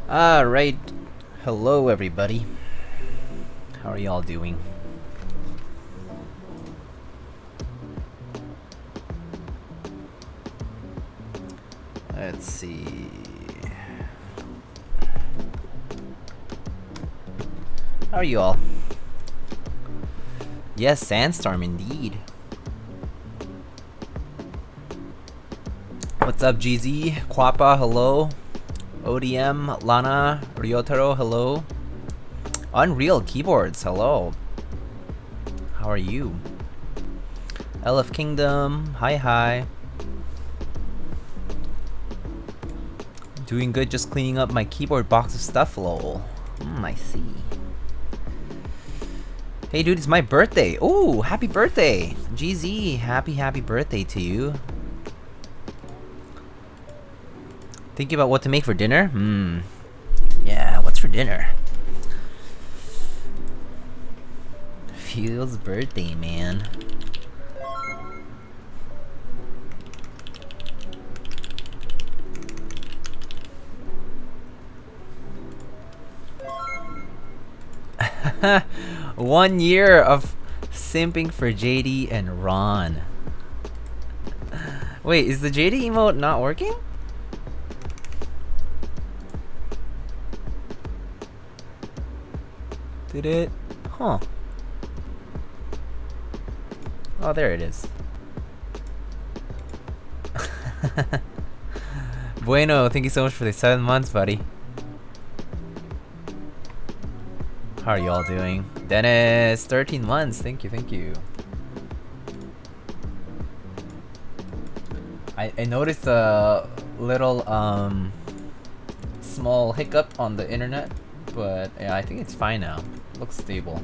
Alright, hello everybody. How are y'all doing? Let's see. How are you all? Yes, sandstorm indeed. What's up, GZ? Kwapa, hello. ODM, Lana, Ryotaro, hello. Unreal Keyboards, hello. How are you? LF Kingdom, hi. Doing good, just cleaning up my keyboard box of stuff, lol. I see. Hey dude, it's my birthday. Oh, happy birthday. GZ, happy birthday to you. Thinking about what to make for dinner? Yeah, what's for dinner? Phil's birthday, man. One year of simping for JD and Ron. Wait, is the JD emote not working? Did it? Huh. Oh, there it is. Bueno, thank you so much for the 7 months, buddy. How are y'all doing? Dennis, 13 months. Thank you. I noticed a little small hiccup on the internet, but yeah, I think it's fine now. Looks stable.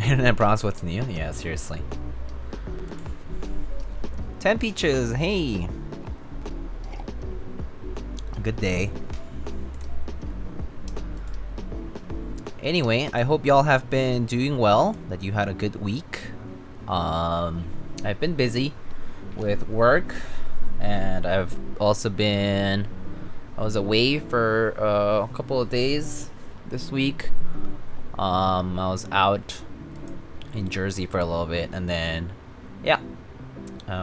Internet problems, what's new? Yeah, seriously. 10 peaches, hey! Good day. Anyway, I hope y'all have been doing well, that you had a good week. I've been busy with work, and I've also been... I was away for a couple of days this week. I was out in Jersey for a little bit, and then, yeah,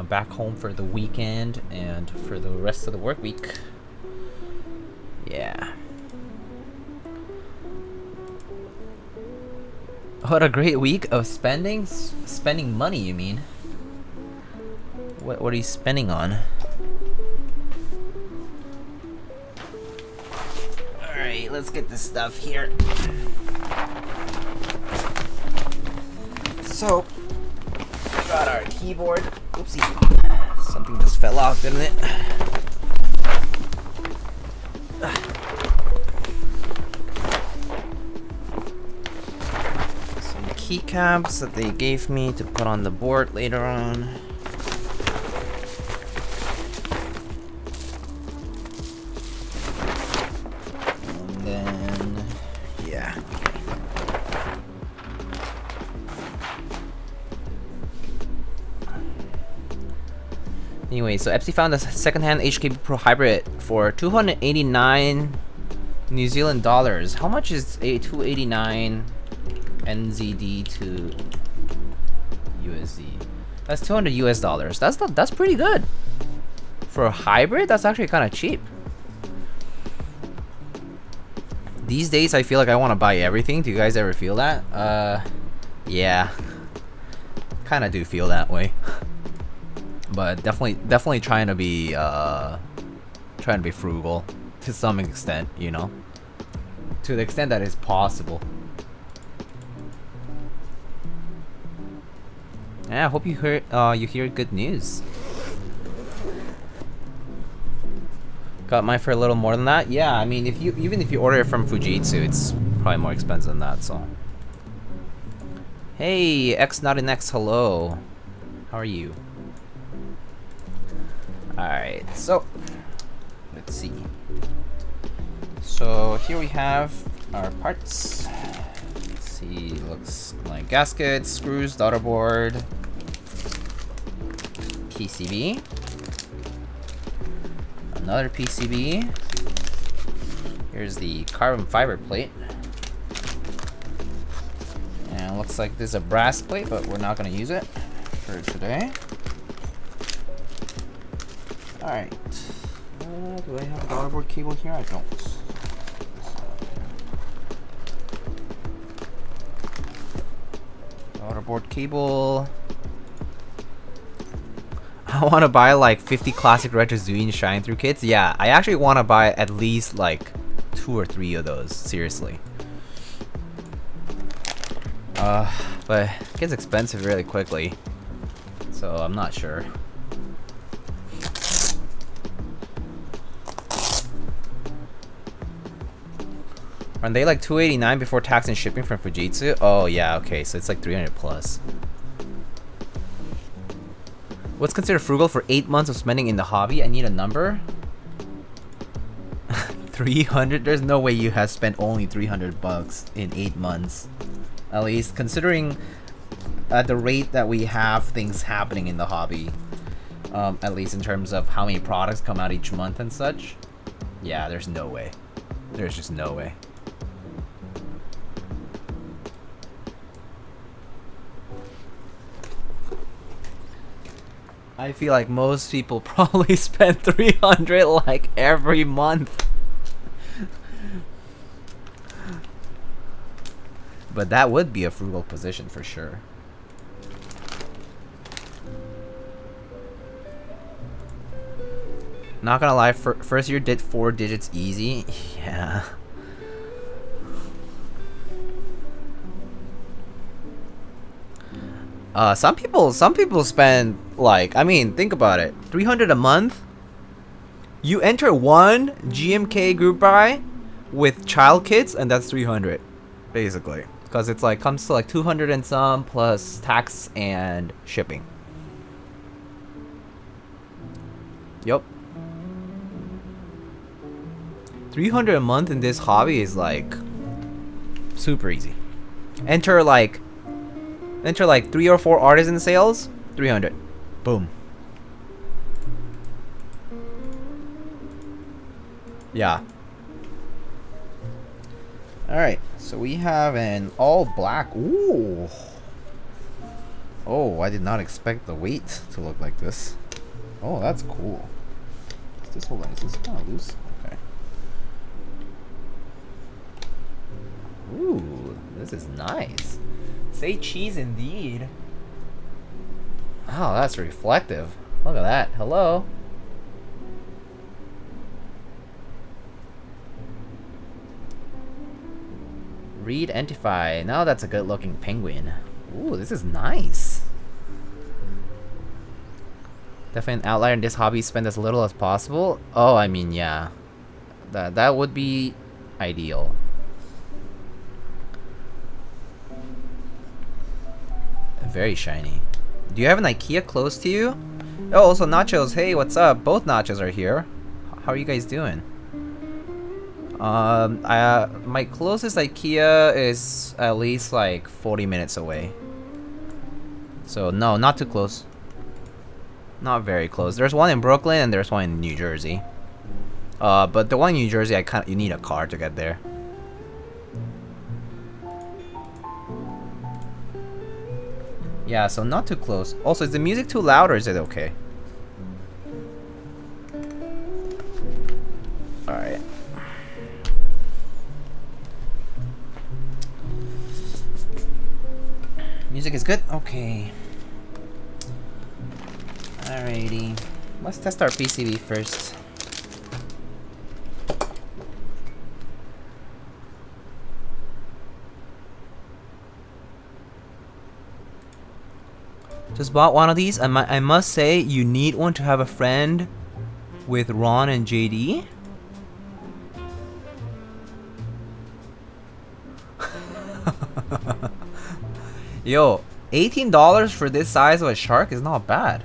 back home for the weekend and for the rest of the work week. Yeah. What a great week of spending money, you mean? What are you spending on? Alright, let's get this stuff here. So, we got our keyboard. Oopsie. Something just fell off, didn't it? Some keycaps that they gave me to put on the board later on. And then, yeah. Anyway, so Epsi found a secondhand HKB Pro Hybrid for 289 New Zealand dollars. How much is a 289 NZD to USD? That's 200 US dollars. That's pretty good. For a hybrid, that's actually kind of cheap. These days, I feel like I want to buy everything. Do you guys ever feel that? Yeah. Kind of do feel that way. But definitely trying to be frugal to some extent, you know, to the extent that is possible. Yeah, I hope you hear good news. Got mine for a little more than that. Yeah, I mean, even if you order it from Fujitsu, it's probably more expensive than that. So, hey, X not an X, hello. How are you? Alright, so let's see. So here we have our parts. Let's see, looks like gaskets, screws, daughter board, PCB, another PCB. Here's the carbon fiber plate. And it looks like this is a brass plate, but we're not going to use it for today. Alright. Do I have a daughter board cable here? I don't. Daughter board cable. I want to buy like 50 classic retro Zeal shine through kits. Yeah, I actually want to buy at least like 2 or 3 of those. Seriously. But it gets expensive really quickly, so I'm not sure. Aren't they like $289 before tax and shipping from Fujitsu? Oh yeah, okay, so it's like 300 plus. What's considered frugal for 8 months of spending in the hobby? I need a number. 300? There's no way you have spent only 300 bucks in 8 months. At least considering at the rate that we have things happening in the hobby. At least in terms of how many products come out each month and such. Yeah, there's no way. There's just no way. I feel like most people probably spend 300 like every month. But that would be a frugal position for sure. Not gonna lie, first year did 4 digits easy. Yeah. Some people spend like, I mean, think about it. 300 a month. You enter one GMK group buy with child kits, and that's 300, basically, because it's like comes to like 200 and some plus tax and shipping. Yup. 300 a month in this hobby is like super easy. Enter like 3 or 4 artisan sales, 300. Boom. Yeah. Alright, so we have an all black. Ooh. Oh, I did not expect the weight to look like this. Oh, that's cool. Is this, hold on, is this kind of loose? Okay. Ooh, this is nice. Say cheese indeed. Oh, that's reflective. Look at that. Hello. Read Entify. Now that's a good looking penguin. Ooh, this is nice. Definitely an outlier in this hobby. Spend as little as possible. Oh, I mean, yeah. That would be ideal. Very shiny. Do you have an IKEA close to you? Oh, also Nachos. Hey, what's up? Both Nachos are here. How are you guys doing? My closest IKEA is at least like 40 minutes away. So no, not too close. Not very close. There's one in Brooklyn and there's one in New Jersey. But the one in New Jersey, you need a car to get there. Yeah, so not too close. Also, is the music too loud or is it okay? Alright. Music is good? Okay. Alrighty. Let's test our PCB first. Just bought one of these. I must say, you need one to have a friend with Ron and JD. Yo, $18 for this size of a shark is not bad.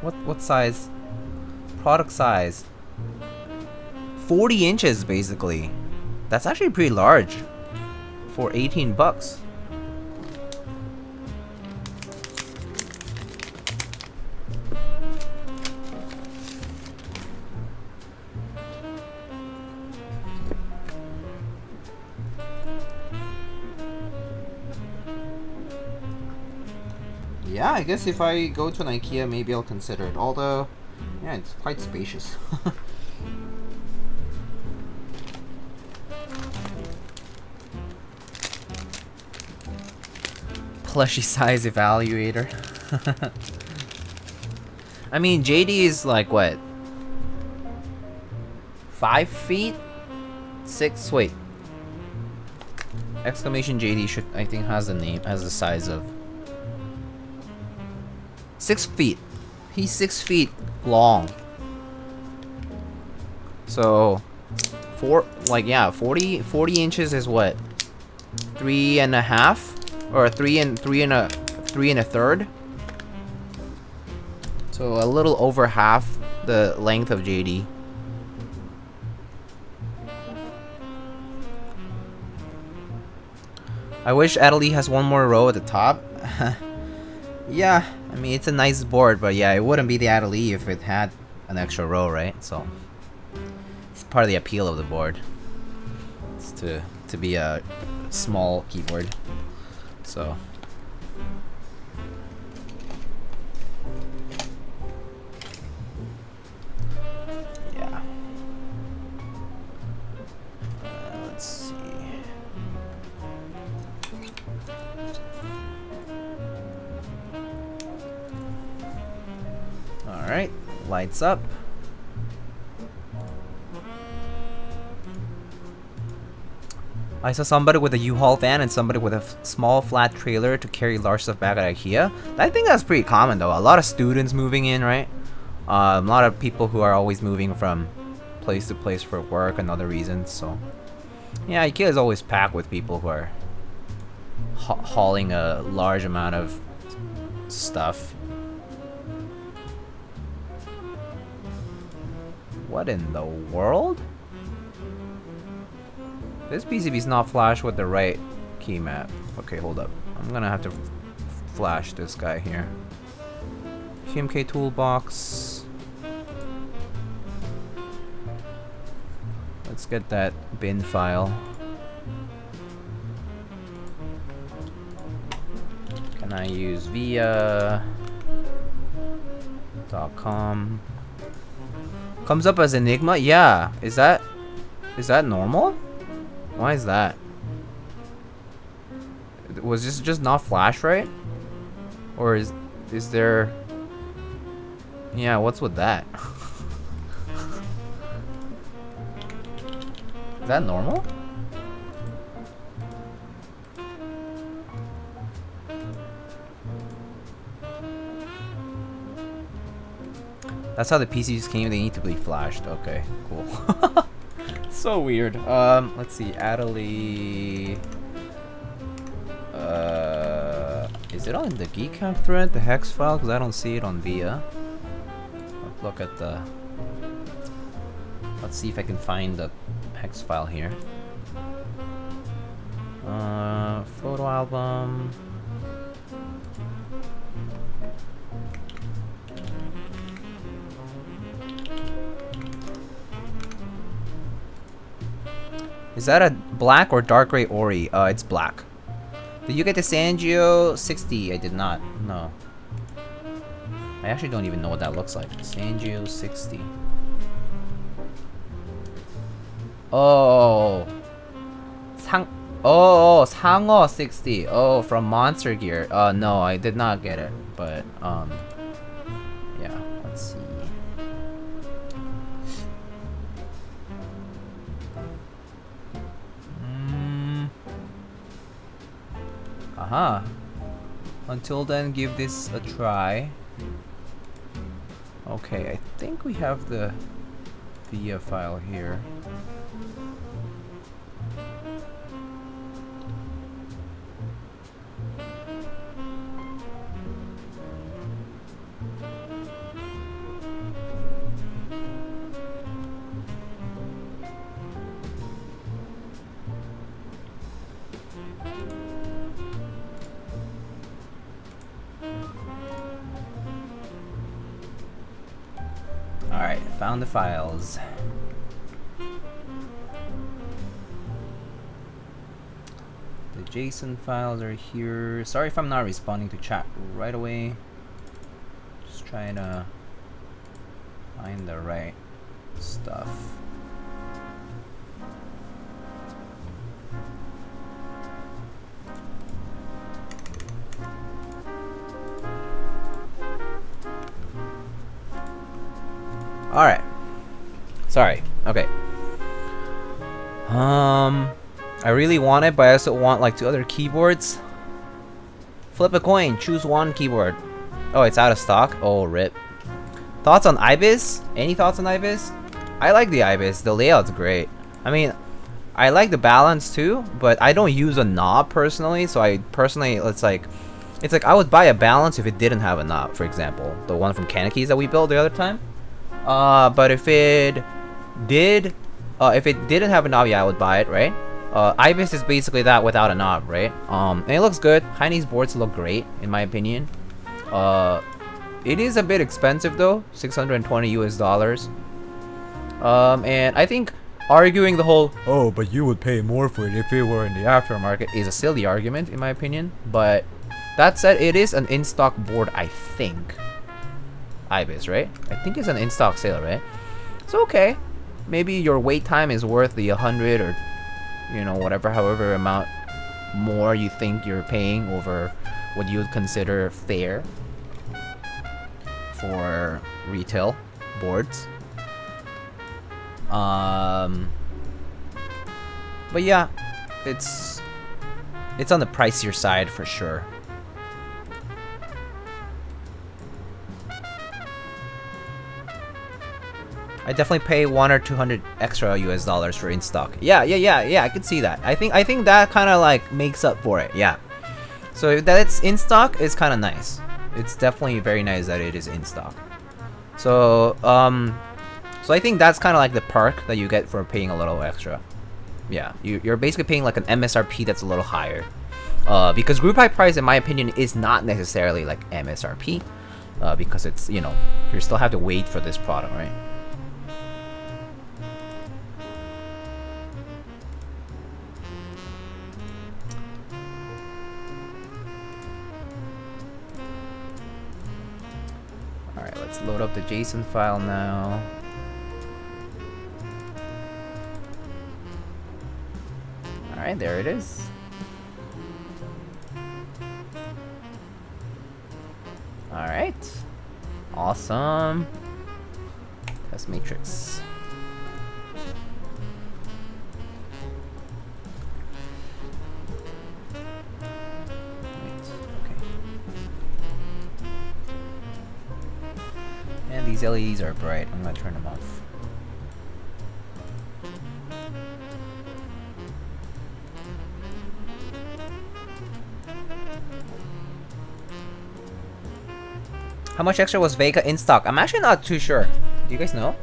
What size? Product size. 40 inches, basically. That's actually pretty large for 18 bucks. Yeah, I guess if I go to an IKEA, maybe I'll consider it. Although, yeah, it's quite spacious. Plushy size evaluator. I mean, JD is like what? 5 feet? 6? Wait. Exclamation JD should, I think, has the name, has the size of 6 feet. He's 6 feet long. So, 40 inches is what? 3.5, or 3 and a third. So a little over half the length of JD. I wish Adelie has one more row at the top. Yeah, I mean, it's a nice board, but yeah, it wouldn't be the Adelie if it had an extra row, right? So it's part of the appeal of the board. It's to be a small keyboard. So yeah. Let's see. Alright, lights up. I saw somebody with a U-Haul van and somebody with a small flat trailer to carry large stuff back at IKEA. I think that's pretty common though. A lot of students moving in, right? A lot of people who are always moving from place to place for work and other reasons. So yeah, IKEA is always packed with people who are hauling a large amount of stuff. What in the world? This PCB is not flashed with the right key map. Okay, hold up. I'm gonna have to flash this guy here. QMK toolbox. Let's get that bin file. Can I use via.com? Comes up as Enigma? Yeah. Is that normal? Why is that? Was this just not flash right? Or is there... Yeah, what's with that? Is that normal? That's how the PCs came, they need to be flashed. Okay, cool. So weird. Let's see, Adelie. Is it on the Keycap thread, the hex file? Because I don't see it on VIA. Let's look at the... Let's see if I can find the hex file here. Photo album. Is that a black or dark gray Ori? It's black. Did you get the Sangio 60? I did not. No. I actually don't even know what that looks like. Sangio 60. Oh. 상어 60. Oh, from Monster Gear. No, I did not get it. But, yeah, let's see. Aha. Until then, give this a try. Okay, I think we have the VIA file here. Found the files. The JSON files are here. Sorry if I'm not responding to chat right away. Just trying to find the right stuff. Alright. Sorry. Okay. I really want it, but I also want like 2 other keyboards. Flip a coin. Choose one keyboard. Oh, it's out of stock? Oh, rip. Thoughts on Ibis? Any thoughts on Ibis? I like the Ibis. The layout's great. I mean, I like the balance too, but I don't use a knob personally, so I personally, it's like I would buy a balance if it didn't have a knob, for example. The one from Keycaps that we built the other time. But if it didn't have a knob, yeah, I would buy it, right? Ibis is basically that without a knob, right? And it looks good. Heine's boards look great, in my opinion. It is a bit expensive though, $620 US. And I think arguing the whole, oh, but you would pay more for it if it were in the aftermarket, is a silly argument, in my opinion. But that said, it is an in-stock board, I think. Ibis, right? I think it's an in-stock sale, right? So okay, maybe your wait time is worth the 100 or, you know, whatever, however amount more you think you're paying over what you would consider fair for retail boards. But yeah, it's on the pricier side for sure. I definitely pay 100 or 200 extra US for in stock. Yeah, I could see that. I think that kind of like makes up for it. Yeah. So that it's in stock is kind of nice. It's definitely very nice that it is in stock. So so I think that's kind of like the perk that you get for paying a little extra. Yeah, you're basically paying like an MSRP that's a little higher. Because group high price, in my opinion, is not necessarily like MSRP. Because it's, you know, you still have to wait for this product, right? Alright, let's load up the JSON file now. Alright, there it is. Alright. Awesome. Test matrix. And these LEDs are bright. I'm gonna turn them off. How much extra was Vega in stock? I'm actually not too sure. Do you guys know?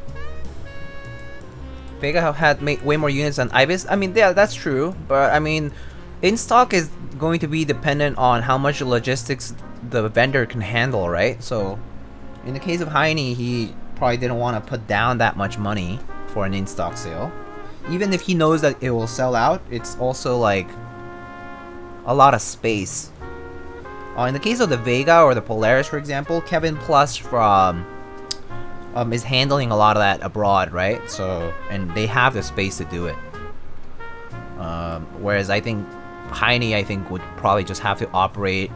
Vega had made way more units than Ibis. I mean, yeah, that's true. But I mean, in stock is going to be dependent on how much logistics the vendor can handle, right? So in the case of Heine, he probably didn't want to put down that much money for an in-stock sale. Even if he knows that it will sell out, it's also like a lot of space. In the case of the Vega or the Polaris, for example, Kevin Plus from is handling a lot of that abroad, right? So, and they have the space to do it. Whereas I think Heine, would probably just have to operate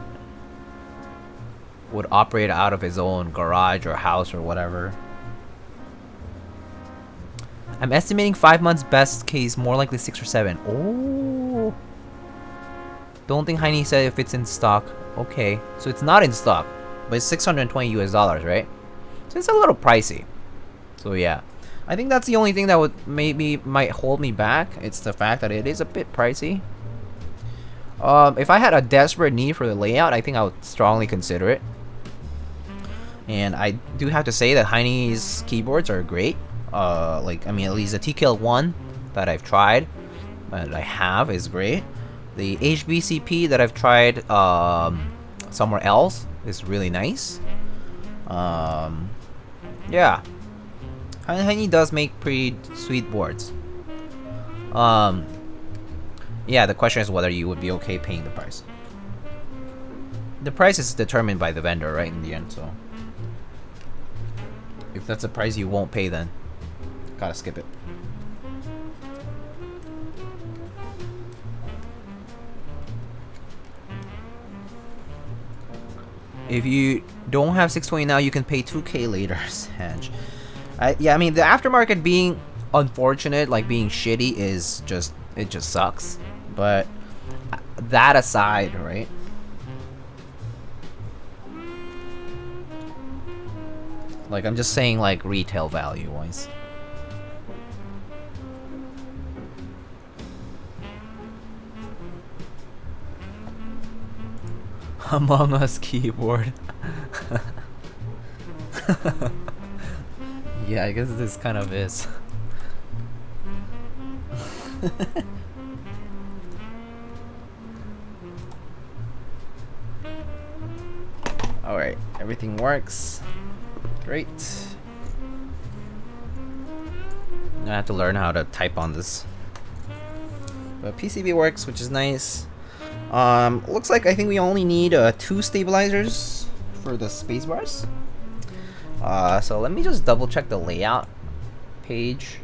out of his own garage or house or whatever. I'm estimating 5 months best case, more likely 6 or 7. Oh. Don't think Heine said if it's in stock. Okay, so it's not in stock, but it's $620 US, right? So it's a little pricey. So yeah, I think that's the only thing that might hold me back. It's the fact that it is a bit pricey. If I had a desperate need for the layout, I think I would strongly consider it. And I do have to say that Heine's keyboards are great. Like, I mean, at least the TKL1 that I've tried, that I have, is great. The HBCP that I've tried somewhere else is really nice. Yeah. Honey does make pretty sweet boards. Yeah, the question is whether you would be okay paying the price. The price is determined by the vendor, right, in the end, so... If that's a price you won't pay, then gotta skip it. If you don't have 620 now, you can pay 2K later, Sanj. Yeah, I mean, the aftermarket being unfortunate, like being shitty, is just... It just sucks. But that aside, right? Like, I'm just saying, like, retail value-wise. Among Us keyboard. Yeah, I guess this kind of is. Alright, everything works. Great. I have to learn how to type on this. But PCB works, which is nice. Looks like I think we only need 2 stabilizers for the space bars. So let me just double check the layout page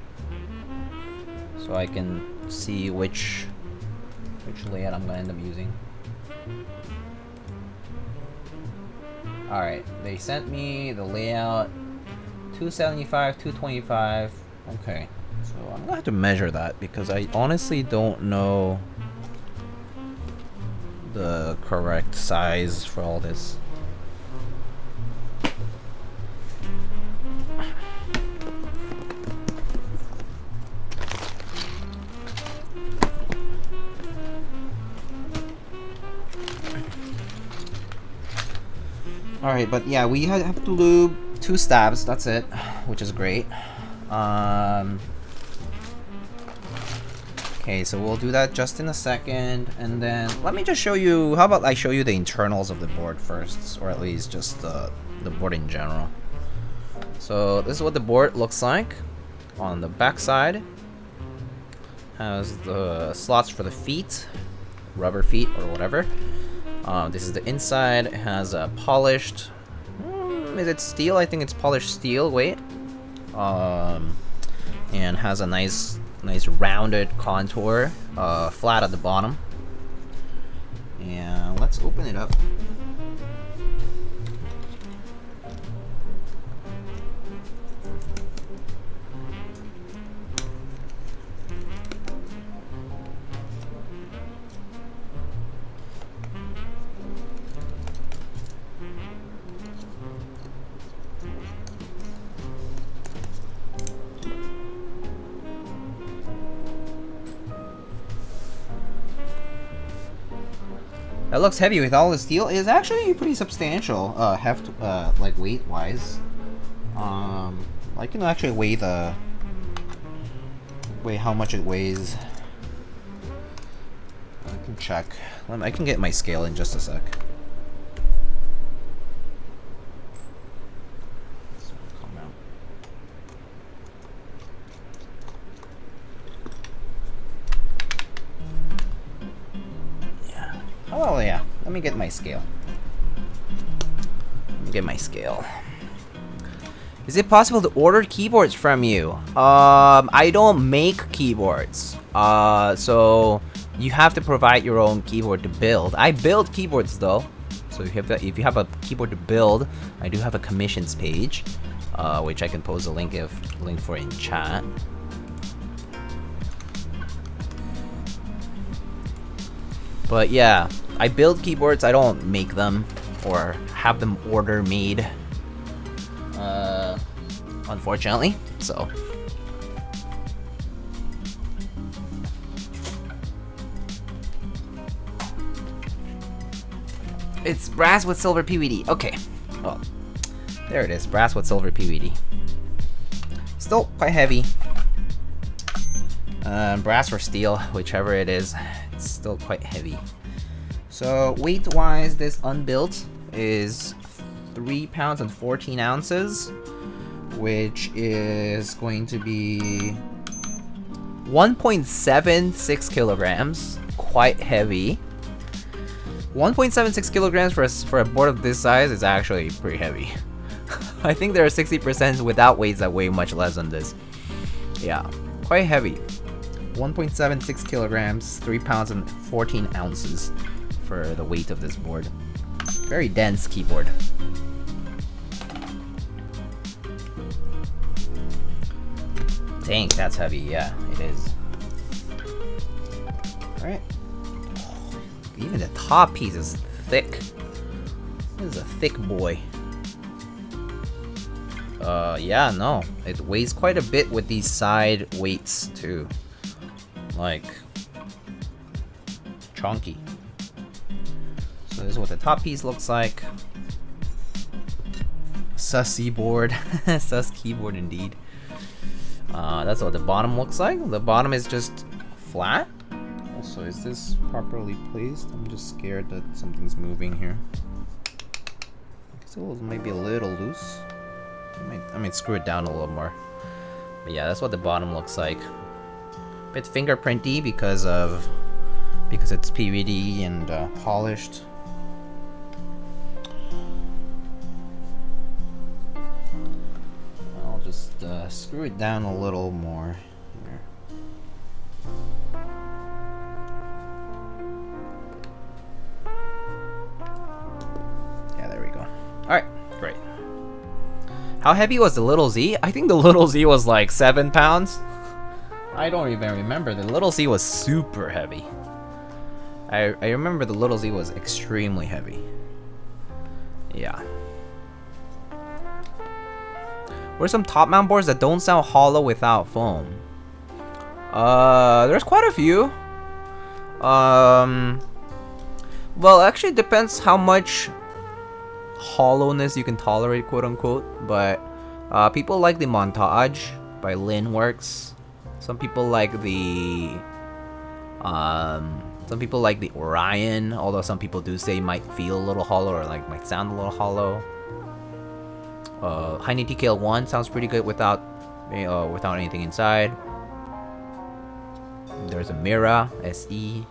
so I can see which layout I'm gonna end up using. Alright, they sent me the layout 275, 225. Okay, so I'm gonna have to measure that because I honestly don't know the correct size for all this. Alright, but yeah, we have to lube 2 stabs, that's it, which is great. Okay, so we'll do that just in a second, and then let me just show you, how about I show you the internals of the board first, or at least just the board in general. So this is what the board looks like. On the back side, has the slots for the feet, rubber feet or whatever. This is the inside. It has a polished, is it steel? I think it's polished steel, wait. And has a nice rounded contour, flat at the bottom. And let's open it up. That looks heavy with all the steel. It's actually pretty substantial, like weight wise. I can actually weigh how much it weighs. I can check. I can get my scale in just a sec. Oh yeah, let me get my scale. Is it possible to order keyboards from you? I don't make keyboards. So you have to provide your own keyboard to build. I build keyboards though. So if you have a keyboard to build, I do have a commissions page, which I can post a link for in chat. But yeah, I build keyboards, I don't make them or have them order made, unfortunately, so. It's brass with silver PVD, okay. Oh, there it is, brass with silver PVD. Still quite heavy. Brass or steel, whichever it is. It's still quite heavy. So weight wise, this unbuilt is 3 pounds and 14 ounces, which is going to be 1.76 kilograms. Quite heavy. 1.76 kilograms for a board of this size is actually pretty heavy. I think there are 60% without weights that weigh much less than this. Yeah, quite heavy. 1.76 kilograms, 3 pounds and 14 ounces for the weight of this board. Very dense keyboard. Dang, that's heavy. Yeah, it is. Alright. Even the top piece is thick. This is a thick boy. Yeah, no. It weighs quite a bit with these side weights, too. Like, chunky. So this is what the top piece looks like. Sussy board. Sus keyboard indeed. That's what the bottom looks like. The bottom is just flat. Also, is this properly placed? I'm just scared that something's moving here. Still maybe a little loose. I might screw it down a little more. But yeah, that's what the bottom looks like. A bit fingerprinty because it's PVD and polished. I'll just screw it down a little more here. Yeah, there we go. Alright, great. How heavy was the little Z? I think the little Z was like 7 pounds. I don't even remember. The little Z was super heavy. I remember the little Z was extremely heavy. Yeah. What are some top mount boards that don't sound hollow without foam? There's quite a few. Well, actually it depends how much hollowness you can tolerate, quote unquote. But people like the Montage by Linworks. Some people like the Orion, although some people do say might feel a little hollow or like might sound a little hollow. Heine TKL1 sounds pretty good without anything inside. There's a Mira SE.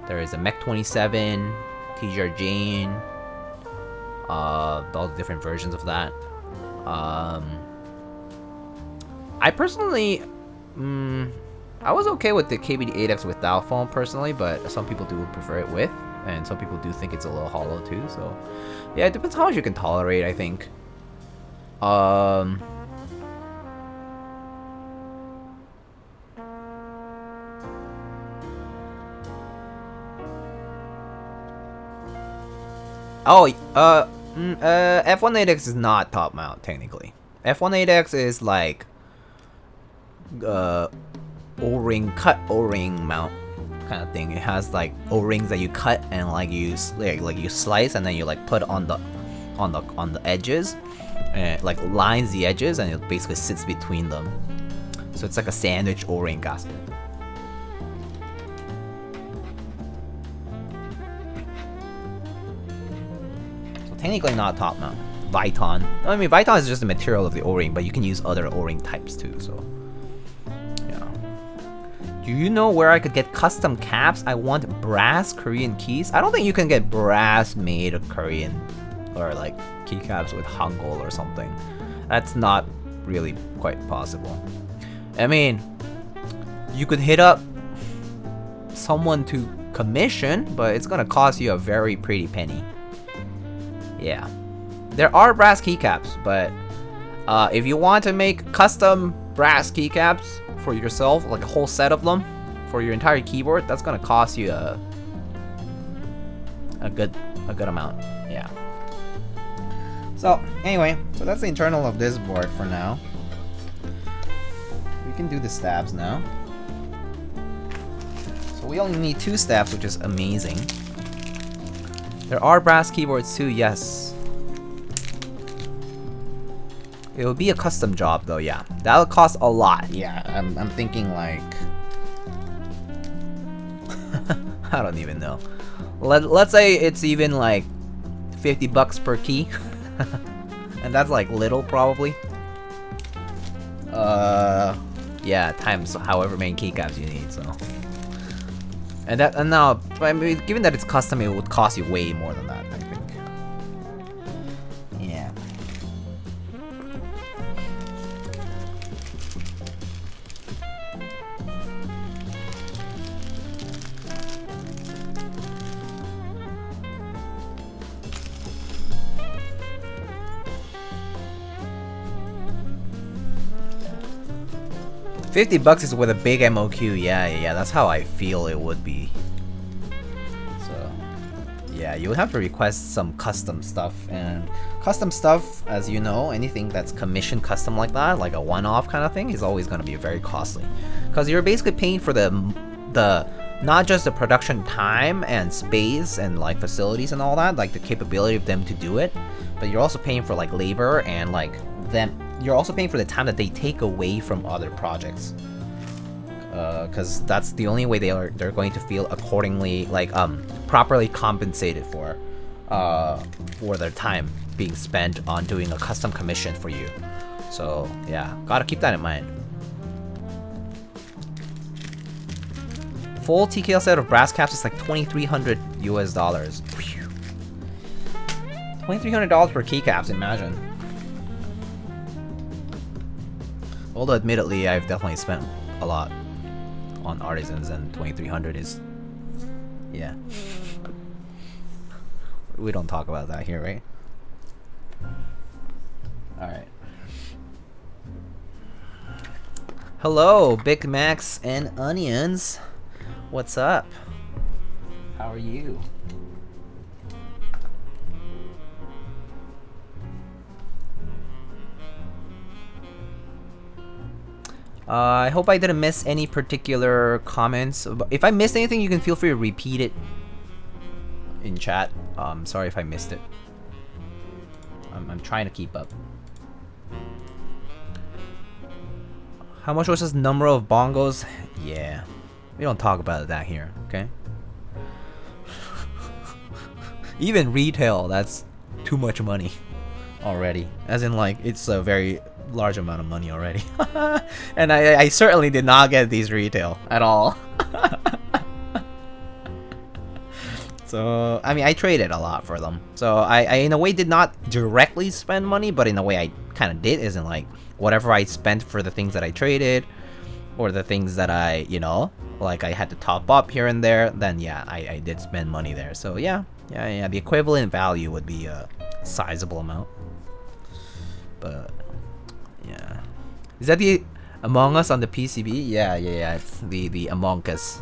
There is a Mech 27, TGR Jane. All the different versions of that. I personally, I was okay with the KBD8X without foam personally, but some people do prefer it with, and some people do think it's a little hollow too. So, yeah, it depends how much you can tolerate, I think. F18X is not top mount technically. F18X is like O-ring, cut O-ring mount kind of thing. It has like O-rings that you cut and like you slice and then you like put on the edges, and like lines the edges, and it basically sits between them. So it's like a sandwich O-ring gasket. So technically not top mount. Viton. I mean, Viton is just the material of the O-ring, but you can use other O-ring types too. So yeah. Do you know where I could get custom caps? I want brass Korean keys. I don't think you can get brass made of Korean or like keycaps with Hangul or something. That's not really quite possible. I mean, you could hit up someone to commission, but it's gonna cost you a very pretty penny. Yeah. There are brass keycaps, but if you want to make custom brass keycaps for yourself, like a whole set of them for your entire keyboard, that's gonna cost you a good amount. Yeah. So anyway, so that's the internal of this board for now. We can do the stabs now. So we only need 2 stabs, which is amazing. There are brass keyboards too, yes. It would be a custom job though, yeah. That'll cost a lot. Yeah, I'm thinking like I don't even know. Let's say it's even like $50 per key. And that's like little probably. Yeah, times however many keycaps you need, so. And now, I mean, given that it's custom, it would cost you way more than that, I think. Yeah. $50 is with a big MOQ, yeah, that's how I feel it would be. So, yeah, you would have to request some custom stuff, and custom stuff, as you know, anything that's commissioned custom like that, like a one-off kind of thing, is always going to be very costly. Because you're basically paying for the not just the production time and space and like facilities and all that, like the capability of them to do it, but you're also paying for like labor and like them. You're also paying for the time that they take away from other projects, because that's the only way they're going to feel accordingly, like properly compensated for their time being spent on doing a custom commission for you. So yeah, gotta keep that in mind. Full TKL set of brass caps is like $2,300 US. $2,300 per keycaps, imagine. Although admittedly, I've definitely spent a lot on artisans, and 2,300 is, yeah. We don't talk about that here, right? Alright. Hello, Big Macs and Onions. What's up? How are you? I hope I didn't miss any particular comments. If I missed anything, you can feel free to repeat it in chat. Sorry if I missed it. I'm trying to keep up. How much was this number of bongos? Yeah, we don't talk about that here, okay? Even retail, that's too much money already. As in, like, it's a very large amount of money already. And I certainly did not get these retail at all. So, I mean, I traded a lot for them. So, I in a way did not directly spend money, but in a way I kind of did, isn't like, whatever I spent for the things that I traded, or the things that I, you know, like I had to top up here and there, then yeah, I did spend money there. So yeah, the equivalent value would be a sizable amount. But yeah, is that the Among Us on the PCB? Yeah, it's the Among Us.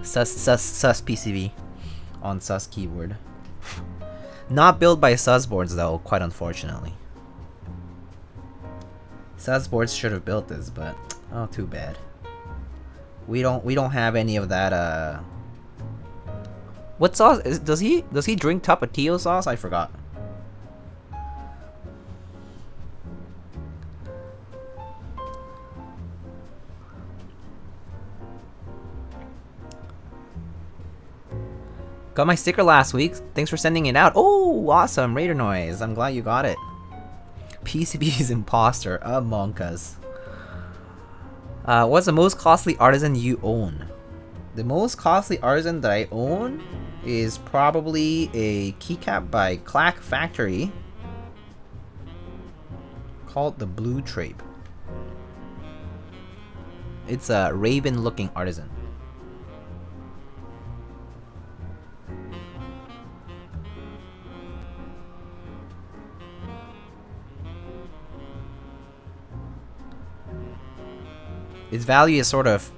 Sus PCB on sus keyboard. Not built by sus boards though, quite unfortunately. Sus boards should have built this, but oh, too bad. We don't have any of that. What sauce does he drink? Tapatio sauce? I forgot. Got my sticker last week. Thanks for sending it out. Oh, awesome. Raider noise. I'm glad you got it. PCB's imposter. Among Us. What's the most costly artisan you own? The most costly artisan that I own is probably a keycap by Clack Factory called the Blue Trape. It's a raven looking artisan. Its value is sort of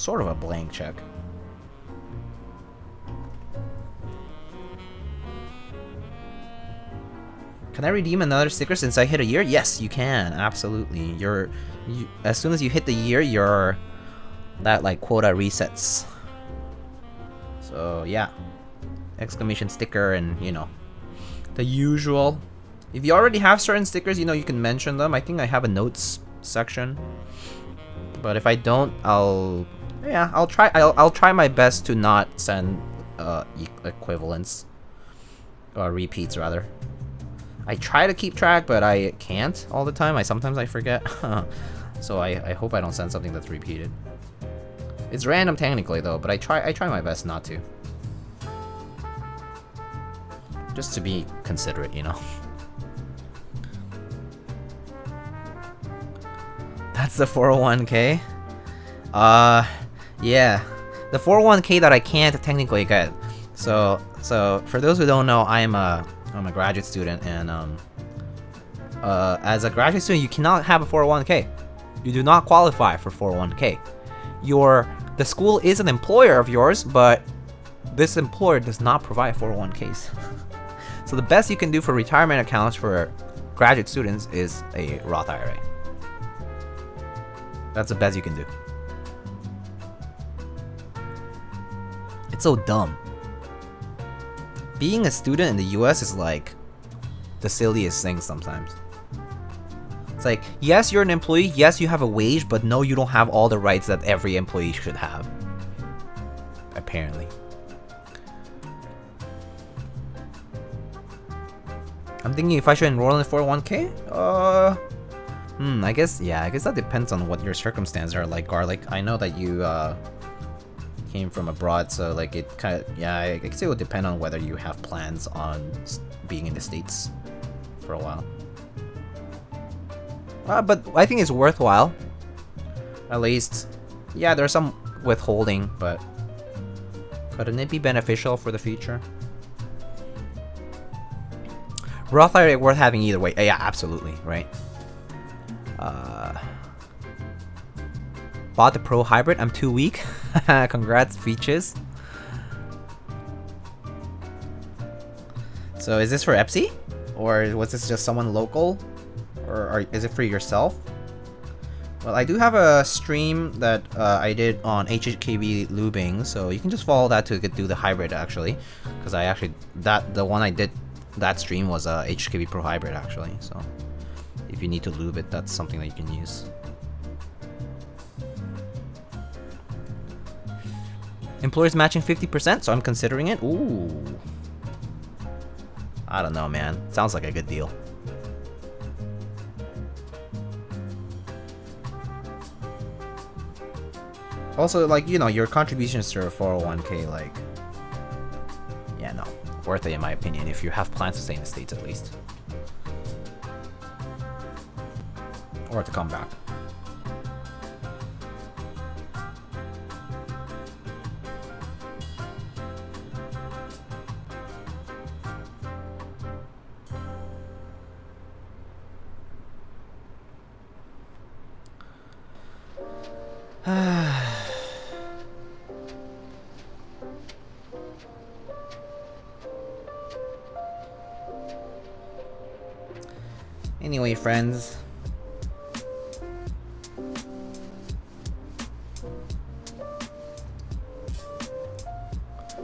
a blank check. Can I redeem another sticker since I hit a year? Yes, you can. Absolutely. As soon as you hit the year, that like quota resets. So yeah, exclamation sticker and you know the usual. If you already have certain stickers, you know you can mention them. I think I have a notes section. But if I don't, I'll try my best to not send equivalents or repeats rather. I try to keep track, but I can't all the time. Sometimes I forget. So I hope I don't send something that's repeated. It's random technically though, but I try my best not to. Just to be considerate, you know. That's the 401k. Yeah, the 401k that I can't technically get. So for those who don't know, I'm a graduate student, and as a graduate student, you cannot have a 401k. You do not qualify for 401k. The school is an employer of yours, but this employer does not provide 401ks. So the best you can do for retirement accounts for graduate students is a Roth IRA. That's the best you can do. It's so dumb. Being a student in the US is like the silliest thing sometimes. It's like, yes, you're an employee, yes, you have a wage, but no, you don't have all the rights that every employee should have. Apparently. I'm thinking if I should enroll in 401k? I guess that depends on what your circumstances are like, Garlic. I know that you came from abroad, so like it kind of, yeah, I guess it would depend on whether you have plans on being in the States for a while. But I think it's worthwhile. At least, yeah, there's some withholding, but couldn't it be beneficial for the future? Roth IRA worth having either way. Yeah, absolutely, right? Bought the Pro Hybrid. I'm too weak. Congrats, Peaches. So is this for EPSI? Or was this just someone local? Or is it for yourself? Well, I do have a stream that I did on HHKB lubing, so you can just follow that to do the hybrid actually. Because the one I did, that stream was a HKB Pro Hybrid actually, so if you need to lube it, that's something that you can use. Employers matching 50%, so I'm considering it. Ooh. I don't know, man. Sounds like a good deal. Also, like, you know, your contributions to a 401k, like, yeah, no, worth it in my opinion, if you have plans to stay in the States at least. Or to come back. Anyway, friends.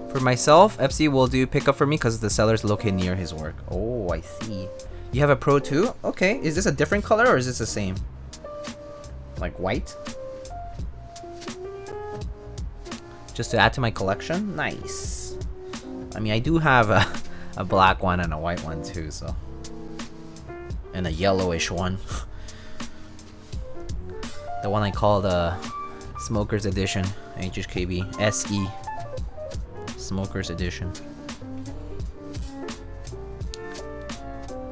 For myself, FC will do pickup for me because the seller's located near his work. Oh, I see. You have a Pro too? Okay, is this a different color or is this the same? Like white? Just to add to my collection? Nice. I mean, I do have a black one and a white one too, so. And a yellowish one. The one I call the Smokers Edition. HHKB SE. Smokers Edition.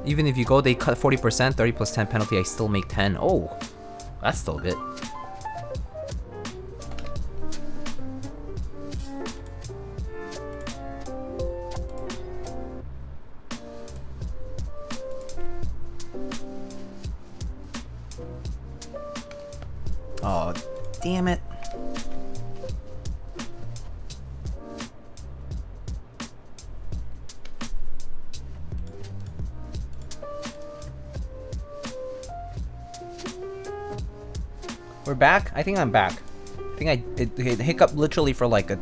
Even if you go, they cut 40%, 30 plus 10 penalty, I still make 10. Oh, that's still good. Oh, damn it. We're back? I think I'm back. I think it hiccuped literally for like a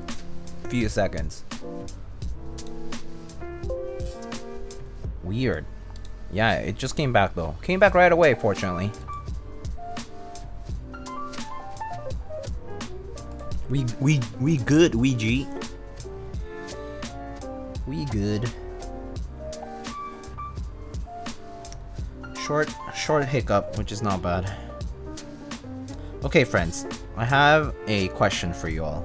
few seconds. Weird. Yeah, it just came back though. Came back right away, fortunately. We good, we G. We good. Short hiccup, which is not bad. Okay, friends, I have a question for you all.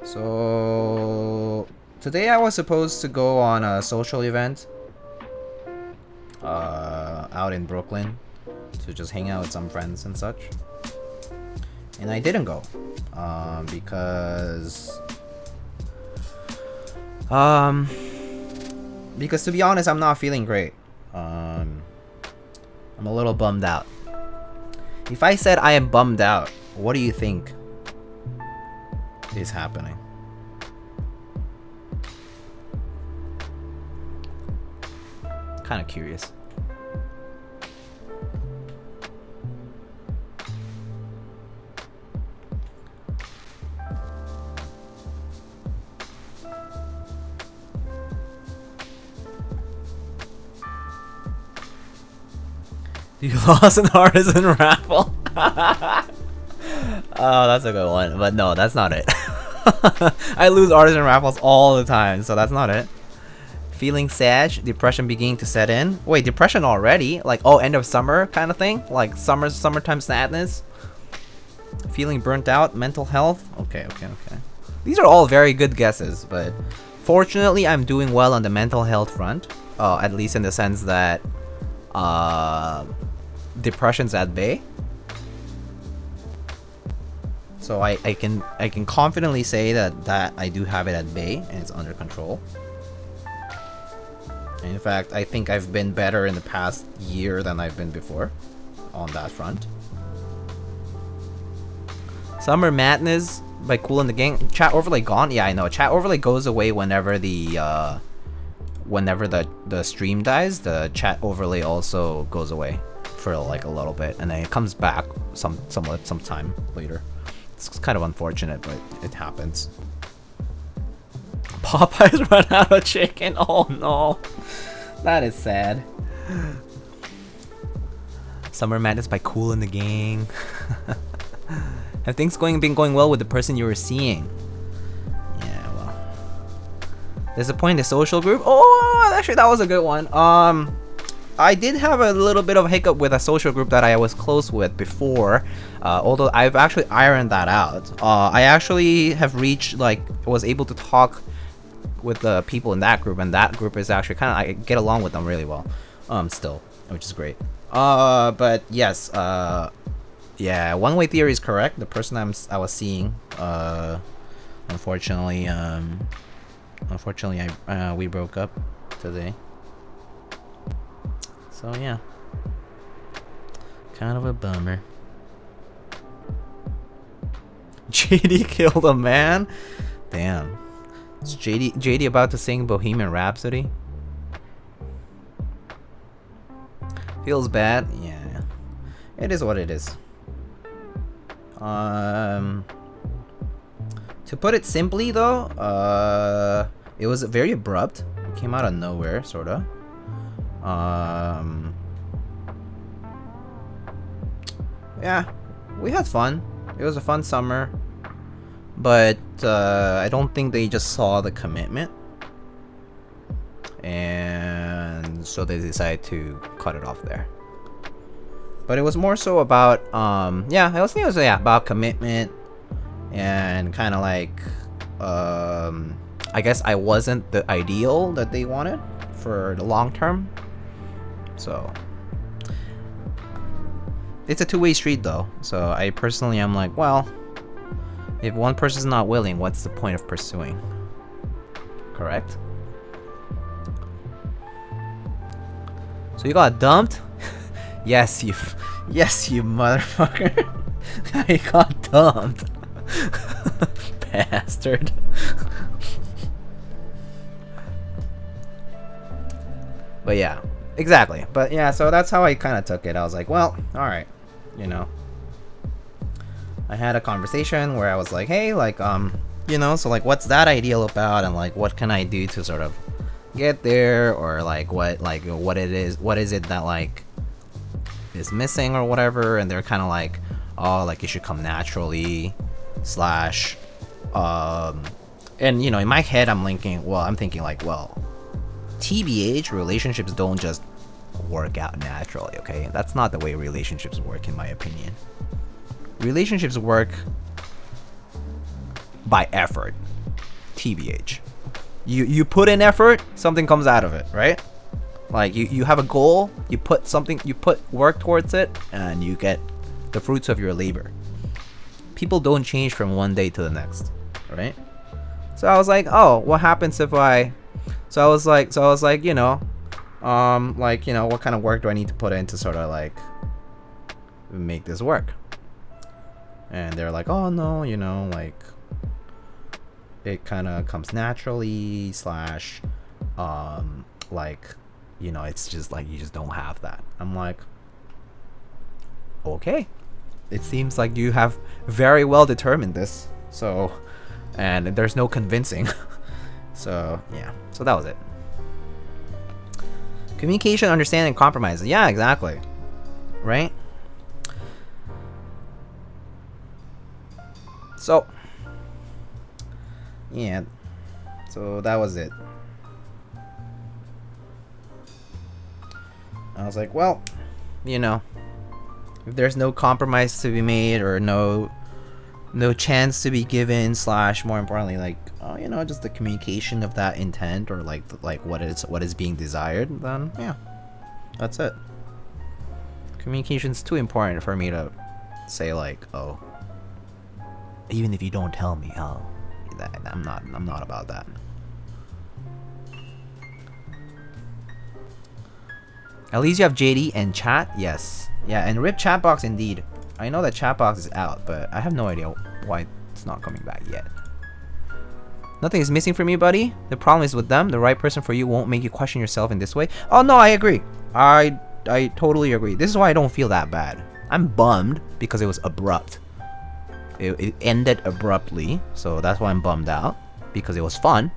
So today I was supposed to go on a social event out in Brooklyn to just hang out with some friends and such. And I didn't go because to be honest, I'm not feeling great. I'm a little bummed out. If I said I am bummed out, what do you think is happening? Kind of curious. You lost an artisan raffle. Oh, that's a good one. But no, that's not it. I lose artisan raffles all the time, so that's not it. Feeling sad, depression beginning to set in. Wait, depression already? Like, oh, end of summer kind of thing? Like summertime sadness? Feeling burnt out, mental health? Okay. These are all very good guesses, but fortunately I'm doing well on the mental health front. At least in the sense that depression's at bay. So I can confidently say that I do have it at bay and it's under control. In fact, I think I've been better in the past year than I've been before on that front. Summer Madness by Cool and the Gang. Chat overlay gone? Yeah, I know. Chat overlay goes away whenever the stream dies. The chat overlay also goes away for like a little bit, and then it comes back sometime later. It's kind of unfortunate, but it happens. Popeyes run out of chicken. Oh no, that is sad. Summer Madness by Cool and the Gang. Have things been going well with the person you were seeing? Yeah, well. Disappointing the social group. Oh, actually, that was a good one. I did have a little bit of a hiccup with a social group that I was close with before, although I've actually ironed that out. I actually have was able to talk with the people in that group, and that group is actually I get along with them really well, still, which is great. But yes, yeah, one-way theory is correct. The person I was seeing, unfortunately, we broke up today. So yeah, kind of a bummer. JD killed a man? Damn. Is JD about to sing Bohemian Rhapsody? Feels bad? Yeah. It is what it is. To put it simply though, it was very abrupt. It came out of nowhere, sorta. Yeah, we had fun. It was a fun summer, but I don't think they just saw the commitment, and so they decided to cut it off there. But it was more so about yeah, it was about commitment, and kind of like I guess I wasn't the ideal that they wanted for the long term. So it's a two-way street though. So I personally am like, well, if one person's not willing, what's the point of pursuing? Correct? So you got dumped? Yes, you motherfucker. I got dumped. Bastard. But yeah, exactly. But yeah, so that's how I kind of took it. I was like, well, alright, you know. I had a conversation where I was like, hey, like, you know, so like, what's that ideal about, and like, what can I do to sort of get there, or like, what is it that like is missing or whatever. And they're kind of like, oh, like, it should come naturally, slash, and you know, in my head I'm thinking like, well, TBH, relationships don't just work out naturally, okay? That's not the way relationships work, in my opinion. Relationships work by effort. TBH. You put in effort, something comes out of it, right? Like you have a goal, you put work towards it, and you get the fruits of your labor. People don't change from one day to the next, right? So I was like, oh, what happens if I was like, you know, like, you know, what kind of work do I need to put in to sort of like make this work? And they're like, oh no, you know, like it kind of comes naturally / like, you know, it's just like you just don't have that. I'm like, okay, it seems like you have very well determined this, so, and there's no convincing. So yeah, so that was it. Communication, understanding, compromise. Yeah, exactly, right? So yeah, so that was it. I was like, well, you know, if there's no compromise to be made or no chance to be given / more importantly, like, oh, you know, just the communication of that intent or like what is being desired, then yeah, that's it. Communication's too important for me to say like, oh, even if you don't tell me, I'm not about that. At least you have JD and chat. Yes. Yeah, and rip chatbox indeed. I know that chatbox is out, but I have no idea why it's not coming back yet. Nothing is missing from you, buddy. The problem is with them. The right person for you won't make you question yourself in this way. Oh no, I agree. I totally agree. This is why I don't feel that bad. I'm bummed because it was abrupt. It ended abruptly, so that's why I'm bummed out, because it was fun.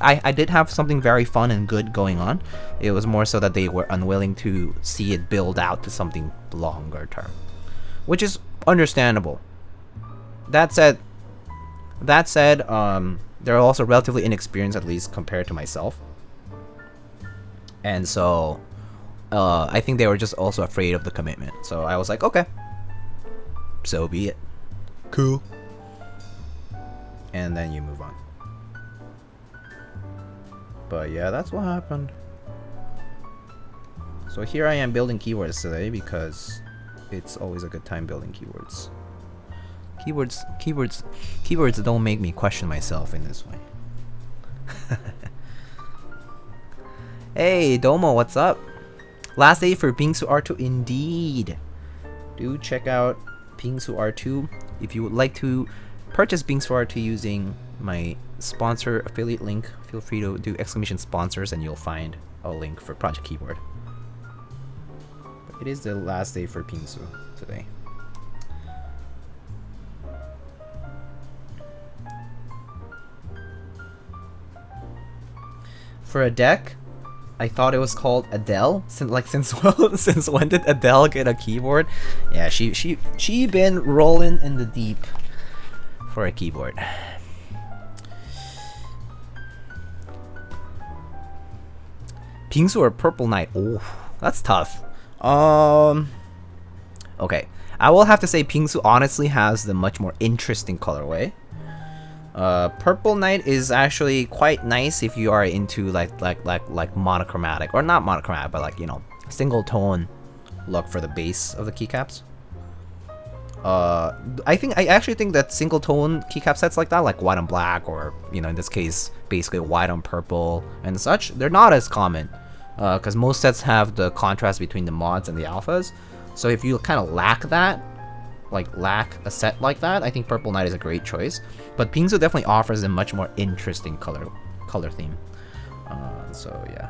I did have something very fun and good going on. It was more so that they were unwilling to see it build out to something longer term, which is understandable. That said, they're also relatively inexperienced, at least compared to myself, and so I think they were just also afraid of the commitment. So I was like, okay, so be it. Cool. And then you move on. But yeah, that's what happened. So here I am building keywords today because it's always a good time building keywords. Keywords don't make me question myself in this way. Hey, Domo, what's up? Last day for Bingsu R2 indeed. Do check out Bingsu R2 if you would like to purchase Bingsu R2 using my sponsor affiliate link. Feel free to do !sponsors and you'll find a link for Project Keyword. But it is the last day for Bingsu today. For a deck, I thought it was called Adele. Since when did Adele get a keyboard? Yeah, she been rolling in the deep for a keyboard. Bingsu or Purple Knight? Oh, that's tough. Okay, I will have to say Bingsu honestly has the much more interesting colorway. Purple Knight is actually quite nice if you are into like monochromatic, or not monochromatic, but like, you know, single tone look for the base of the keycaps. I actually think that single tone keycap sets like that, like white on black, or, you know, in this case basically white on purple and such, they're not as common, because most sets have the contrast between the mods and the alphas. So if you kind of lack that, lack a set like that, I think Purple Knight is a great choice. But Bingsu definitely offers a much more interesting color theme. So yeah,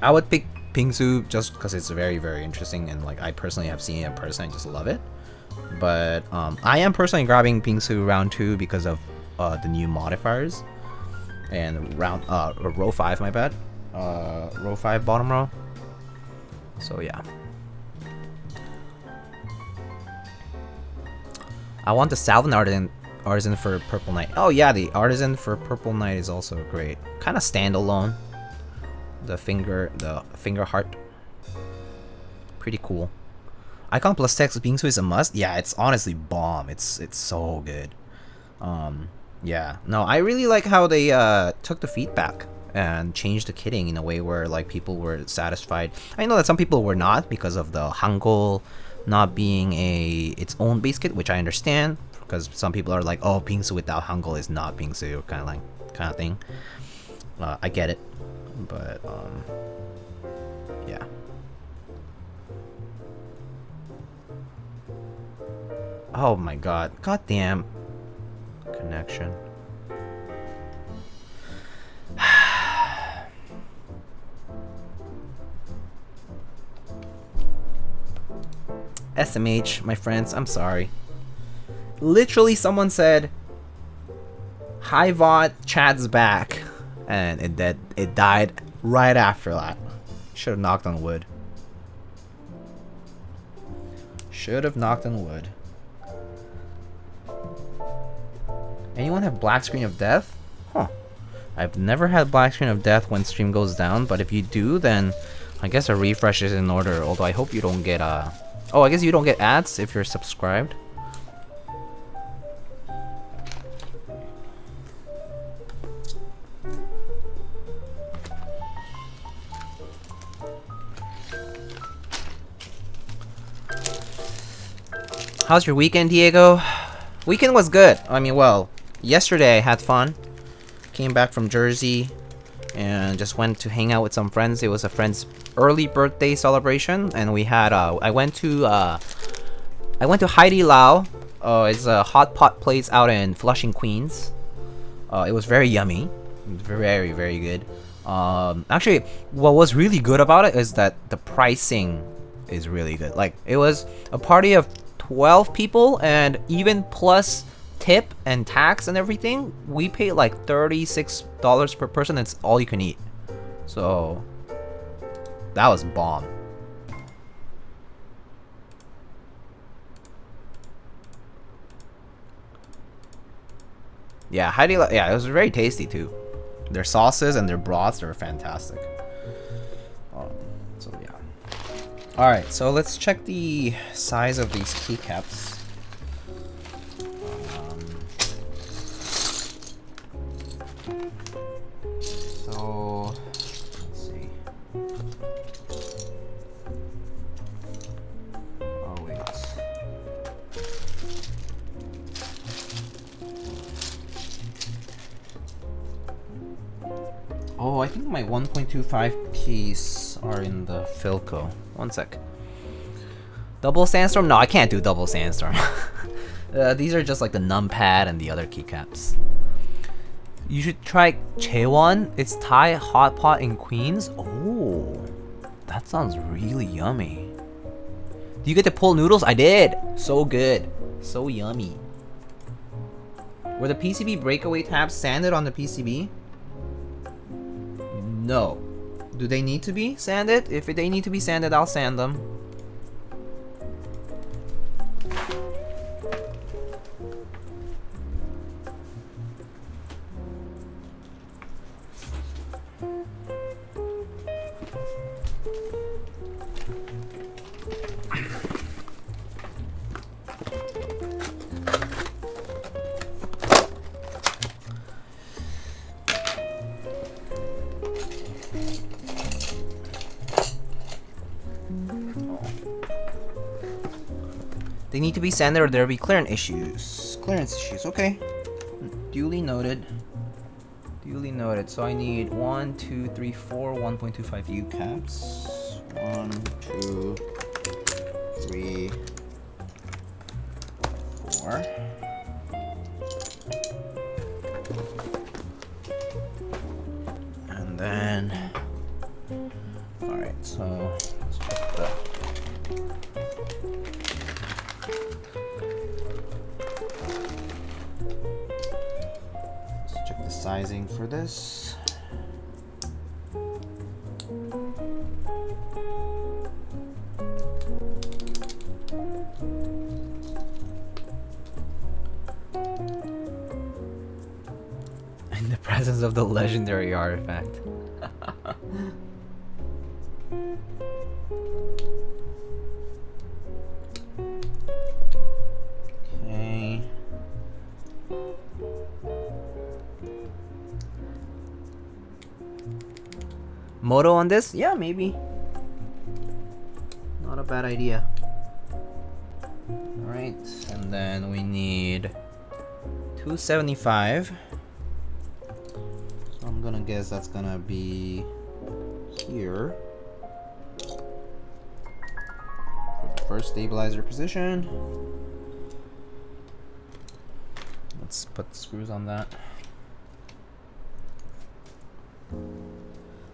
I would pick Bingsu just because it's very, very interesting, and like I personally have seen it in person, I just love it. But I am personally grabbing Bingsu round 2 because of the new modifiers, and row 5, my bad, row 5 bottom row. So yeah, I want the Salvin Artisan for Purple Knight. Oh yeah, the Artisan for Purple Knight is also great. Kind of standalone. The finger heart. Pretty cool. Icon plus text bingsu is a must. Yeah, it's honestly bomb. It's so good. Yeah. No, I really like how they took the feedback and changed the kitting in a way where like people were satisfied. I know that some people were not because of the hangul not being its own base kit, which I understand because some people are like, oh, bingsu without hangul is not bingsu, kind of thing. I get it, but yeah. Oh my god. God damn. Connection. SMH, my friends, I'm sorry. Literally someone said Hi VOD Chad's back and it died right after that. Should have knocked on wood. Should have knocked on wood. Anyone have black screen of death? Huh. I've never had black screen of death when stream goes down, but if you do, then I guess a refresh is in order. Although I hope you don't get oh, I guess you don't get ads if you're subscribed. How's your weekend, Diego? Weekend was good. I mean, well, yesterday I had fun. Came back from Jersey and just went to hang out with some friends. It was a friend's early birthday celebration, and we had I went to Heidi Lao. It's a hot pot place out in Flushing, Queens. It was very yummy, very, very good. Actually, what was really good about it is that the pricing is really good. Like, it was a party of 12 people, and even plus tip and tax and everything, we paid like $36 per person. That's all you can eat. So that was bomb. Yeah, Heidi, yeah, it was very tasty too. Their sauces and their broths are fantastic. So yeah. All right, so let's check the size of these keycaps. So let's see. Oh wait. Oh, I think my 1.25 keys are in the Philco. One sec. Double sandstorm? No, I can't do double sandstorm. These are just like the numpad and the other keycaps. You should try Chaewon. It's Thai hot pot in Queens. Oh, that sounds really yummy. Do you get to pull noodles? I did. So good. So yummy. Were the PCB breakaway tabs sanded on the PCB? No. Do they need to be sanded? If they need to be sanded, I'll sand them. They need to be sanded or there'll be clearance issues. Clearance issues, okay. Duly noted. Duly noted. So I need 1, 2, 3, 4, 1.25 U caps. 1, 2, 3, 4. And then, alright, so let's check that. Sizing for this. In the presence of the legendary artifact. Moto on this? Yeah, maybe. Not a bad idea. Alright, and then we need 275. So I'm gonna guess that's gonna be here for the first stabilizer position. Let's put the screws on that.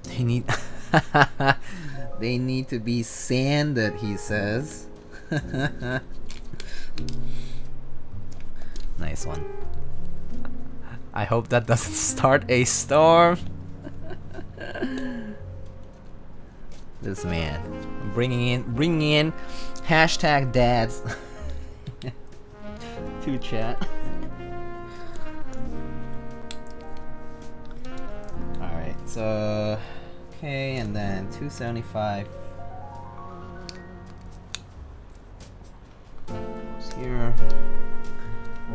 They need they need to be sanded, he says. Nice one. I hope that doesn't start a storm. This man bringing in hashtag dads to chat. Alright, so okay, and then 275 goes here.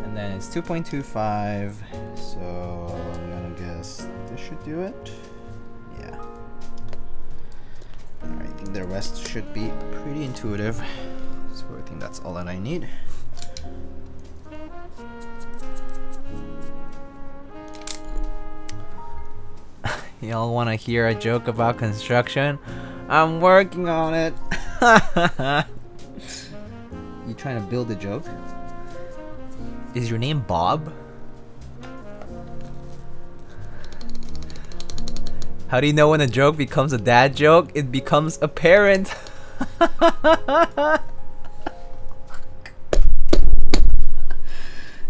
And then it's 2.25, so I'm gonna guess this should do it. Yeah. Alright, I think the rest should be pretty intuitive. So I think that's all that I need. Y'all wanna hear a joke about construction? I'm working on it. You trying to build a joke? Is your name Bob? How do you know when a joke becomes a dad joke? It becomes apparent.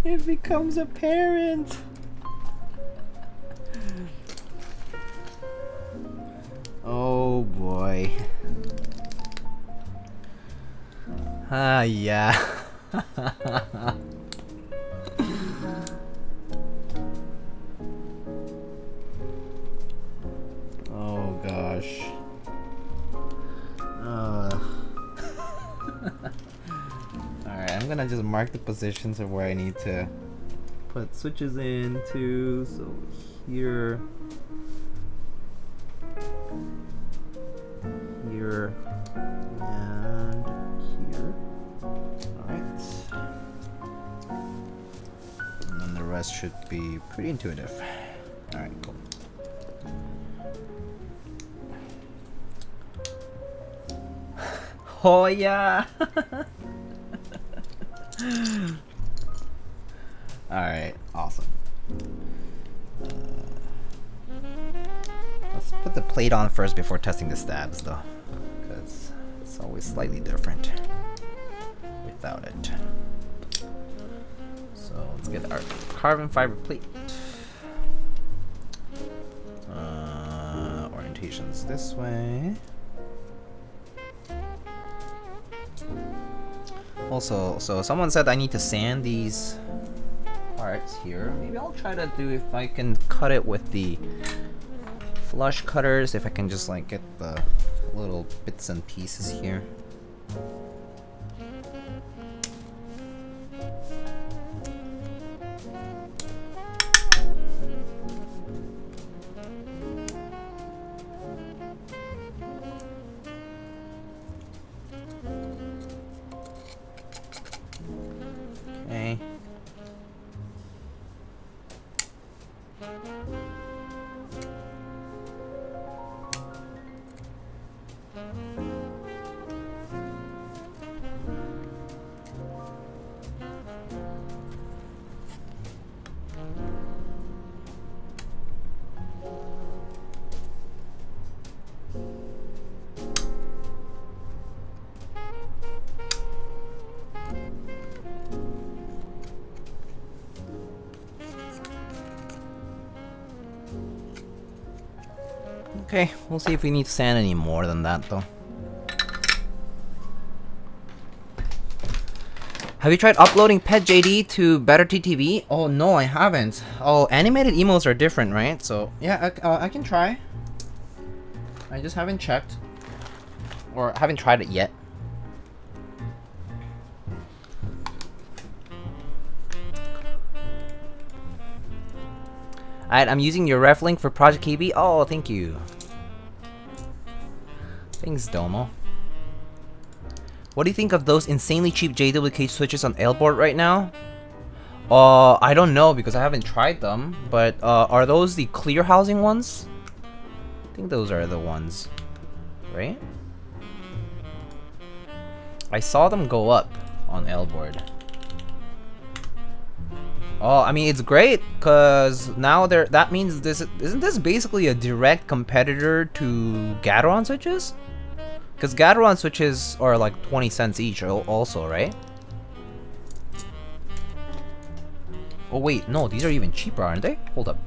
It becomes apparent. Oh boy. Ah, yeah. Oh gosh. Alright, I'm gonna just mark the positions of where I need to put switches in too. So here, here, and here. Alright. And then the rest should be pretty intuitive. Alright, cool. Oh yeah. Alright, awesome. Let's put the plate on first before testing the stabs though, because it's always slightly different without it. So let's get our carbon fiber plate. Orientations this way. Also, so someone said I need to sand these parts here. Maybe I'll try to do if I can cut it with the flush cutters, if I can just like get the little bits and pieces here. Okay. Okay, we'll see if we need to sand any more than that though. Have you tried uploading Pet JD to Better TTV? Oh no, I haven't. Oh, animated emotes are different, right? So yeah, I can try. I just haven't checked, or haven't tried it yet. Alright, I'm using your ref link for Project KB. Oh, thank you. Thanks, Domo. What do you think of those insanely cheap JWK switches on Ailboard right now? I don't know because I haven't tried them, but are those the clear housing ones? I think those are the ones, right? I saw them go up on Ailboard. Oh, I mean, it's great because now that means isn't this basically a direct competitor to Gateron switches? Because Gateron switches are like 20 cents each also, right? Oh wait, no, these are even cheaper, aren't they? Hold up.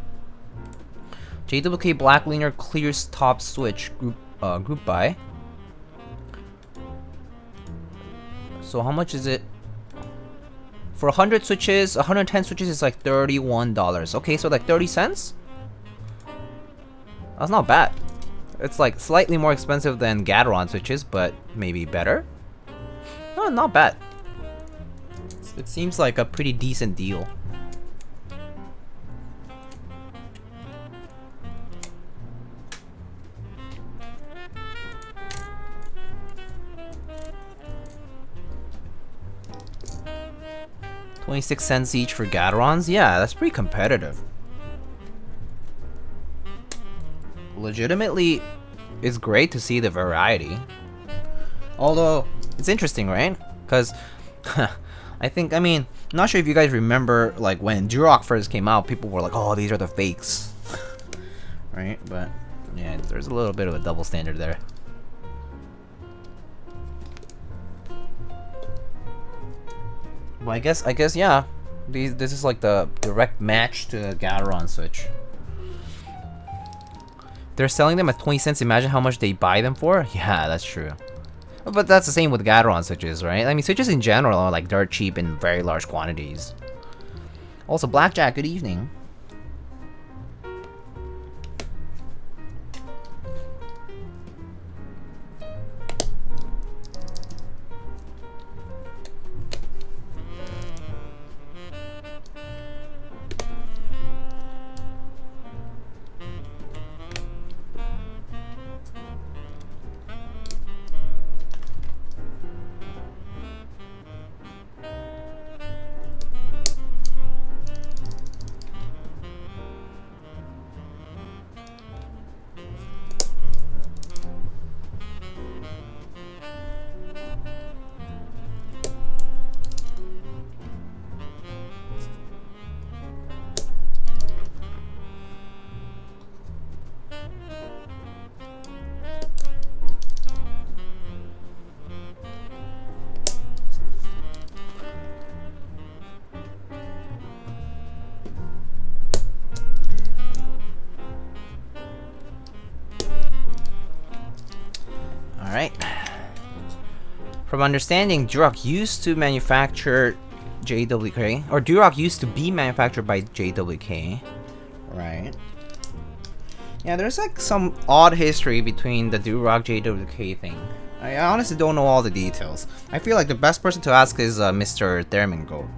JWK Black Linear Clears Top Switch group buy. So how much is it? For 100 switches, 110 switches is like $31. Okay, so like 30 cents? That's not bad. It's like slightly more expensive than Gateron switches, but maybe better. No, not bad. It seems like a pretty decent deal. $0.26 each for Gaterons? Yeah, that's pretty competitive. Legitimately, it's great to see the variety. Although, it's interesting, right? Because, I mean, I'm not sure if you guys remember, like, when Duroc first came out, people were like, oh, these are the fakes. Right? But, yeah, there's a little bit of a double standard there. Well, I guess, yeah. This is like the direct match to the Gateron switch. They're selling them at 20 cents. Imagine how much they buy them for. Yeah, that's true. But that's the same with Gateron switches, right? I mean, switches in general are like dirt cheap in very large quantities. Also, Blackjack, good evening. From understanding, Duroc used to manufacture JWK, or Duroc used to be manufactured by JWK, right? Yeah, there's like some odd history between the Duroc JWK thing. I honestly don't know all the details. I feel like the best person to ask is Mr. Thermingold.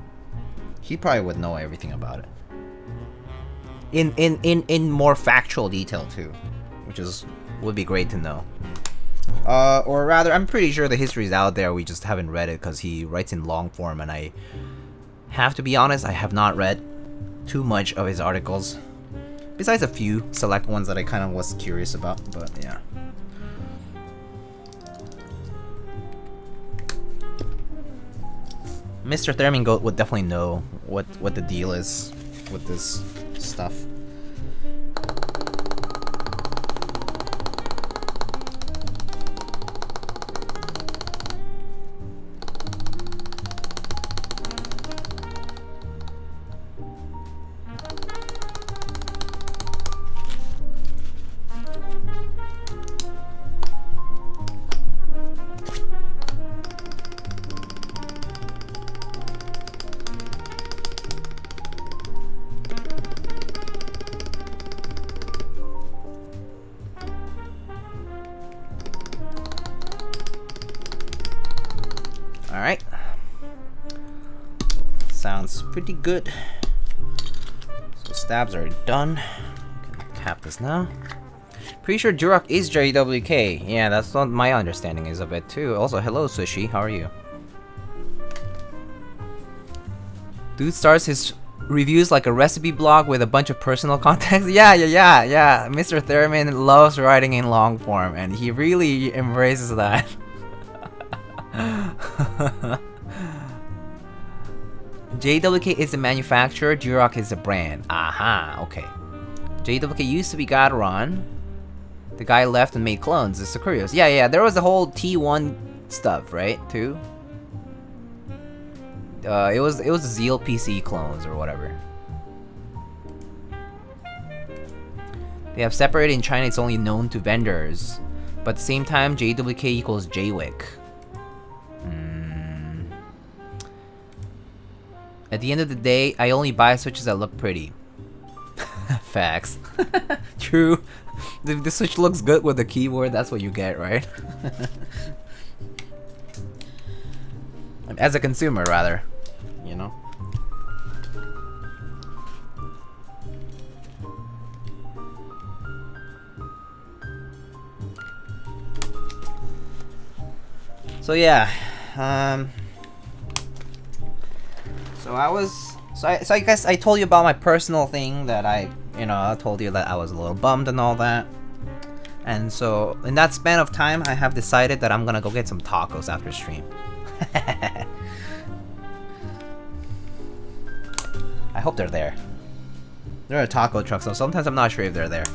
He probably would know everything about it. In more factual detail too, which would be great to know. Or rather, I'm pretty sure the history is out there, we just haven't read it because he writes in long form, and I have to be honest, I have not read too much of his articles. Besides a few select ones that I kind of was curious about, but yeah. Mr. Thermingold would definitely know what the deal is with this stuff. Alright. Sounds pretty good. So stabs are done. Can cap this now. Pretty sure Duroc is JWK. Yeah, that's what my understanding is of it too. Also, hello Sushi, how are you? Dude starts his reviews like a recipe blog with a bunch of personal context. Yeah. Mr. Thurman loves writing in long form, and he really embraces that. JWK is the manufacturer, Duroc is the brand. Aha, okay. JWK used to be Gateron. The guy left and made clones. It's so curious. Yeah, there was the whole T1 stuff, right? Too. It was the Zeal PC clones or whatever. They have separated in China. It's only known to vendors, but at the same time, JWK equals JWIC. At the end of the day, I only buy switches that look pretty. Facts. True. If the switch looks good with the keyboard, that's what you get, right? As a consumer, rather. You know? So yeah, so I guess I told you about my personal thing that I told you that I was a little bummed and all that. And so in that span of time, I have decided that I'm gonna go get some tacos after stream. I hope they're there. They're a taco truck, so sometimes I'm not sure if they're there.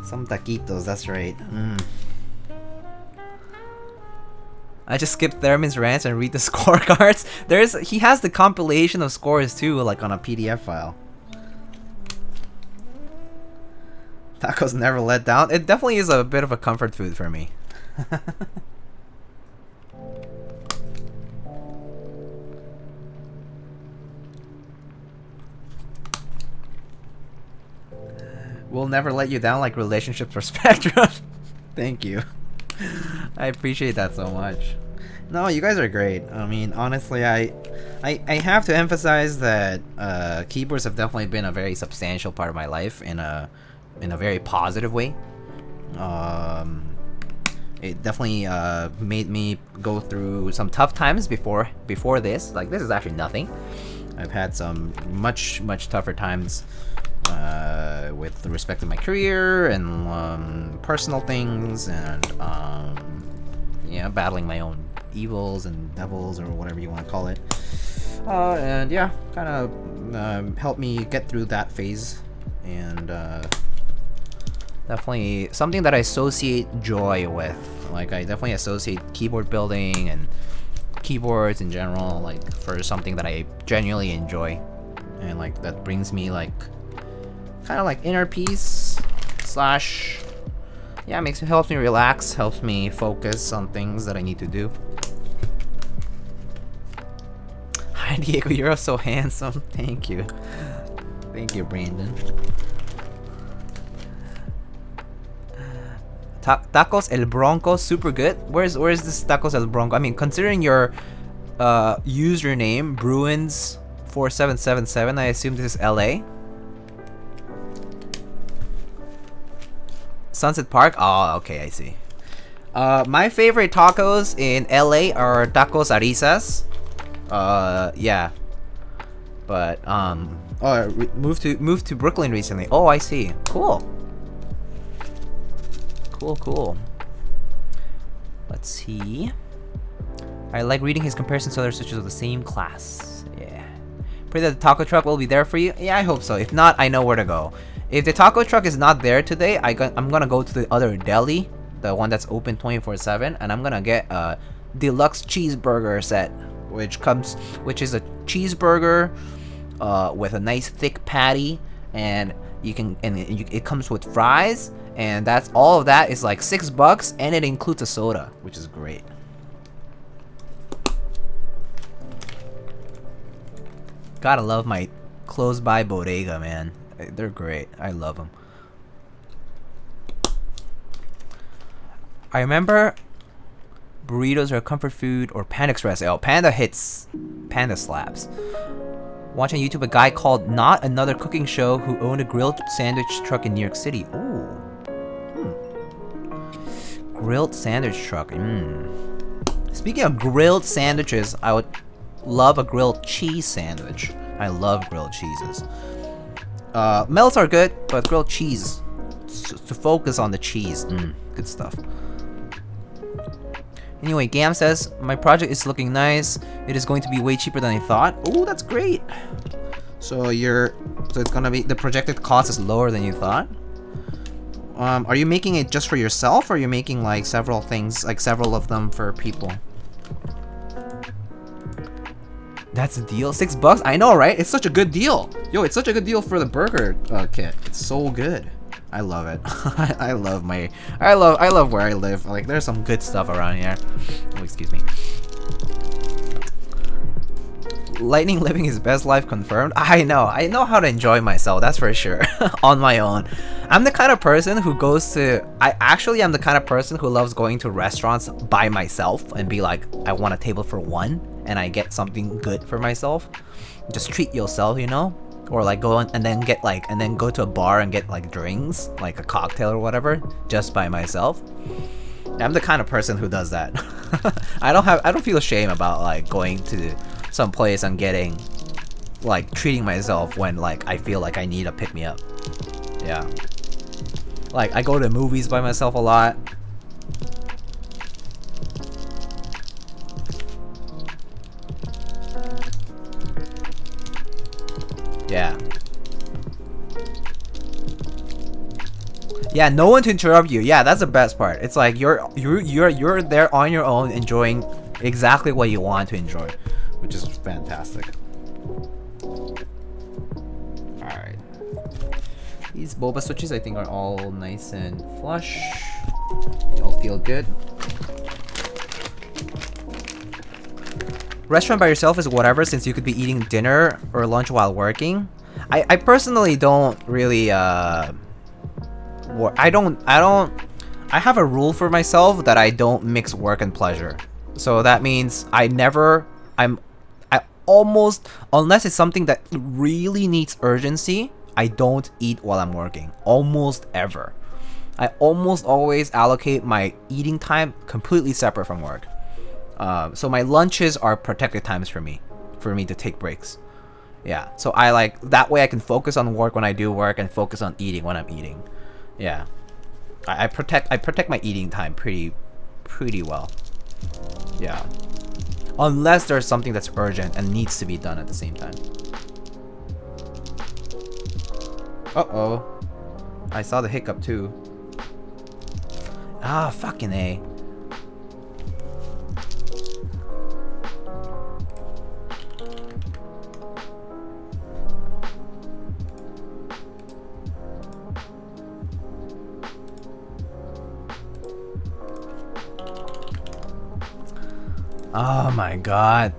Some taquitos, that's right. I just skipped Thurman's rants and read the scorecards. He has the compilation of scores too, like on a PDF file. Tacos never let down. It definitely is a bit of a comfort food for me. We'll never let you down like relationships or Spectrum. Thank you. I appreciate that so much. No, you guys are great. I mean, honestly, I have to emphasize that keyboards have definitely been a very substantial part of my life in a very positive way. It definitely made me go through some tough times before this. Like, this is actually nothing. I've had some much tougher times with respect to my career and personal things, and yeah, battling my own evils and devils or whatever you want to call it. And yeah, kind of helped me get through that phase, and definitely something that I associate joy with. Like, I definitely associate keyboard building and keyboards in general, like, for something that I genuinely enjoy, and like that brings me like kind of like inner peace slash, yeah, helps me relax, helps me focus on things that I need to do. Hi Diego, you're so handsome. Thank you, Brandon. Tacos El Bronco, super good. Where's this Tacos El Bronco? I mean, considering your username Bruins4777, I assume this is LA. Sunset Park? Oh, okay, I see. My favorite tacos in LA are Tacos Arizas. Yeah. But moved to Brooklyn recently. Oh, I see. Cool. Cool. Let's see. I like reading his comparisons to other switches of the same class. Yeah. Pray that the taco truck will be there for you. Yeah, I hope so. If not, I know where to go. If the taco truck is not there today, I'm gonna go to the other deli, the one that's open 24/7, and I'm gonna get a deluxe cheeseburger set, which is a cheeseburger with a nice thick patty, and it comes with fries, and that's all of that is like $6, and it includes a soda, which is great. Gotta love my close by bodega, man. They're great. I love them. I remember burritos are comfort food or Panda Express. Oh, Panda slaps. Watching on YouTube a guy called Not Another Cooking Show who owned a grilled sandwich truck in New York City. Ooh. Grilled sandwich truck. Speaking of grilled sandwiches, I would love a grilled cheese sandwich. I love grilled cheeses. Melts are good, but grilled cheese, to focus on the cheese. Good stuff. Anyway, Gam says, my project is looking nice. It is going to be way cheaper than I thought. Oh, that's great. So it's gonna be, the projected cost is lower than you thought. Are you making it just for yourself, or are you making like several things, like several of them for people? That's a deal. $6? I know, right? It's such a good deal. Yo, it's such a good deal for the burger kit. It's so good. I love it. I love where I live. Like, there's some good stuff around here. Oh, excuse me. Lightning living his best life confirmed. I know how to enjoy myself, that's for sure. On my own. I'm the kind of person who goes to, I'm the kind of person who loves going to restaurants by myself and be like, I want a table for one and I get something good for myself. Just treat yourself, you know? Or like go and then go to a bar and get like drinks, like a cocktail or whatever, just by myself. I'm the kind of person who does that. I don't feel shame about like going to some place and getting, like, treating myself when like I feel like I need a pick me up. Yeah. Like, I go to movies by myself a lot. Yeah. Yeah, no one to interrupt you. Yeah, that's the best part. It's like you're there on your own, enjoying exactly what you want to enjoy, which is fantastic. Alright. These boba switches I think are all nice and flush. They all feel good. Restaurant by yourself is whatever, since you could be eating dinner or lunch while working. I personally don't really I have a rule for myself that I don't mix work and pleasure. So that means unless it's something that really needs urgency, I don't eat while I'm working. Almost ever. I almost always allocate my eating time completely separate from work. So my lunches are protected times for me to take breaks. Yeah, so I like, that way I can focus on work when I do work and focus on eating when I'm eating. Yeah, I protect my eating time pretty well. Yeah, unless there's something that's urgent and needs to be done at the same time. Uh-oh, I saw the hiccup too. Ah, fucking A. Oh my god.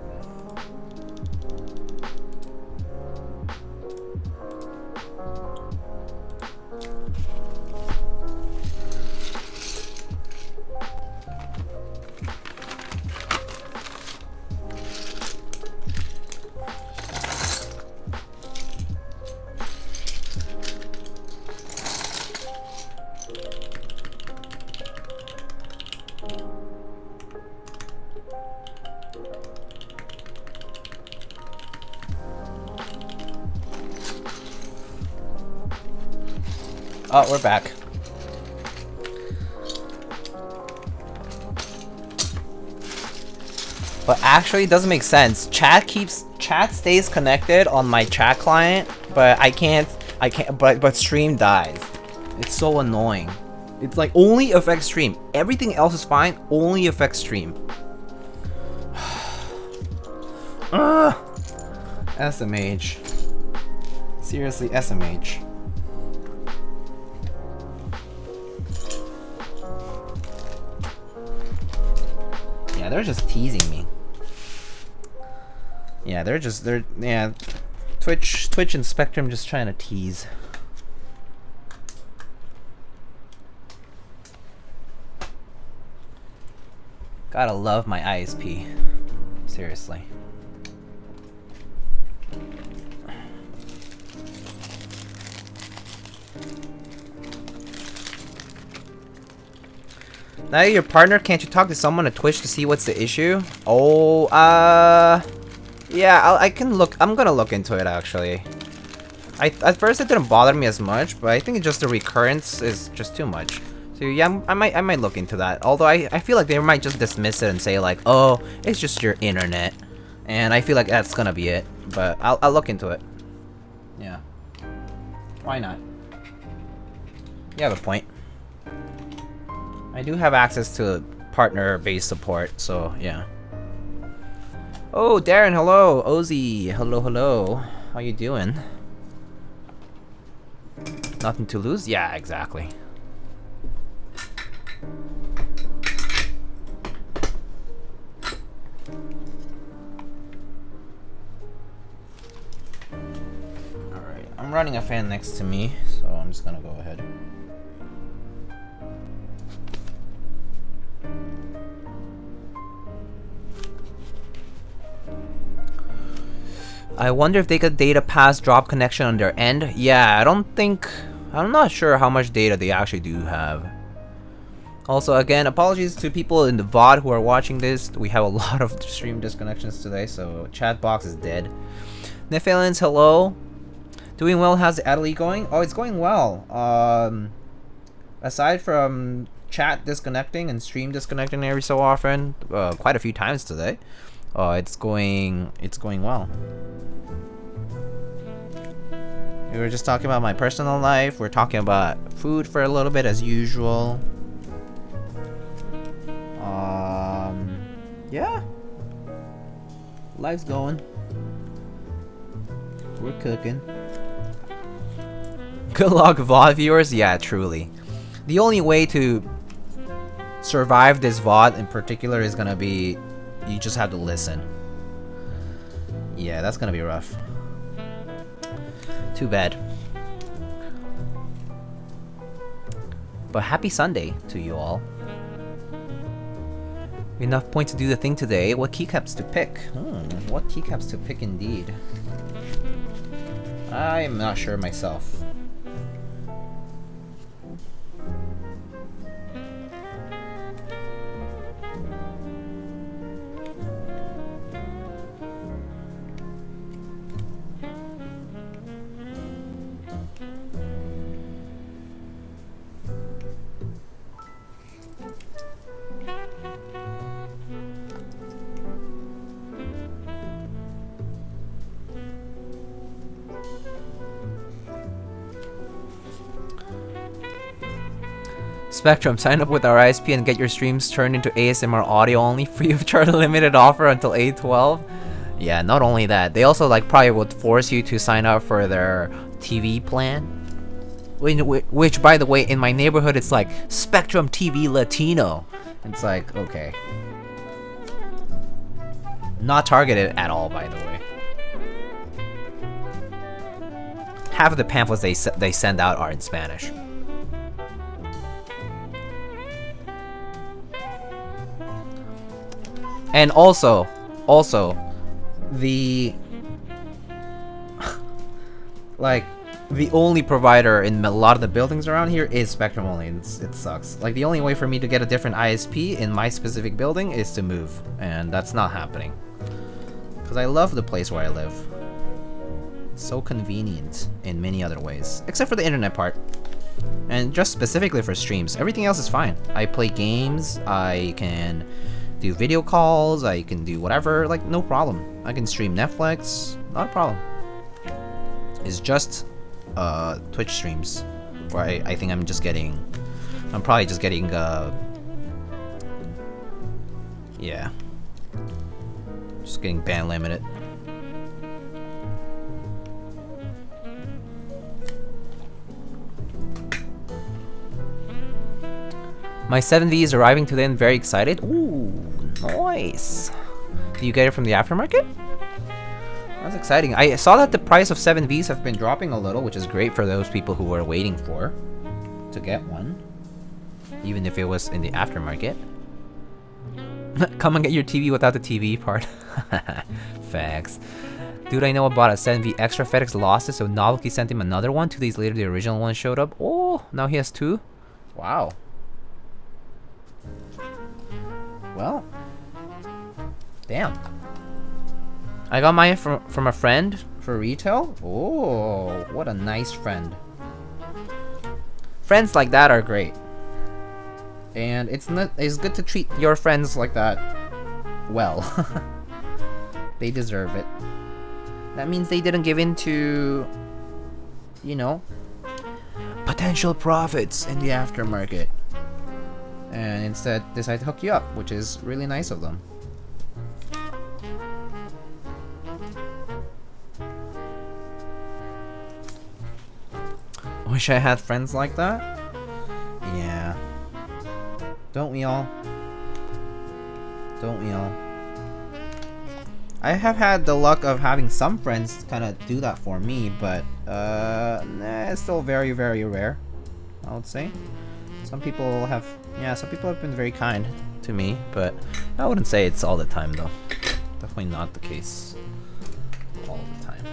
Oh, we're back. But actually, it doesn't make sense. Chat stays connected on my chat client, but but stream dies. It's so annoying. It's like only affects stream. Everything else is fine, only affects stream. SMH. Seriously, SMH. Yeah, they're just teasing me. Yeah, yeah, Twitch and Spectrum just trying to tease. Gotta love my ISP. Seriously. Now your partner, can't you talk to someone at Twitch to see what's the issue? Oh, yeah, I can look. I'm gonna look into it actually. At first it didn't bother me as much, but I think just the recurrence is just too much. So yeah, I might look into that. Although I feel like they might just dismiss it and say like, oh, it's just your internet, and I feel like that's gonna be it. But I'll look into it. Yeah. Why not? You have a point. I do have access to partner-based support, so yeah. Oh, Darren, hello. Ozzy, hello, hello. How you doing? Nothing to lose? Yeah, exactly. Alright, I'm running a fan next to me, so I'm just gonna go ahead. I wonder if they could data pass drop connection on their end. Yeah, I'm not sure how much data they actually do have. Also, again, apologies to people in the VOD who are watching this. We have a lot of stream disconnections today, so chat box is dead. Nephalins, hello. Doing well, how's the Adelie going? Oh, it's going well. Aside from chat disconnecting and stream disconnecting every so often, quite a few times today. It's going well. We were just talking about my personal life. We're talking about food for a little bit as usual. Yeah. Life's going. We're cooking. Good luck, VOD viewers. Yeah, truly. The only way to survive this VOD in particular is gonna be you just have to listen. Yeah, that's gonna be rough. Too bad. But happy Sunday to you all. Enough points to do the thing today. What keycaps to pick? What keycaps to pick indeed. I'm not sure myself. Spectrum, sign up with our ISP and get your streams turned into ASMR audio only, free of charge, limited offer until 8/12. Yeah, not only that, they also like probably would force you to sign up for their TV plan. Which, by the way, in my neighborhood, it's like Spectrum TV Latino. It's like, okay. Not targeted at all, by the way. Half of the pamphlets they send out are in Spanish. And also, the like the only provider in a lot of the buildings around here is Spectrum only. It sucks. Like the only way for me to get a different ISP in my specific building is to move, and that's not happening. Because I love the place where I live. It's so convenient in many other ways, except for the internet part. And just specifically for streams, everything else is fine. I play games, I can do video calls, I can do whatever, like no problem. I can stream Netflix, not a problem. It's just Twitch streams where I think I'm probably just getting yeah, just getting band limited. My 7V is arriving today and very excited. Ooh, nice. Do you get it from the aftermarket? That's exciting. I saw that the price of 7Vs have been dropping a little, which is great for those people who were waiting to get one. Even if it was in the aftermarket. Come and get your TV without the TV part. Facts. Dude, I know about a 7V extra. FedEx lost it, so Novelty sent him another one. 2 days later, the original one showed up. Oh, now he has 2? Wow. Well, damn. I got mine from a friend for retail. Oh, what a nice friend. Friends like that are great. And it's good to treat your friends like that well. They deserve it. That means they didn't give in to, you know, potential profits in the aftermarket. And instead decide to hook you up, which is really nice of them. Wish I had friends like that. Yeah. Don't we all? Don't we all? I have had the luck of having some friends kind of do that for me, but it's still very, very rare, I would say. Some people have been very kind to me, but I wouldn't say it's all the time though. Definitely not the case all the time.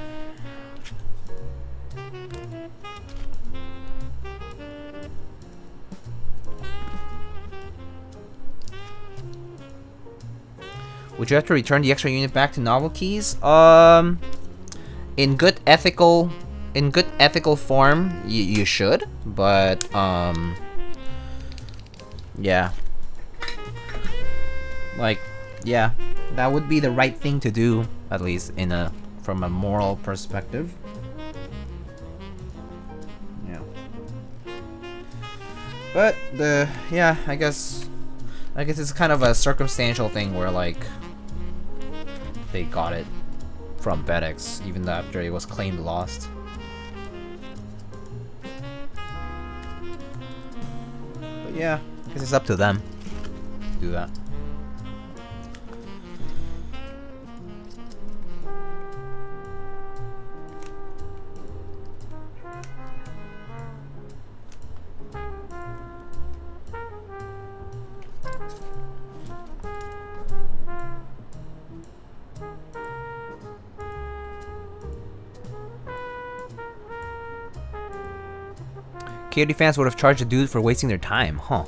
Would you have to return the extra unit back to novel keys? In good ethical form, you should, but yeah, like, yeah, that would be the right thing to do, at least from a moral perspective. Yeah, but I guess it's kind of a circumstantial thing where like they got it from FedEx even after it was claimed lost. But yeah, I guess it's up to them to do that. KOD fans would have charged a dude for wasting their time, huh?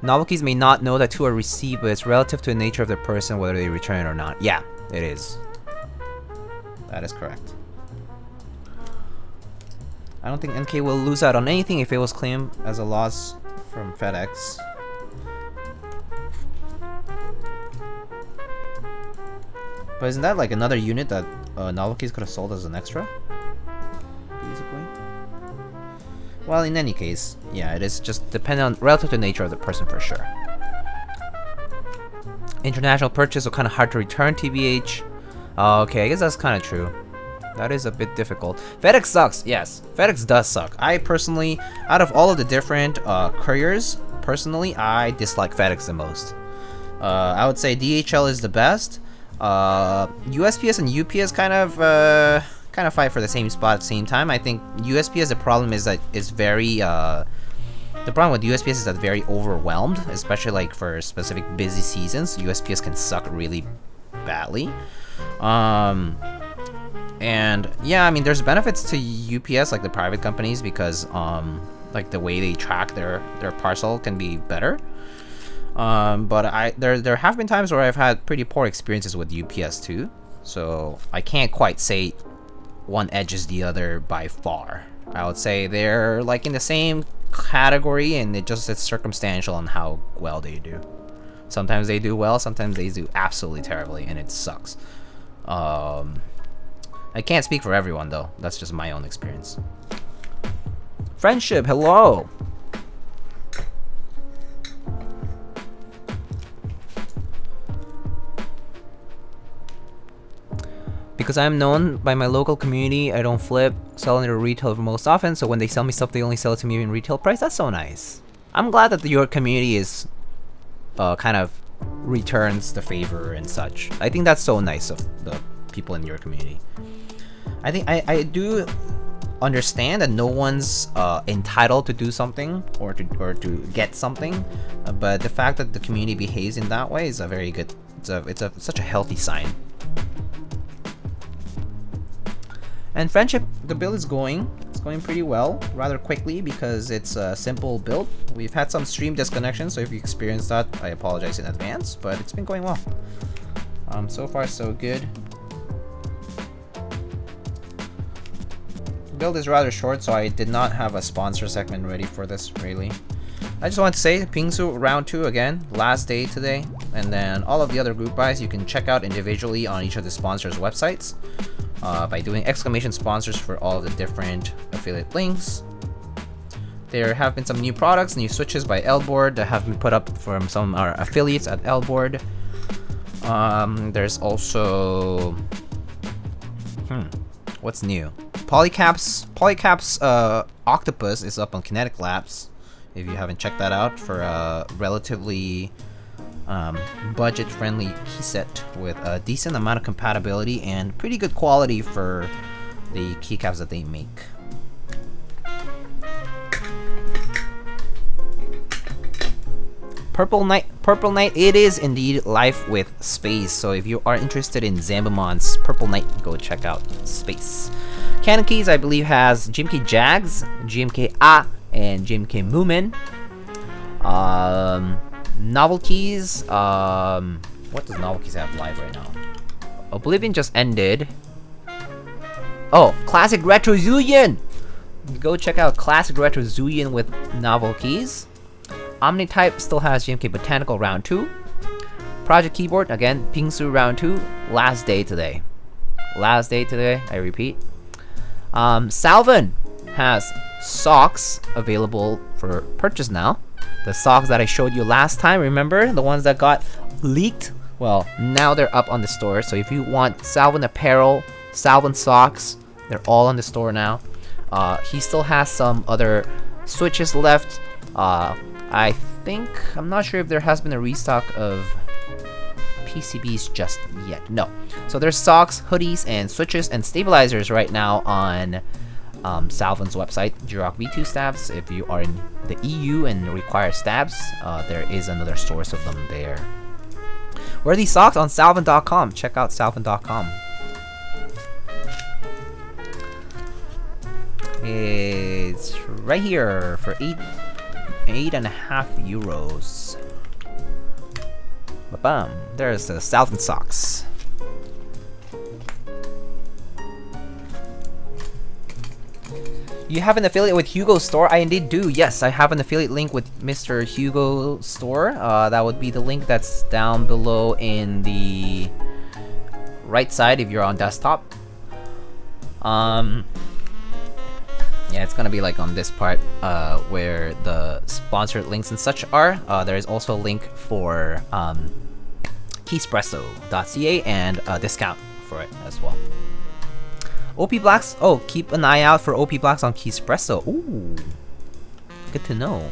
Novelties may not know that two are received, but it's relative to the nature of the person whether they return it or not. Yeah, it is. That is correct. I don't think NK will lose out on anything if it was claimed as a loss from FedEx. But isn't that like another unit that Novelties could have sold as an extra? Basically. Well, in any case, yeah, it is just dependent on relative to the nature of the person for sure. International purchase are kind of hard to return, TBH. Okay, I guess that's kind of true. That is a bit difficult. FedEx sucks, yes. FedEx does suck. I personally, out of all of the different couriers, personally, I dislike FedEx the most. I would say DHL is the best. USPS and UPS kind of fight for the same spot at the same time. I think USPS, the problem is that it's very the problem with USPS is that very overwhelmed, especially like for specific busy seasons. USPS can suck really badly. And yeah, I mean there's benefits to UPS, like the private companies, because like the way they track their parcel can be better. But there have been times where I've had pretty poor experiences with UPS too, so I can't quite say one edges the other by far. I would say they're like in the same category, and it's circumstantial on how well they do. Sometimes they do well, sometimes they do absolutely terribly, and it sucks. I can't speak for everyone though. That's just my own experience. Friendship, hello. Because I'm known by my local community, I don't flip, selling to retail most often, so when they sell me stuff, they only sell it to me in retail price. That's so nice. I'm glad that your community is kind of returns the favor and such. I think that's so nice of the people in your community. I think I do understand that no one's entitled to do something or to get something, but the fact that the community behaves in that way is a very good. It's such a healthy sign. And friendship, the bill is going. It's going pretty well, rather quickly because it's a simple build. We've had some stream disconnection, so if you experienced that, I apologize in advance, but it's been going well. So far so good. Build is rather short, so I did not have a sponsor segment ready for this, really. I just want to say, Pingsu round 2 again, last day today, and then all of the other group buys you can check out individually on each of the sponsors' websites by doing exclamation sponsors for all of the different affiliate links. There have been some new products, new switches by L-Board that have been put up from some of our affiliates at L-Board. There's also... what's new? Polycaps Octopus is up on Kinetic Labs. If you haven't checked that out, for a relatively budget-friendly key set with a decent amount of compatibility and pretty good quality for the keycaps that they make. Purple Knight, it is indeed Life with Space. So if you are interested in Zambamon's Purple Knight, go check out Space. Canon Keys, I believe, has GMK Jags, GMK A, and GMK Moomin. Novel Keys, what does Novel Keys have live right now? Oblivion just ended. Oh, Classic Retro Zulian! Go check out Classic Retro Zulian with Novel Keys. Omnitype still has GMK Botanical round 2. Project Keyboard, again, Pingsu round 2. Last day today. Last day today, I repeat. Salvin has socks available for purchase now. The socks that I showed you last time, remember? The ones that got leaked? Well, now they're up on the store. So if you want Salvin apparel, Salvin socks, they're all on the store now. He still has some other switches left. I think, I'm not sure if there has been a restock of PCBs just yet. No. So there's socks, hoodies, and switches and stabilizers right now on Salvin's website. Jirok V2 stabs. If you are in the EU and require stabs, there is another source of them there. Where are these socks? On Salvin.com. Check out Salvin.com. It's right here for 8.5 euros. Ba-bam. There's the Salvin socks. You have an affiliate with Hugo Store? I indeed do. Yes, I have an affiliate link with Mr. Hugo Store. That would be the link that's down below in the right side if you're on desktop. Yeah, it's gonna be like on this part where the sponsored links and such are. There is also a link for keyspresso.ca and a discount for it as well. OP Blacks, oh, keep an eye out for OP Blacks on Keyspresso. Ooh, good to know.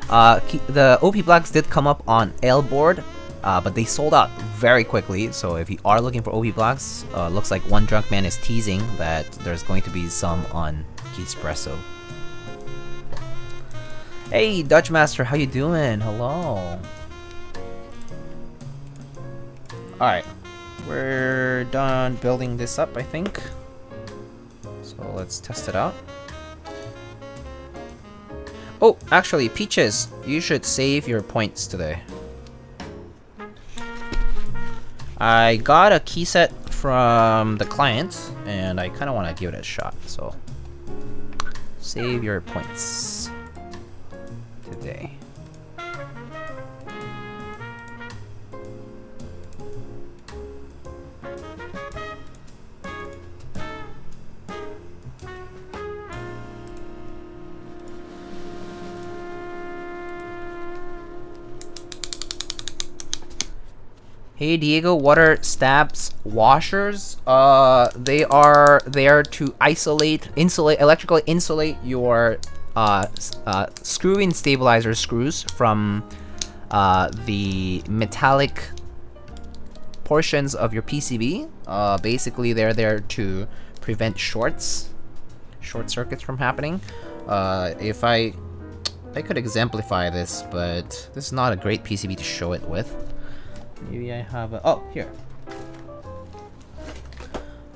The OP Blacks did come up on L-Board, but they sold out very quickly. So if you are looking for OP Blacks, looks like One Drunk Man is teasing that there's going to be some on Keyspresso. Hey, Dutch Master, how you doing? Hello. Alright, we're done building this up, I think. So let's test it out. Oh, actually, Peaches, you should save your points today. I got a key set from the client, and I kind of want to give it a shot, so save your points today. Hey Diego, what are stabs washers? They are there to electrically insulate your screw-in stabilizer screws from the metallic portions of your PCB. Basically, they're there to prevent short circuits from happening. If I could exemplify this, but this is not a great PCB to show it with. Maybe I have a... Oh, here.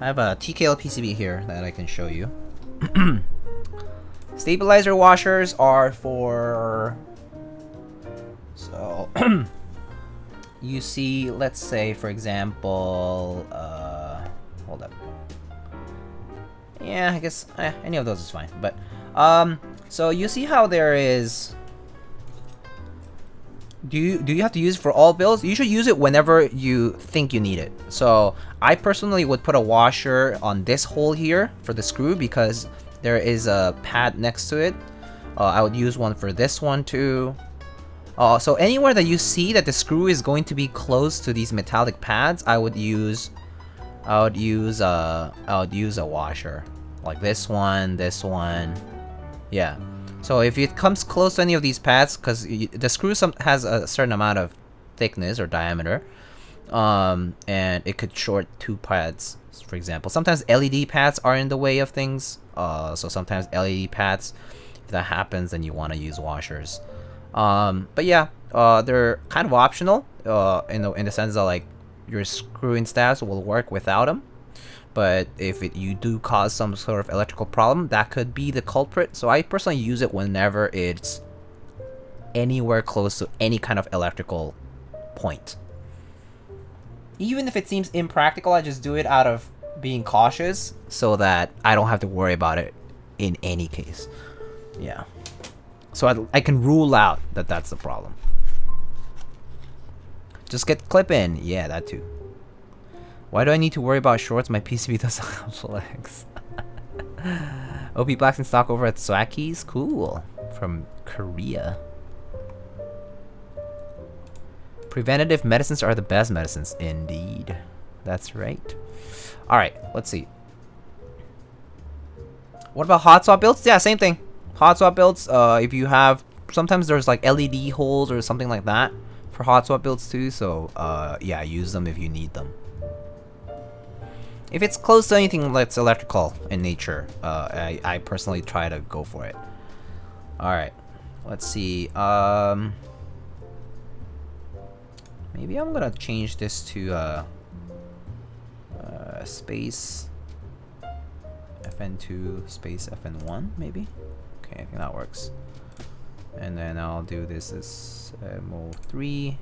I have a TKL PCB here that I can show you. Stabilizer washers are for... So... you see, let's say, for example... hold up. Yeah, I guess any of those is fine. But, so you see how there is... Do you have to use it for all builds? You should use it whenever you think you need it. So I personally would put a washer on this hole here for the screw because there is a pad next to it. I would use one for this one too. So anywhere that you see that the screw is going to be close to these metallic pads, I would use a washer, like this one, yeah. So if it comes close to any of these pads, because the screw has a certain amount of thickness or diameter, and it could short two pads, for example. Sometimes LED pads are in the way of things, so sometimes LED pads, if that happens, then you want to use washers. But yeah, they're kind of optional, in the sense that like your screw-in stabs will work without them. But if you do cause some sort of electrical problem, that could be the culprit. So I personally use it whenever it's anywhere close to any kind of electrical point. Even if it seems impractical, I just do it out of being cautious so that I don't have to worry about it in any case. Yeah. So I can rule out that that's the problem. Just get clip in. Yeah, that too. Why do I need to worry about shorts? My PCB doesn't have flex. OP Black's in stock over at Swackies? Cool. From Korea. Preventative medicines are the best medicines. Indeed. That's right. Alright, let's see. What about hot swap builds? Yeah, same thing. Hot swap builds, if you have... Sometimes there's like LED holes or something like that for hot swap builds too. So, yeah, use them if you need them. If it's close to anything that's electrical in nature, I personally try to go for it. Alright, let's see. Maybe I'm gonna change this to space FN2 space FN1, maybe? Okay, I think that works. And then I'll do this as MO3.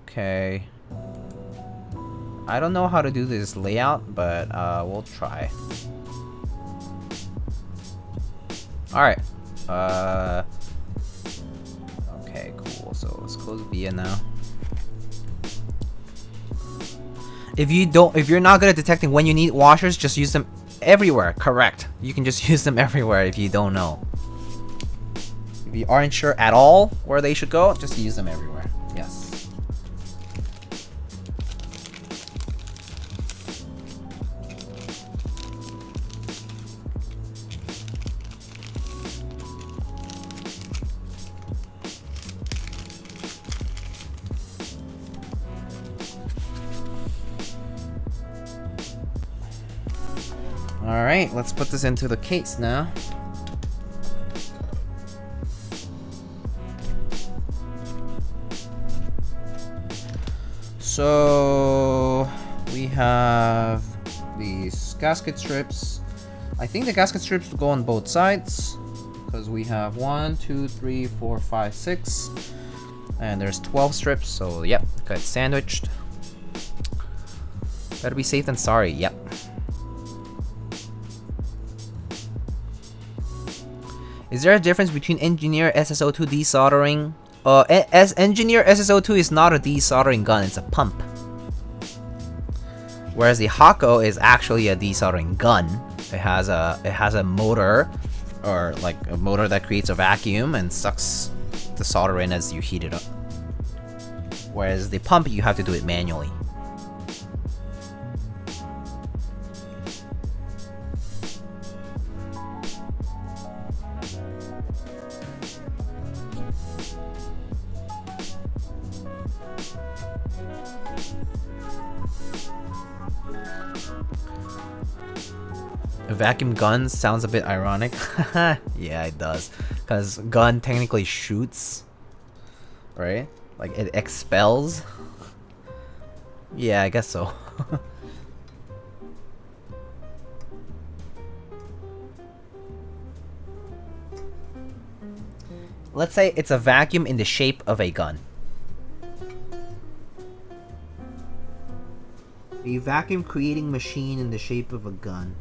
Okay. I don't know how to do this layout, but we'll try. Alright. Okay, cool. So let's close VIA now. If you're not good at detecting when you need washers, just use them everywhere. Correct. You can just use them everywhere if you don't know. If you aren't sure at all where they should go, just use them everywhere. Yes. Alright, let's put this into the case now. So we have these gasket strips. I think the gasket strips will go on both sides because we have 1, 2, 3, 4, 5, 6, and there's 12 strips. So yep, got sandwiched. Better be safe than sorry. Yep. Is there a difference between Engineer SSO2 desoldering? Engineer SSO2 is not a desoldering gun, it's a pump. Whereas the Hako is actually a desoldering gun. It has a motor, or like a motor that creates a vacuum and sucks the solder in as you heat it up. Whereas the pump, you have to do it manually. A vacuum gun sounds a bit ironic. Yeah, it does. Because gun technically shoots, right? Like, it expels. Yeah, I guess so. Let's say it's a vacuum in the shape of a gun. A vacuum creating machine in the shape of a gun.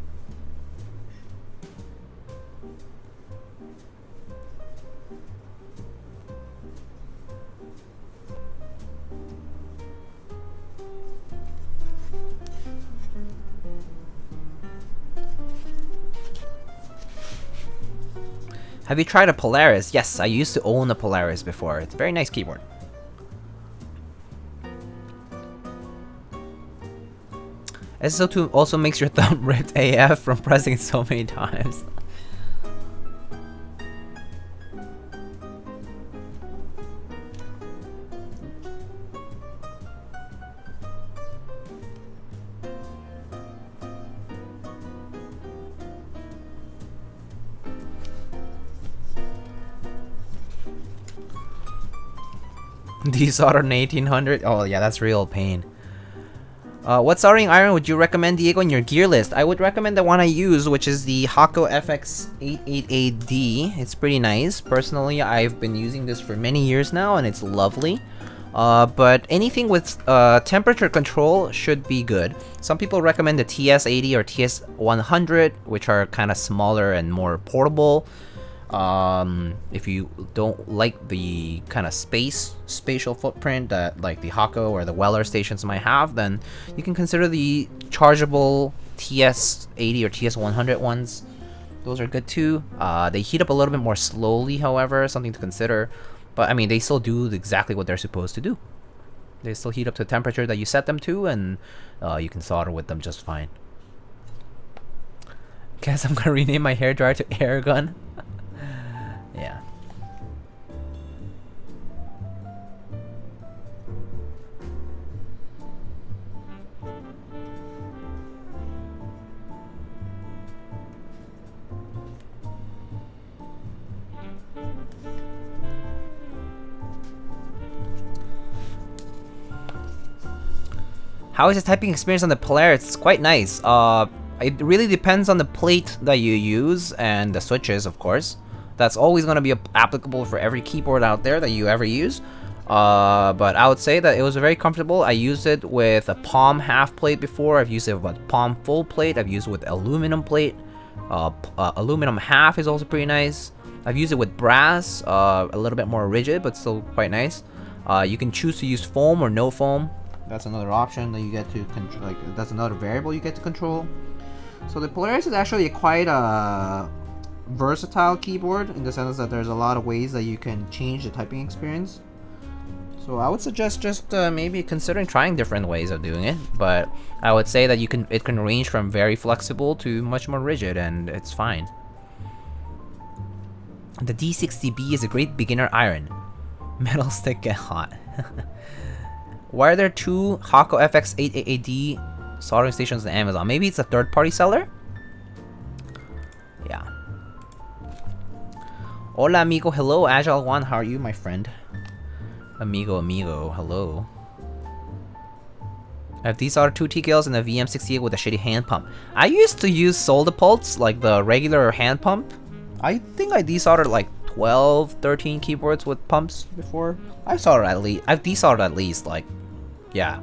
Have you tried a Polaris? Yes, I used to own a Polaris before. It's a very nice keyboard. SSO2 also makes your thumb ripped AF from pressing it so many times. Desolder in 1800? Oh yeah, that's real pain. What soldering iron would you recommend, Diego, in your gear list? I would recommend the one I use, which is the Hako FX888D. It's pretty nice. Personally, I've been using this for many years now, and it's lovely. But anything with temperature control should be good. Some people recommend the TS80 or TS100, which are kind of smaller and more portable. If you don't like the kind of spatial footprint that like the Hako or the Weller stations might have, then you can consider the chargeable TS80 or TS100 ones. Those are good too. They heat up a little bit more slowly, however, something to consider. But I mean, they still do exactly what they're supposed to do. They still heat up to the temperature that you set them to, and you can solder with them just fine. Guess I'm gonna rename my hairdryer to air gun. Yeah. How is the typing experience on the Polaris? It's quite nice. It really depends on the plate that you use and the switches, of course. That's always going to be applicable for every keyboard out there that you ever use. But I would say that it was very comfortable. I used it with a palm half plate before. I've used it with a palm full plate. I've used it with aluminum plate. Aluminum half is also pretty nice. I've used it with brass, a little bit more rigid, but still quite nice. You can choose to use foam or no foam. That's another option that you get to control. Like, that's another variable you get to control. So the Polaris is actually quite versatile keyboard in the sense that there's a lot of ways that you can change the typing experience. So I would suggest just maybe considering trying different ways of doing it. But I would say that it can range from very flexible to much more rigid, and it's fine. The D60B is a great beginner iron. Metal stick get hot. Why are there two Hako FX888D soldering stations on Amazon? Maybe it's a third-party seller? Yeah. Hola, amigo. Hello, Agile One. How are you, my friend? Amigo, hello. I have these are two TKLs and a VM68 with a shitty hand pump. I used to use Soldapults, like the regular hand pump. I think I desoldered like 12, 13 keyboards with pumps before. I've desoldered at least like, yeah,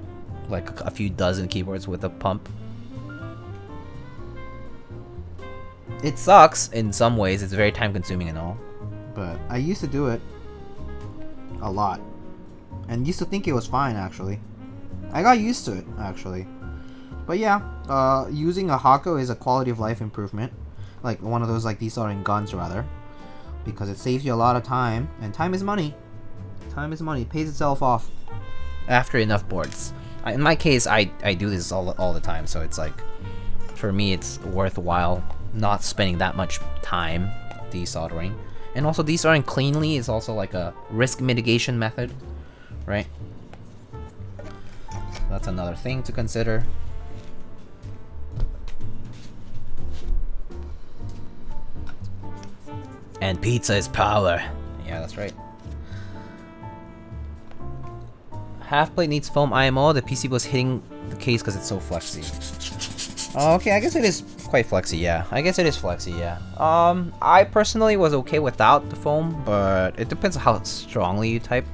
like a few dozen keyboards with a pump. It sucks in some ways. It's very time consuming and all. But I used to do it a lot. And used to think it was fine, actually. I got used to it, actually. But yeah, using a Hako is a quality of life improvement. Like one of those like desoldering guns, rather. Because it saves you a lot of time. And time is money. Time is money. It pays itself off after enough boards. In my case, I do this all the time. So it's like, for me, it's worthwhile not spending that much time desoldering. And also desoldering cleanly is also like a risk mitigation method, right? That's another thing to consider. And pizza is power. Yeah, that's right. Half plate needs foam IMO. The PC was hitting the case because it's so flexy. Oh, okay, I guess it is quite flexy, yeah. I guess it is flexy, yeah. I personally was okay without the foam, but it depends on how strongly you type.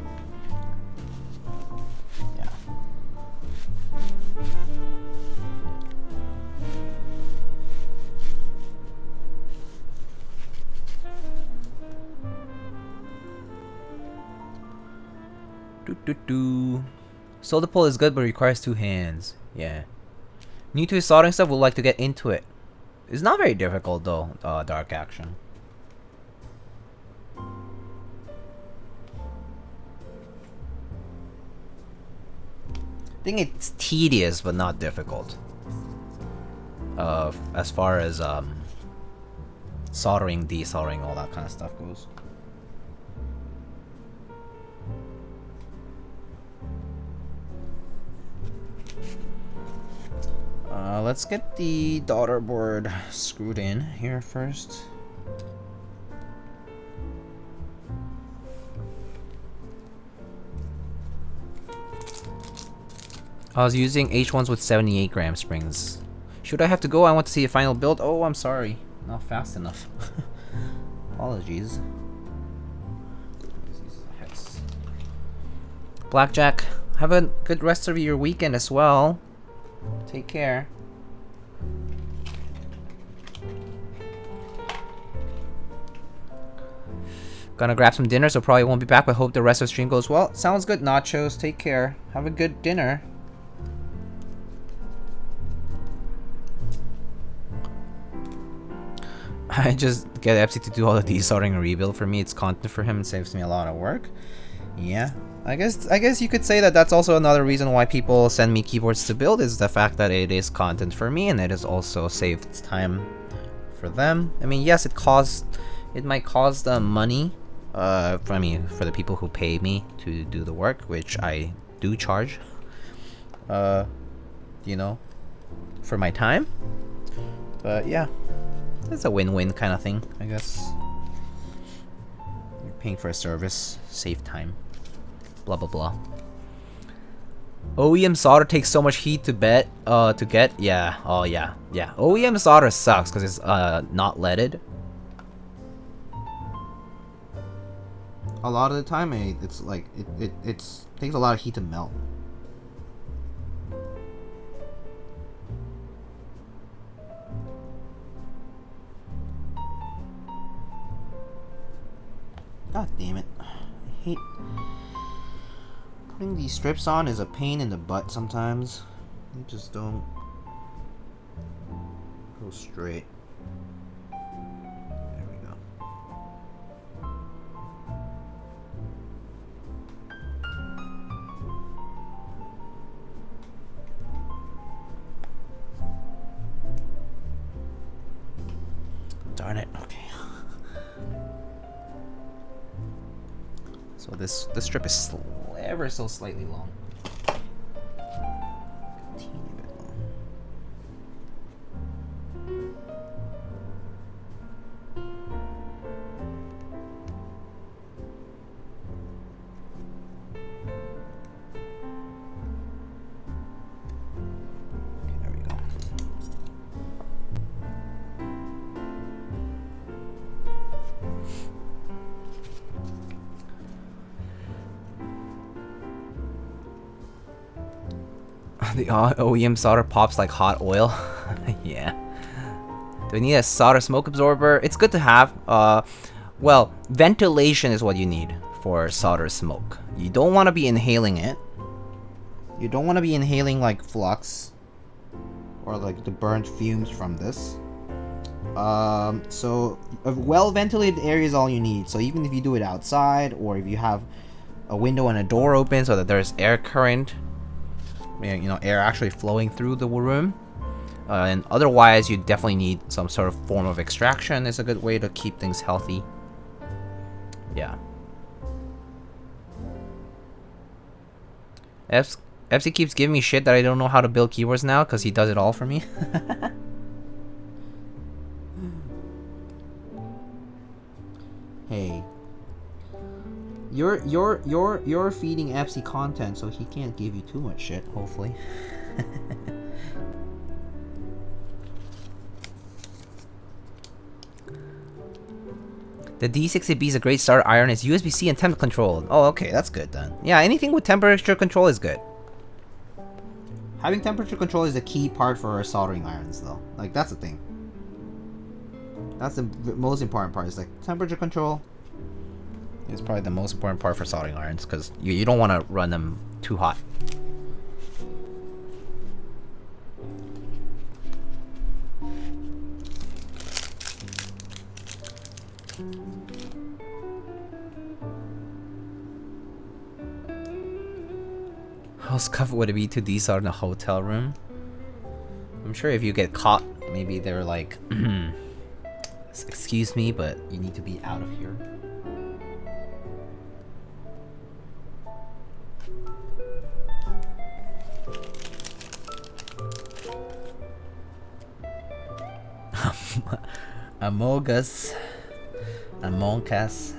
Yeah. Solder pull is good, but requires 2 hands. Yeah. New to soldering stuff, would like to get into it. It's not very difficult though, Dark Action. I think it's tedious, but not difficult. As far as soldering, desoldering, all that kind of stuff goes. Let's get the daughter board screwed in here first. I was using H1s with 78 gram springs. Should I have to go? I want to see a final build. Oh, I'm sorry. Not fast enough. Apologies. Blackjack, have a good rest of your weekend as well. Take care. Gonna grab some dinner, so probably won't be back, but hope the rest of the stream goes well. Sounds good, Nachos. Take care. Have a good dinner. I just get Epsi to do all the desoldering and rebuild for me. It's content for him and saves me a lot of work. Yeah. I guess you could say that that's also another reason why people send me keyboards to build, is the fact that it is content for me and it is also saved time for them. I mean, yes, it might cost them money, for the people who pay me to do the work, which I do charge, you know, for my time. But yeah, it's a win-win kind of thing, I guess. You're paying for a service, save time. Blah blah blah. OEM solder takes so much heat to get. Yeah. Oh yeah. Yeah. OEM solder sucks because it's not leaded. A lot of the time, it's like it takes a lot of heat to melt. God damn it! I hate. Putting these strips on is a pain in the butt sometimes. They just don't go straight. There we go. Darn it. Okay. So this strip is ever so slightly long. A teeny bit long. Okay, there we go. The OEM solder pops like hot oil. Yeah. Do we need a solder smoke absorber? It's good to have. Well, ventilation is what you need for solder smoke. You don't want to be inhaling it. You don't want to be inhaling like flux or like the burnt fumes from this. So a well-ventilated area is all you need. So even if you do it outside, or if you have a window and a door open so that there's air current, you know, air actually flowing through the room. And otherwise, you definitely need some sort of form of extraction. It's a good way to keep things healthy. Yeah. FC keeps giving me shit that I don't know how to build keyboards now because he does it all for me. Hey. You're feeding Epsi content, so he can't give you too much shit, hopefully. The D60B is a great starter iron. It's USB-C and temp controlled. Oh, okay, that's good then. Yeah, anything with temperature control is good. Having temperature control is the key part for soldering irons, though. Like, that's the thing. That's the most important part. Is like temperature control is probably the most important part for soldering irons, because you don't want to run them too hot. How scuffed would it be to desolder in a hotel room? I'm sure if you get caught, maybe they're like, excuse me, but you need to be out of here. Among Us. Among Us.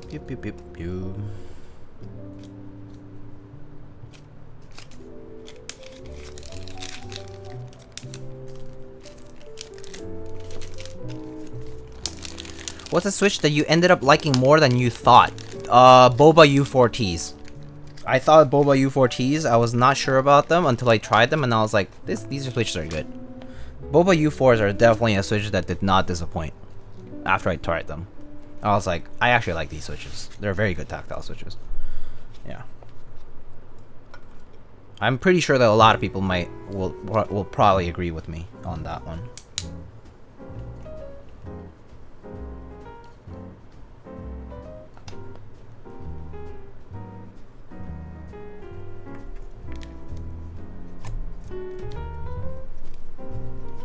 Pew, pew, pew, pew. What's a switch that you ended up liking more than you thought? Boba U4Ts. I thought Boba U4Ts, I was not sure about them until I tried them and I was like, these switches are good. Boba U4s are definitely a switch that did not disappoint after I tried them. I was like, I actually like these switches. They're very good tactile switches. Yeah. I'm pretty sure that a lot of people will probably agree with me on that one.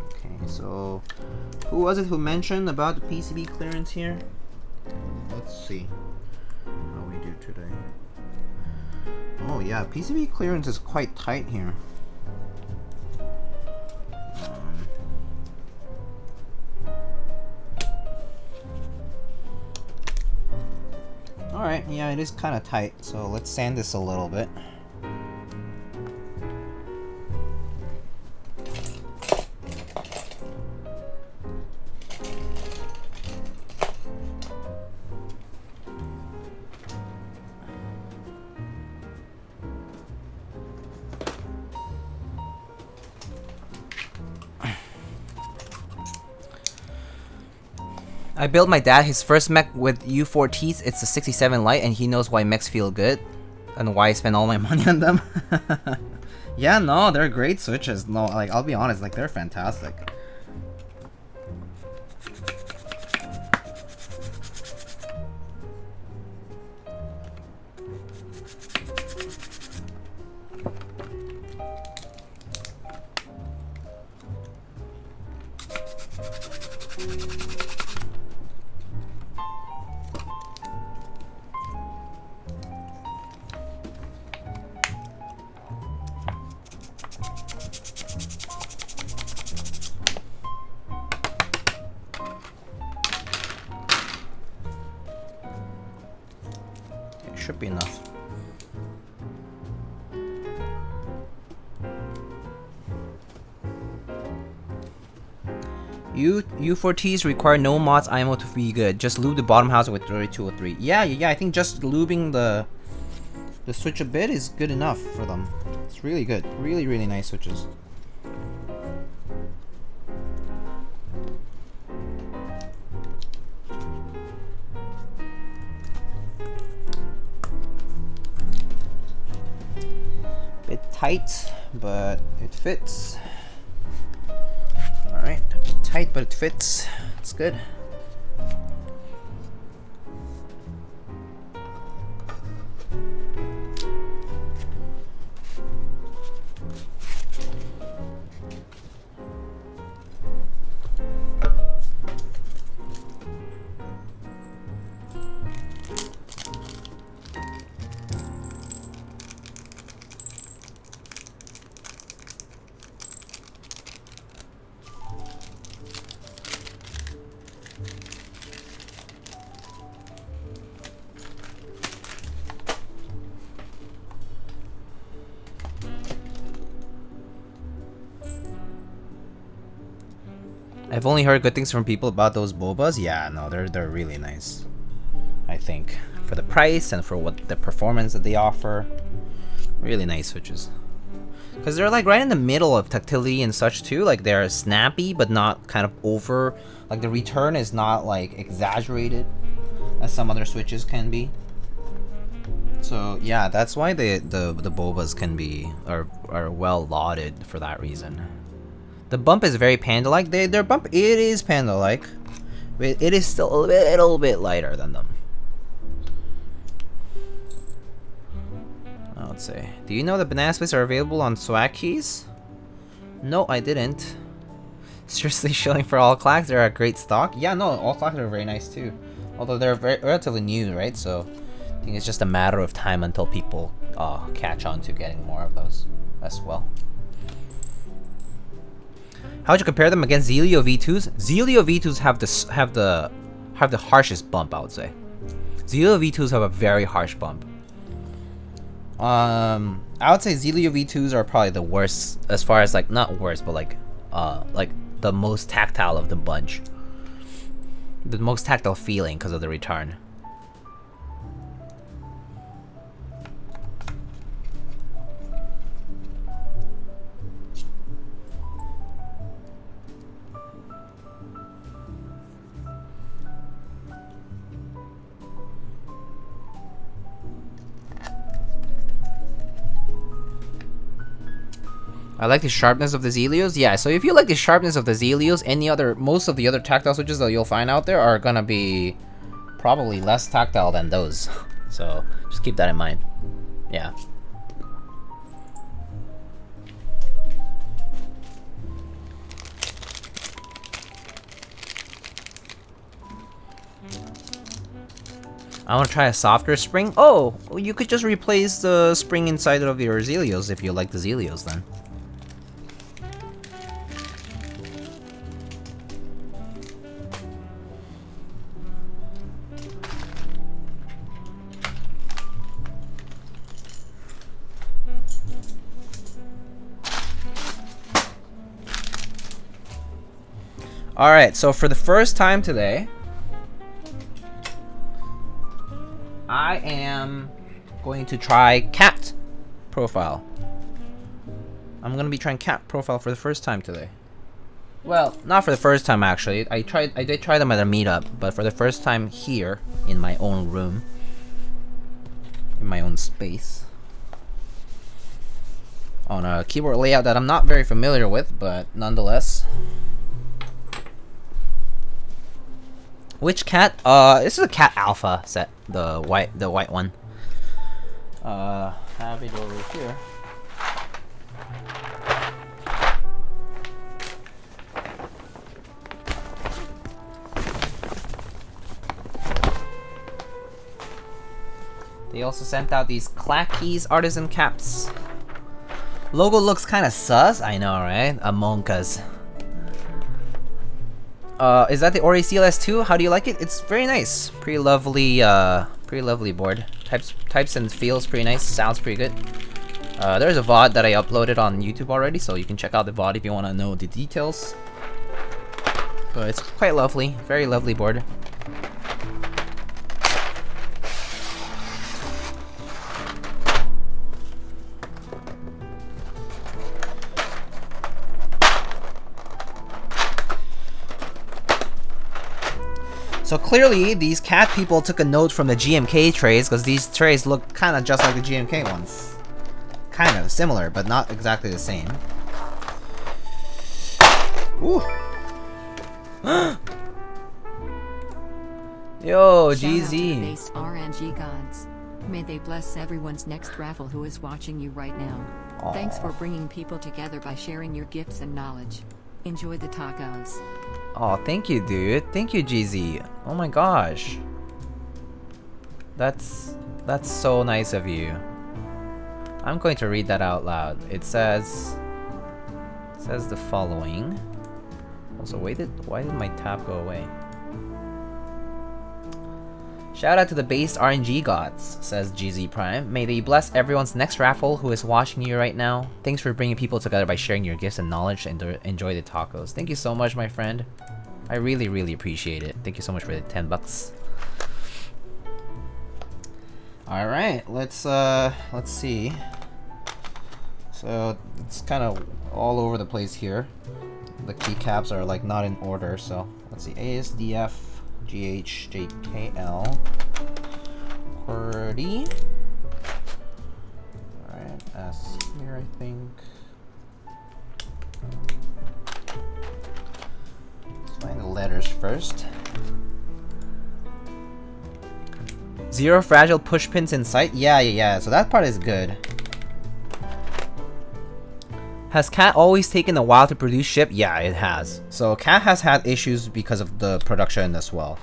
Okay, so who was it who mentioned about the PCB clearance here? Let's see how we do today. Oh yeah, PCB clearance is quite tight here. Alright, yeah, it is kind of tight, so let's sand this a little bit. I built my dad his first mech with U4Ts. It's a 67 Lite, and he knows why mechs feel good and why I spend all my money on them. Yeah, no, they're great switches. No, like, I'll be honest, like, they're fantastic. Should be enough. U4Ts require no mods IMO to be good. Just lube the bottom housing with 3203. Yeah, I think just lubing the switch a bit is good enough for them. It's really good. Really, really nice switches. Bit tight, but it fits. Alright, tight but it fits. It's good. I've only heard good things from people about those Bobas. Yeah, no, they're really nice. I think for the price and for what the performance that they offer, really nice switches. Because they're like right in the middle of tactility and such too. Like they're snappy, but not kind of over. Like the return is not like exaggerated as some other switches can be. So yeah, that's why the Bobas can be are well lauded for that reason. The bump is very panda-like. Their bump, it is panda-like, but it is still a little bit lighter than them. I would say. Do you know that banana splits are available on swag keys? No, I didn't. Seriously, shilling for all clacks. They're a great stock. Yeah, no, all clacks are very nice too. Although they're relatively new, right? So I think it's just a matter of time until people catch on to getting more of those as well. How would you compare them against Zeal V2s? Zeal V2s have the harshest bump, I would say. Zeal V2s have a very harsh bump. I would say Zeal V2s are probably the worst as far as like not worst, but like the most tactile of the bunch. The most tactile feeling because of the return. I like the sharpness of the Zealios. Yeah, so if you like the sharpness of the Zealios, most of the other tactile switches that you'll find out there are gonna be probably less tactile than those. So just keep that in mind. Yeah. I want to try a softer spring. Oh, you could just replace the spring inside of your Zealios if you like the Zealios then. Alright, so for the first time today, I am going to try cat profile. I'm going to be trying cat profile for the first time today. Well, not for the first time actually. I did try them at a meetup, but for the first time here in my own room, in my own space, on a keyboard layout that I'm not very familiar with, but nonetheless. Which cat? This is a cat alpha set, the white one. Have it over here. They also sent out these Clackies artisan caps. Logo looks kind of sus, I know, right? Among Us. Is that the Ori CLS2? How do you like it? It's very nice. Pretty lovely board. Types and feels pretty nice. Sounds pretty good. There's a VOD that I uploaded on YouTube already, so you can check out the VOD if you want to know the details. But it's quite lovely. Very lovely board. So clearly, these cat people took a note from the GMK trays, because these trays look kind of just like the GMK ones. Kind of similar, but not exactly the same. Ooh. Yo, GZ. RNG gods. May they bless everyone's next raffle who is watching you right now. Aww. Thanks for bringing people together by sharing your gifts and knowledge. Enjoy the tacos. Oh, thank you, dude. Thank you, GZ. Oh my gosh. That's so nice of you. I'm going to read that out loud. It says the following. Also, why did my tab go away? Shout out to the based RNG gods, says GZ Prime. May they bless everyone's next raffle who is watching you right now. Thanks for bringing people together by sharing your gifts and knowledge and enjoy the tacos. Thank you so much, my friend. I really, really appreciate it. Thank you so much for the 10 bucks. All right, let's see. So it's kind of all over the place here. The keycaps are like not in order, so let's see. ASDF GHJKL QWERTY. Alright, S here I think. Let's find the letters first. 0 fragile push pins in sight? Yeah, so that part is good. Has Cat always taken a while to produce ship? Yeah, it has. So Cat has had issues because of the production as well.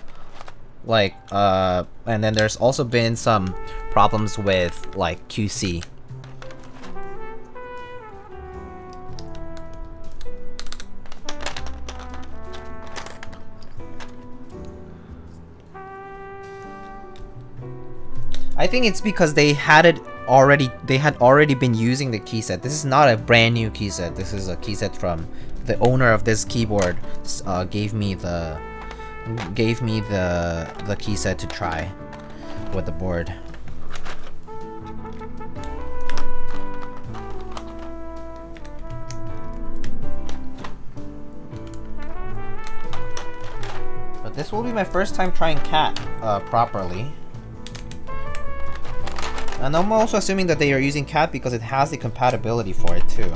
Like, and then there's also been some problems with, like, QC. I think it's because they had already been using the keyset. This is not a brand new keyset. This is a keyset from the owner of this keyboard. Gave me the keyset to try with the board. But this will be my first time trying Cat properly. And I'm also assuming that they are using Cat because it has the compatibility for it too.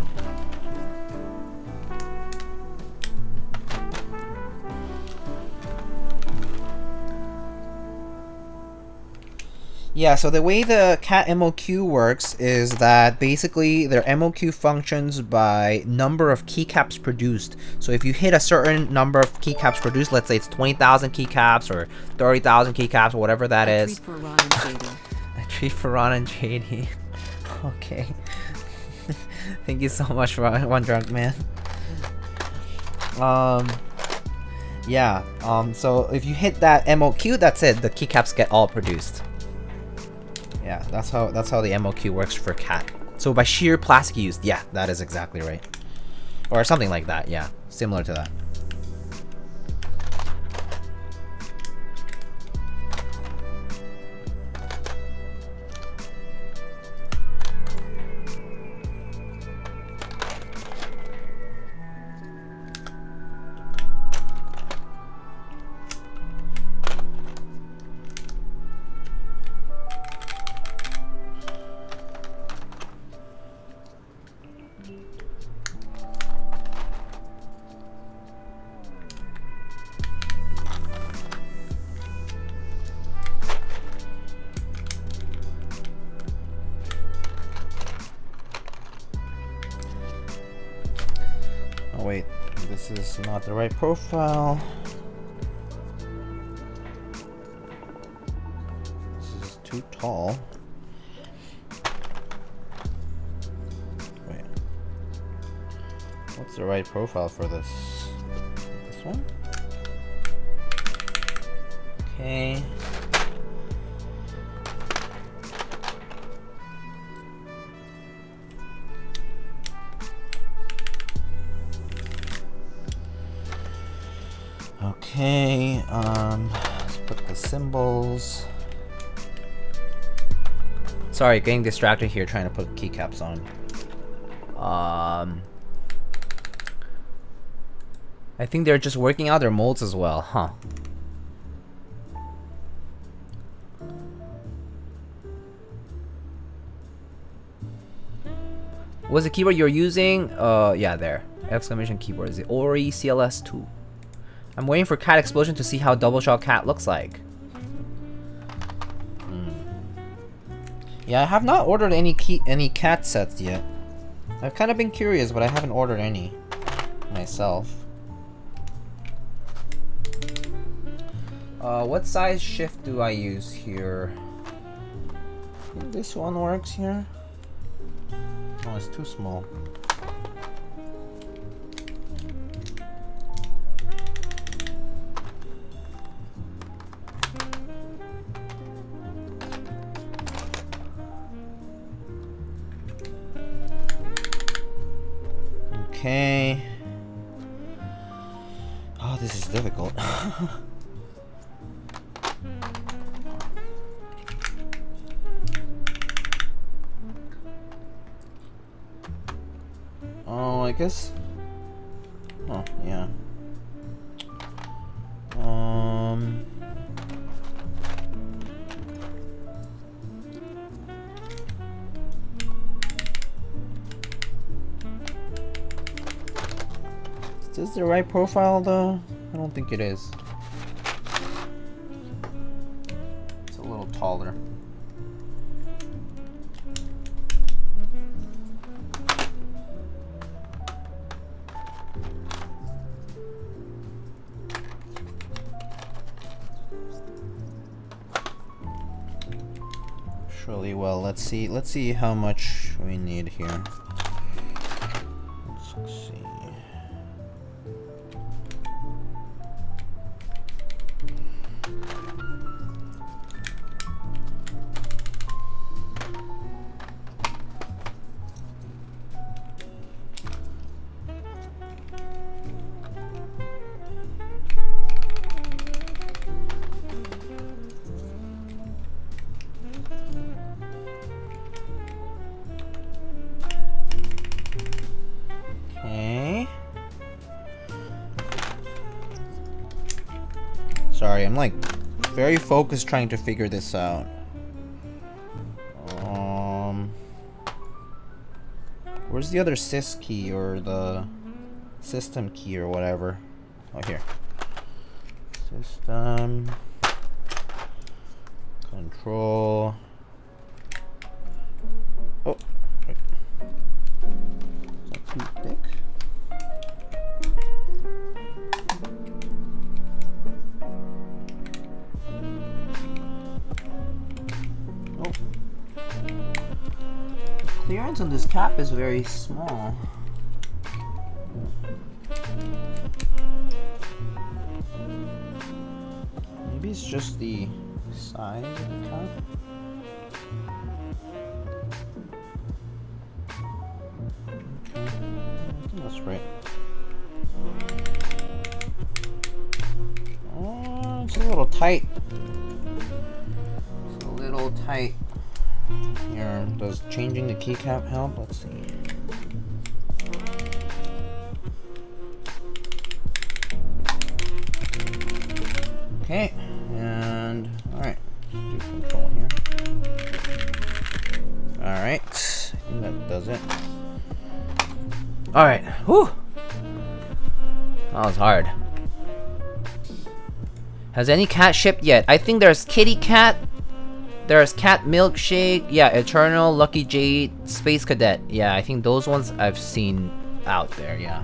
Yeah, so the way the Cat MOQ works is that basically their MOQ functions by number of keycaps produced. So if you hit a certain number of keycaps produced, let's say it's 20,000 keycaps or 30,000 keycaps or whatever that is. A treat for Ron and JD. Okay. Thank you so much, One Drunk Man. Yeah, so if you hit that MOQ, that's it. The keycaps get all produced. Yeah, that's how the MOQ works for Cat. So by sheer plastic used, yeah, that is exactly right. Or something like that, yeah. Similar to that. Wait, this is not the right profile. This is too tall. Wait. What's the right profile for this? This one? Okay. Okay, let's put the symbols. Sorry, getting distracted here trying to put keycaps on. I think they're just working out their molds as well, huh? What's the keyboard you're using? Yeah, there. Exclamation keyboard is the Ori CLS2. I'm waiting for Cat Explosion to see how Double Shot Cat looks like. Yeah, I have not ordered any Cat sets yet. I've kind of been curious, but I haven't ordered any myself. What size shift do I use here? I think this one works here. Oh, it's too small. Okay. Oh, this is difficult. Oh, I guess. Oh, yeah. Is this the right profile though? I don't think it is. It's a little taller. Surely, well, let's see how much we need here. Let's see. Sorry, I'm like very focused trying to figure this out. Where's the other sys key or the system key or whatever? Oh, here. System control. Oh, wait. Is that too thick? Clearance on this cap is very small. Maybe it's just the size of the cap. Okay, I think that's right. Oh, it's a little tight. It's a little tight. Here, does changing the keycap help? Let's see. Okay, and alright, do control here. Alright, I think that does it. Alright, whew! That was hard. Has any cat shipped yet? I think there's Kitty Cat. There's Cat Milkshake, yeah, Eternal, Lucky Jade, Space Cadet. Yeah, I think those ones I've seen out there, yeah.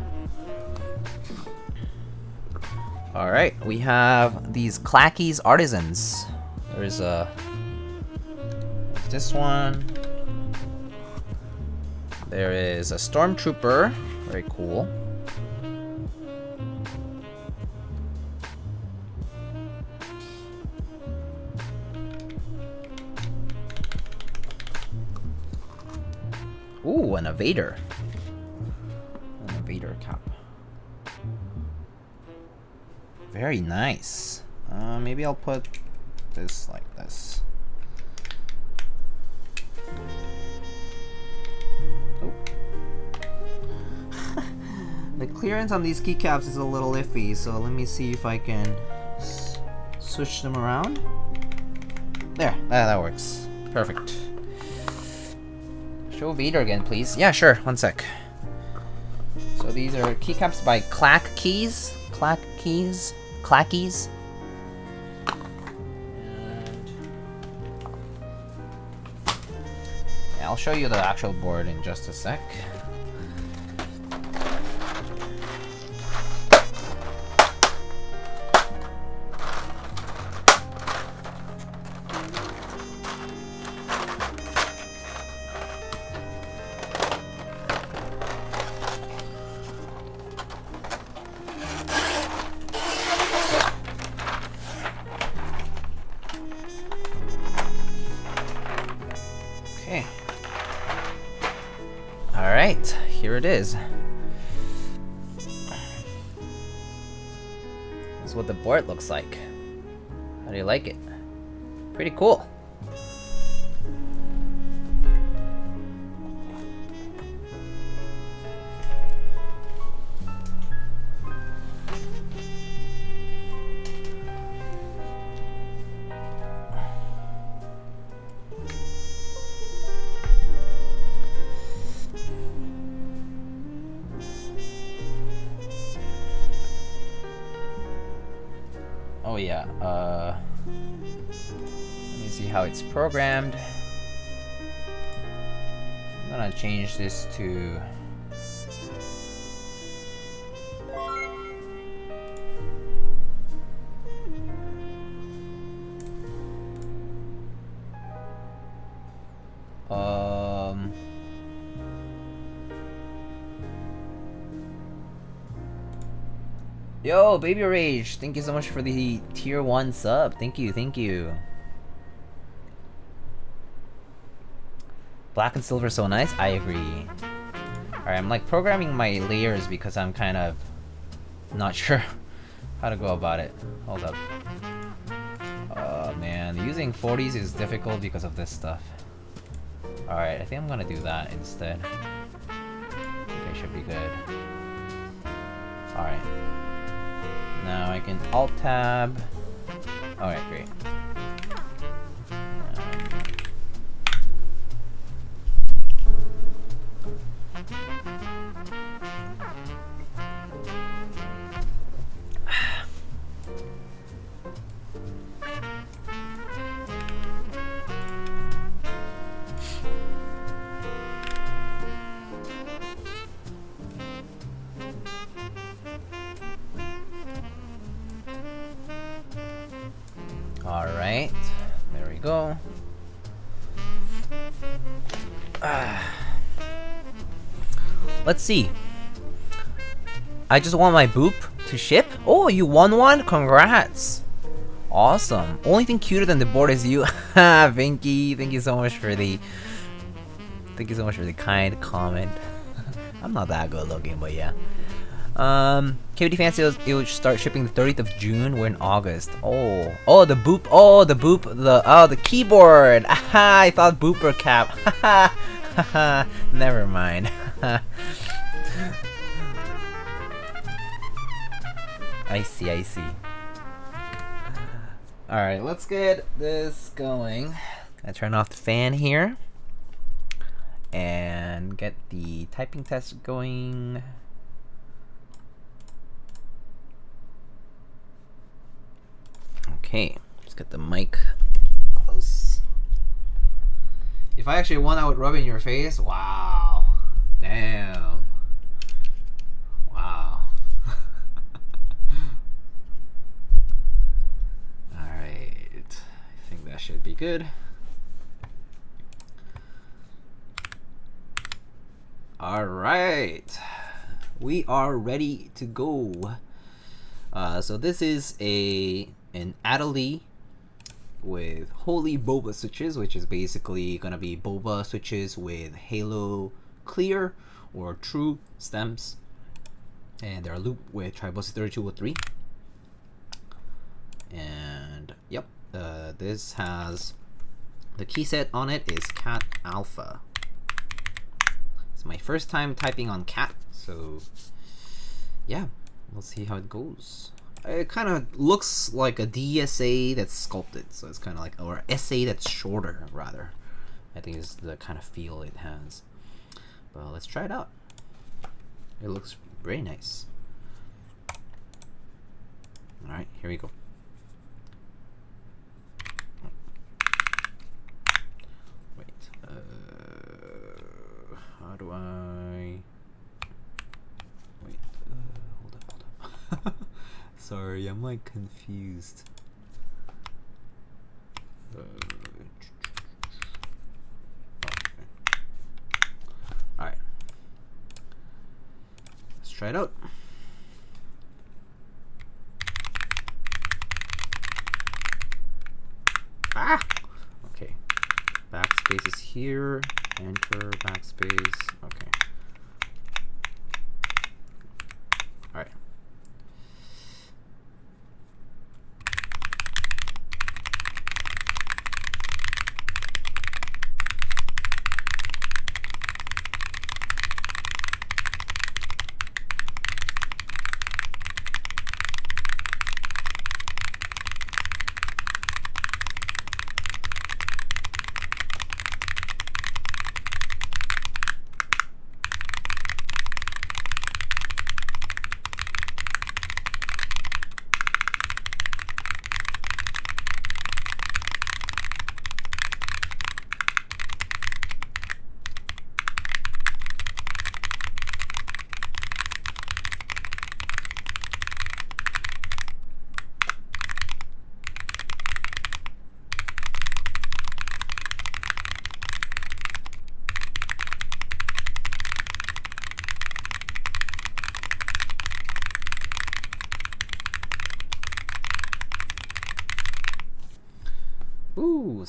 Alright, we have these Clacky's Artisans. There's this one. There is a Stormtrooper, very cool. Ooh, and a Vader. And a Vader cap. Very nice. Maybe I'll put this like this. Oh. The clearance on these keycaps is a little iffy, so let me see if I can switch them around. There, that works. Perfect. Show Vader again, please. Yeah, sure. One sec. So these are keycaps by Clackies. Clackies. And yeah, I'll show you the actual board in just a sec. Alright, here it is. is what the board looks like. How do you like it? Pretty cool. Oh yeah, let me see how it's programmed. I'm gonna change this to yo, Baby Rage, thank you so much for the tier 1 sub. Thank you, thank you. Black and silver so nice, I agree. Alright, I'm like programming my layers because I'm kind of not sure how to go about it. Hold up. Oh man, using 40s is difficult because of this stuff. Alright, I think I'm gonna do that instead. Okay, should be good. Alright. Now I can Alt-Tab. Alright, great. Alright, there we go. Let's see. I just want my boop to ship. Oh, you won one? Congrats. Awesome. Only thing cuter than the board is you. Vinky, thank you so much for the kind comment. I'm not that good looking, but yeah. KBD Fancy, it will start shipping the 30th of June. We're in August. Oh, the boop. Oh, the boop. The keyboard. Aha, I thought booper cap. Haha. Never mind. I see. Alright, let's get this going. I turn off the fan here and get the typing test going. Okay, let's get the mic close. If I actually won, I would rub it in your face. Wow. Damn. Wow. Alright. I think that should be good. Alright. We are ready to go. So this is an Adelie with Holy Boba switches, which is basically gonna be Boba switches with Halo Clear or True stems, and they're looped with Tribosys 3203. And yep, this has the key set on it is Cat Alpha. It's my first time typing on Cat, so yeah, we'll see how it goes. It kind of looks like a DSA that's sculpted, so it's kind of like, or SA that's shorter, rather. I think is the kind of feel it has. But let's try it out. It looks very nice. Alright, here we go. Wait, how do I... Wait, hold up. Sorry, I'm like confused. Alright. Let's try it out. Ah! Okay. Backspace is here. Enter, backspace. Okay. Alright.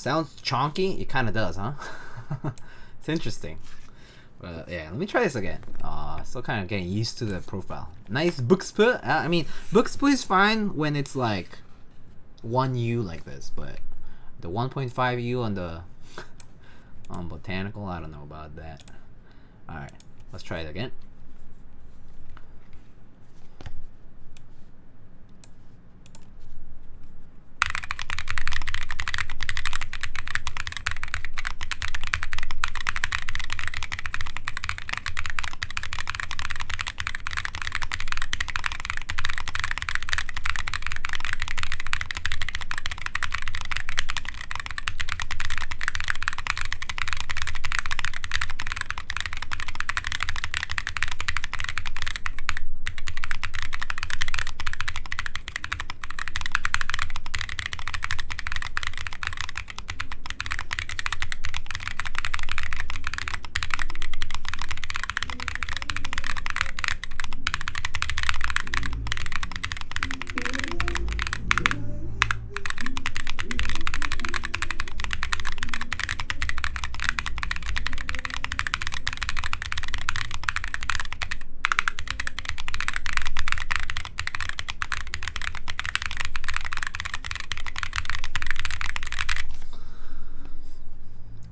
Sounds chonky. It kind of does, huh? It's interesting. Yeah, let me try this again. Still kind of getting used to the profile. Nice bookspur. I mean, bookspur is fine when it's like 1U like this, but the 1.5U on the on botanical, I don't know about that. All right, let's try it again.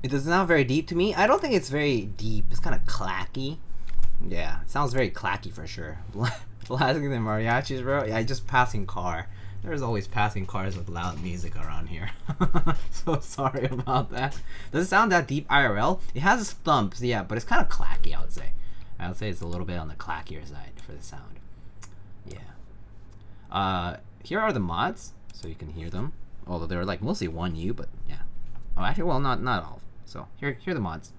It does sound very deep to me. I don't think it's very deep. It's kind of clacky. Yeah, it sounds very clacky for sure. Blasting the mariachis, bro. Yeah, just passing car. There's always passing cars with loud music around here. So sorry about that. Does it sound that deep IRL? It has its thumps, yeah, but it's kind of clacky, I would say. I would say it's a little bit on the clackier side for the sound. Yeah. Here are the mods, so you can hear them. Although they're like mostly 1U, but yeah. Oh, actually, well, not all. So here are the mods.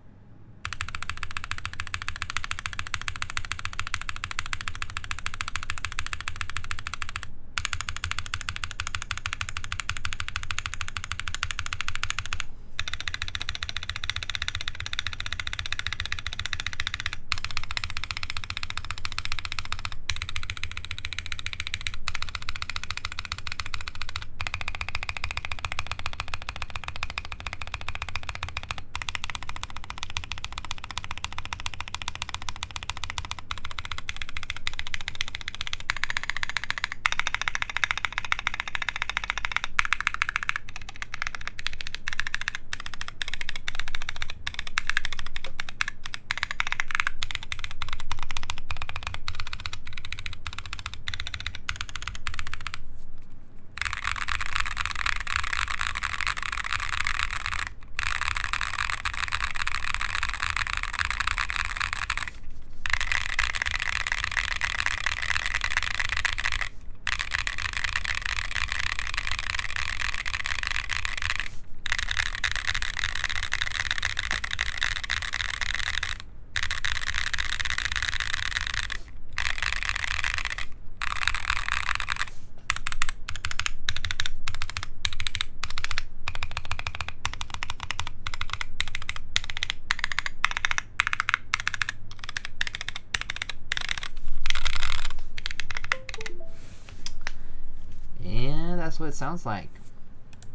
That's what it sounds like.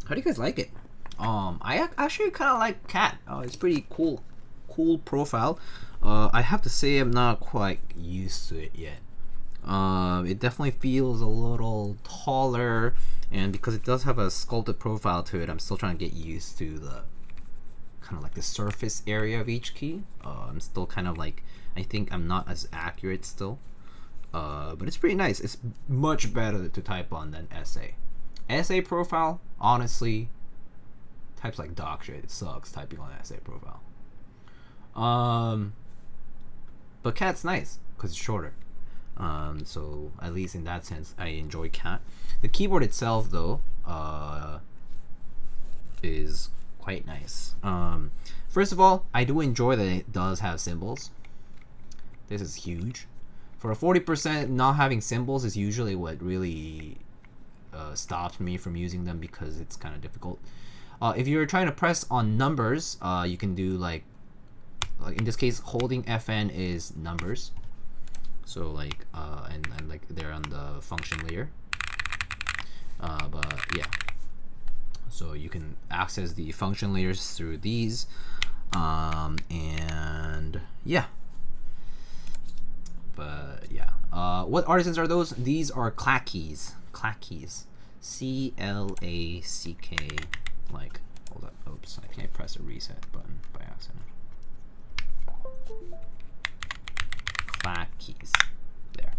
How do you guys like it? I actually kind of like Cat. It's pretty cool profile. I have to say I'm not quite used to it yet. It definitely feels a little taller, and because it does have a sculpted profile to it, I'm still trying to get used to the kind of like the surface area of each key. I'm still kind of like, I think I'm not as accurate still. But it's pretty nice. It's much better to type on than SA. SA profile, honestly, types like dog shit. It sucks typing on SA profile. But Cat's nice because it's shorter. So at least in that sense, I enjoy Cat. The keyboard itself, though, is quite nice. First of all, I do enjoy that it does have symbols. This is huge. For a 40%, not having symbols is usually what really stops me from using them because it's kind of difficult. If you're trying to press on numbers, you can do like in this case, holding FN is numbers. So like, and like they're on the function layer. But yeah. So you can access the function layers through these, and yeah. But yeah, what artisans are those? These are clack keys. Clack keys. C-L-A-C-K. Like, hold up. Oops, I think I pressed a reset button by accident. Clack keys. There.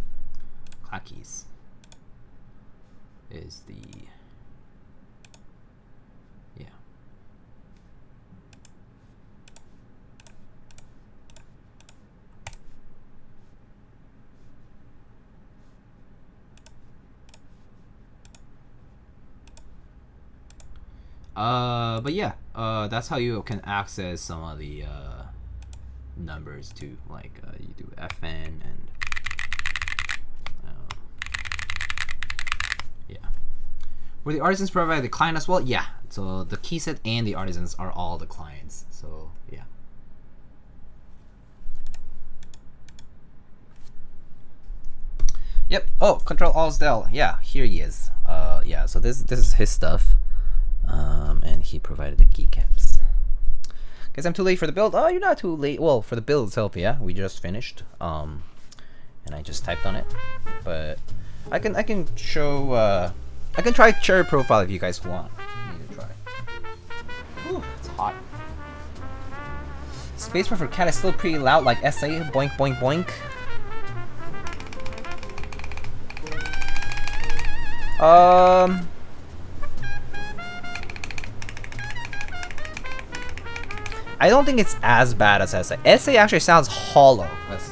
Clack keys is the, yeah. But yeah, that's how you can access some of the numbers too. Like you do FN and yeah. Were the artisans provide the client as well? Yeah. So the key set and the artisans are all the clients. So yeah. Yep. Oh, Control Alt Zeal. Yeah, here he is. Yeah. So this is his stuff. And he provided the keycaps. Guess I'm too late for the build. Oh, you're not too late. Well, for the build itself, yeah, we just finished. And I just typed on it. But I can show. I can try cherry profile if you guys want me to try. Ooh, it's hot. Spacebar for cat is still pretty loud, like SA. Boink boink boink. I don't think it's as bad as SA. SA actually sounds hollow. That's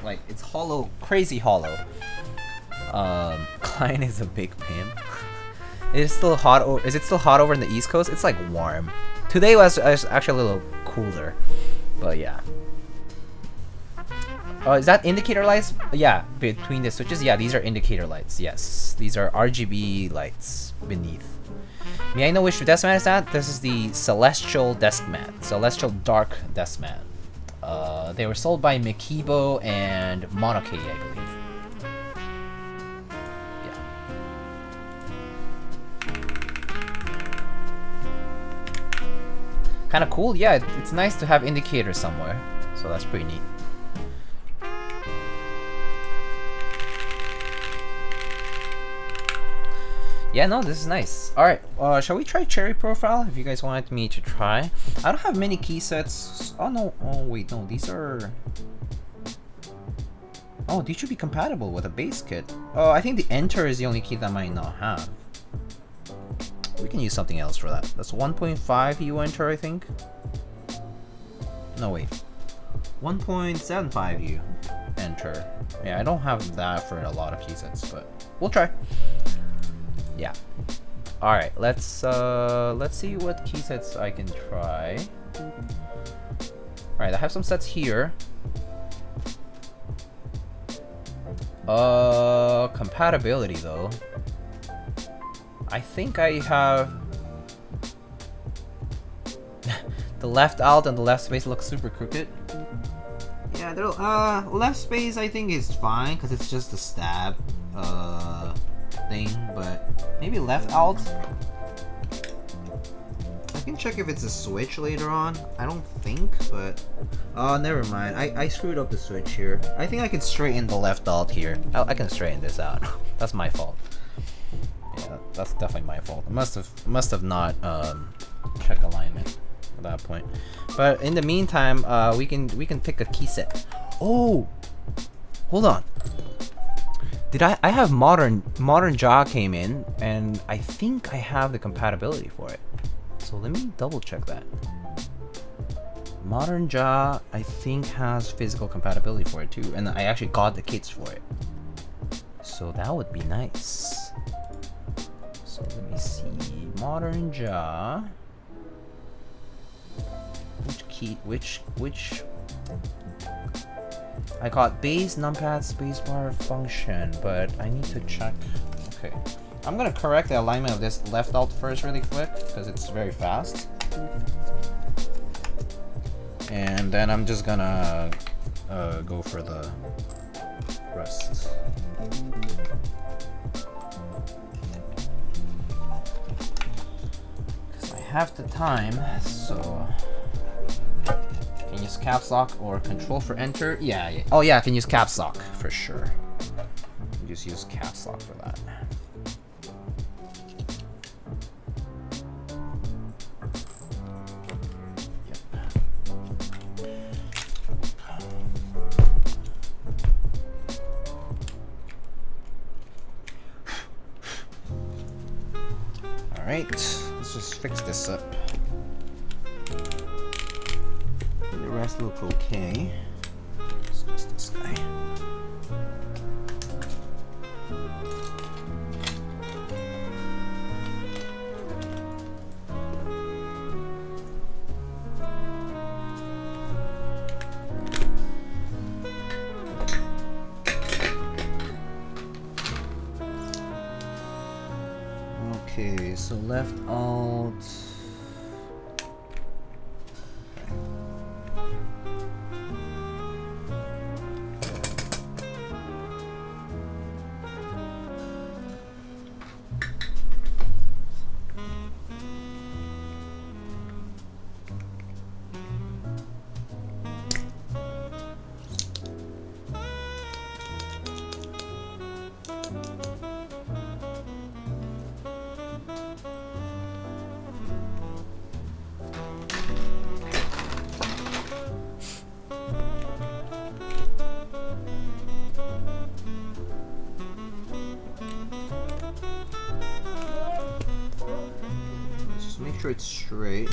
like it's hollow, crazy hollow. Client is a big pimp. Is it still hot? Is it still hot over in the East Coast? It's like warm. Today was actually a little cooler, but yeah. Is that indicator lights? Yeah, between the switches. Yeah, these are indicator lights. Yes, these are RGB lights beneath. May I know which desk mat is that? This is the Celestial desk mat. Celestial Dark desk mat. They were sold by Mikibo and Monoke, I believe. Yeah. Kind of cool. Yeah, it's nice to have indicators somewhere. So that's pretty neat. Yeah, no, this is nice. Alright, shall we try cherry profile if you guys wanted me to try? I don't have many key sets. Oh no, oh wait, no, these are... Oh, these should be compatible with a base kit. Oh, I think the enter is the only key that I might not have. We can use something else for that. That's 1.5 U enter, I think. No, wait. 1.75 U enter. Yeah, I don't have that for a lot of key sets, but we'll try. Yeah. All right. Let's see what key sets I can try. All right. I have some sets here. Compatibility though. I think I have the left alt and the left space look super crooked. Yeah, they're left space I think is fine because it's just a stab thing, but maybe left alt. I can check if it's a switch later on. I don't think, but never mind. I screwed up the switch here. I think I can straighten the left alt here. I can straighten this out. That's my fault. Yeah, that's definitely my fault. I must have not checked alignment at that point. But in the meantime, we can pick a key set. Oh, hold on. Did I have modern jaw came in, and I think I have the compatibility for it. So let me double check that. Modern jaw I think has physical compatibility for it too, and I actually got the kits for it. So that would be nice. So let me see. Modern jaw. Which I got base, numpad, spacebar, function, but I need to check. Okay. I'm gonna correct the alignment of this left alt first really quick, because it's very fast. And then I'm just gonna go for the rest. have the time, so can use caps lock or control for enter. Yeah. Oh yeah, I can use caps lock for sure. Just use caps lock for that. Alright, let's just fix this up. The rest look okay. It's just this guy. Okay, so left alt. Make sure it's straight.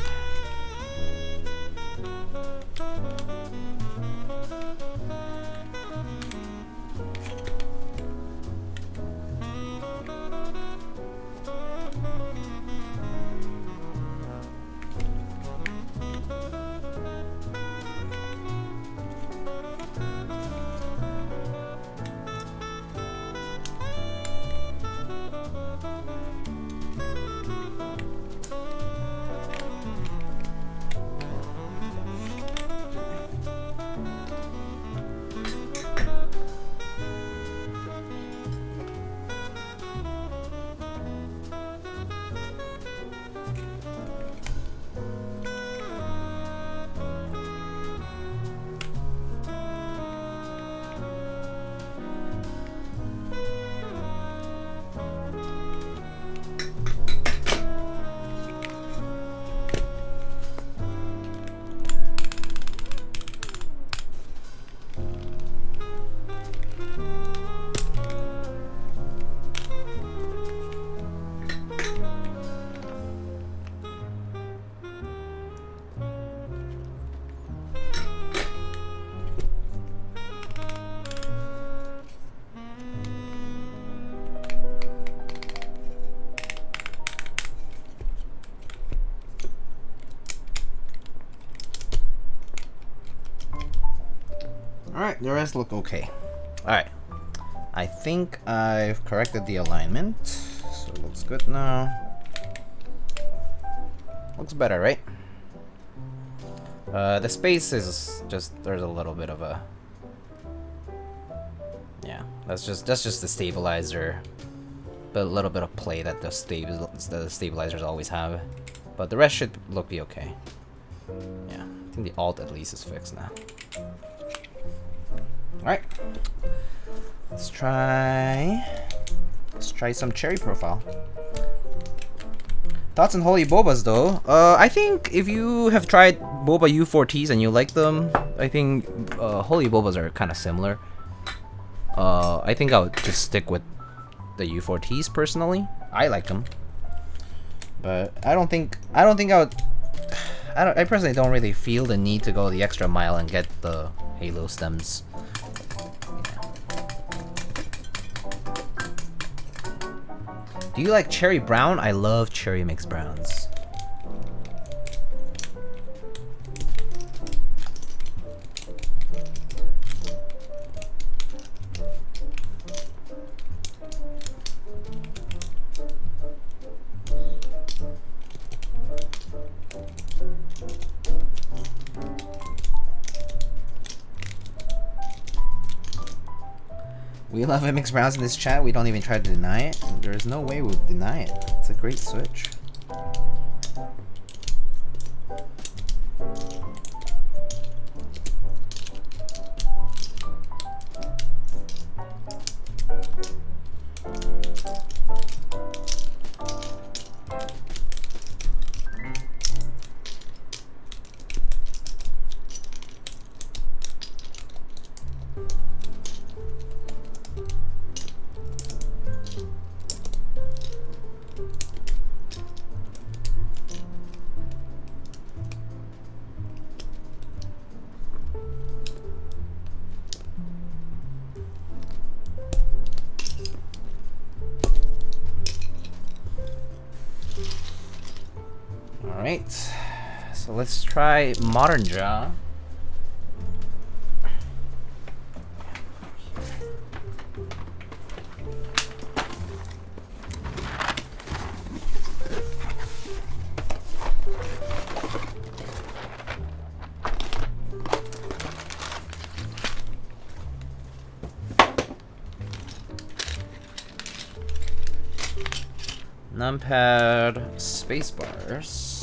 Alright, the rest look okay. Alright. I think I've corrected the alignment. So it looks good now. Looks better, right? The space is just, there's a little bit of a... Yeah, that's just the stabilizer. But a little bit of play that the stabilizers always have. But the rest should be okay. Yeah, I think the alt at least is fixed now. Alright. Let's try some cherry profile. Thoughts on Holy Bobas though? I think if you have tried Boba U4Ts and you like them, I think Holy Bobas are kind of similar. I think I would just stick with the U4Ts personally. I like them, but I personally don't really feel the need to go the extra mile and get the Halo stems. Do you like cherry brown? I love cherry mixed browns. We love mixed browns in this chat. We don't even try to deny it. There's no way we would deny it. It's a great switch. Alright, so let's try Modern Jaw. Numpad spacebars.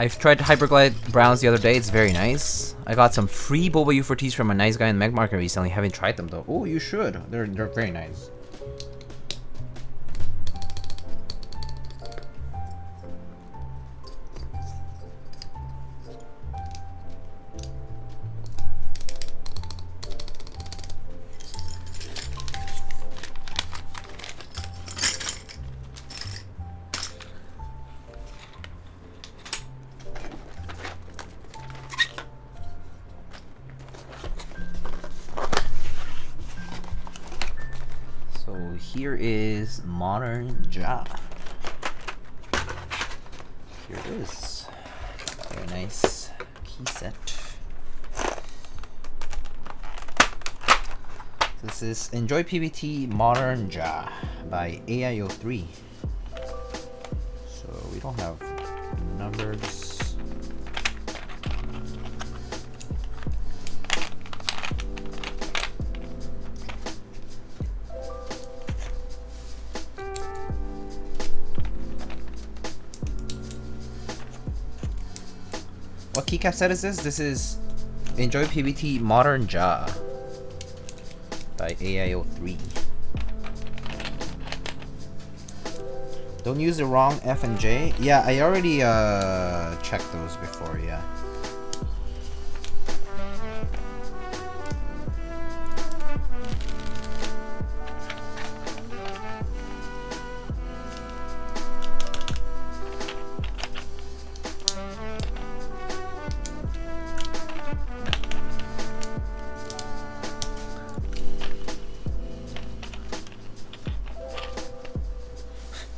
I've tried Hyperglide Browns the other day, it's very nice. I got some free Boba U4Ts from a nice guy in Meg Market recently, haven't tried them though. Oh, you should, they're very nice. Here is Modern Jaw. Here it is. Very nice key set. This is Enjoy PBT Modern Jaw by AIO3. So we don't have numbers. What keycap set is this? This is Enjoy PBT Modern Jaw by AIO3. Don't use the wrong F and J. Yeah, I already checked those before, yeah.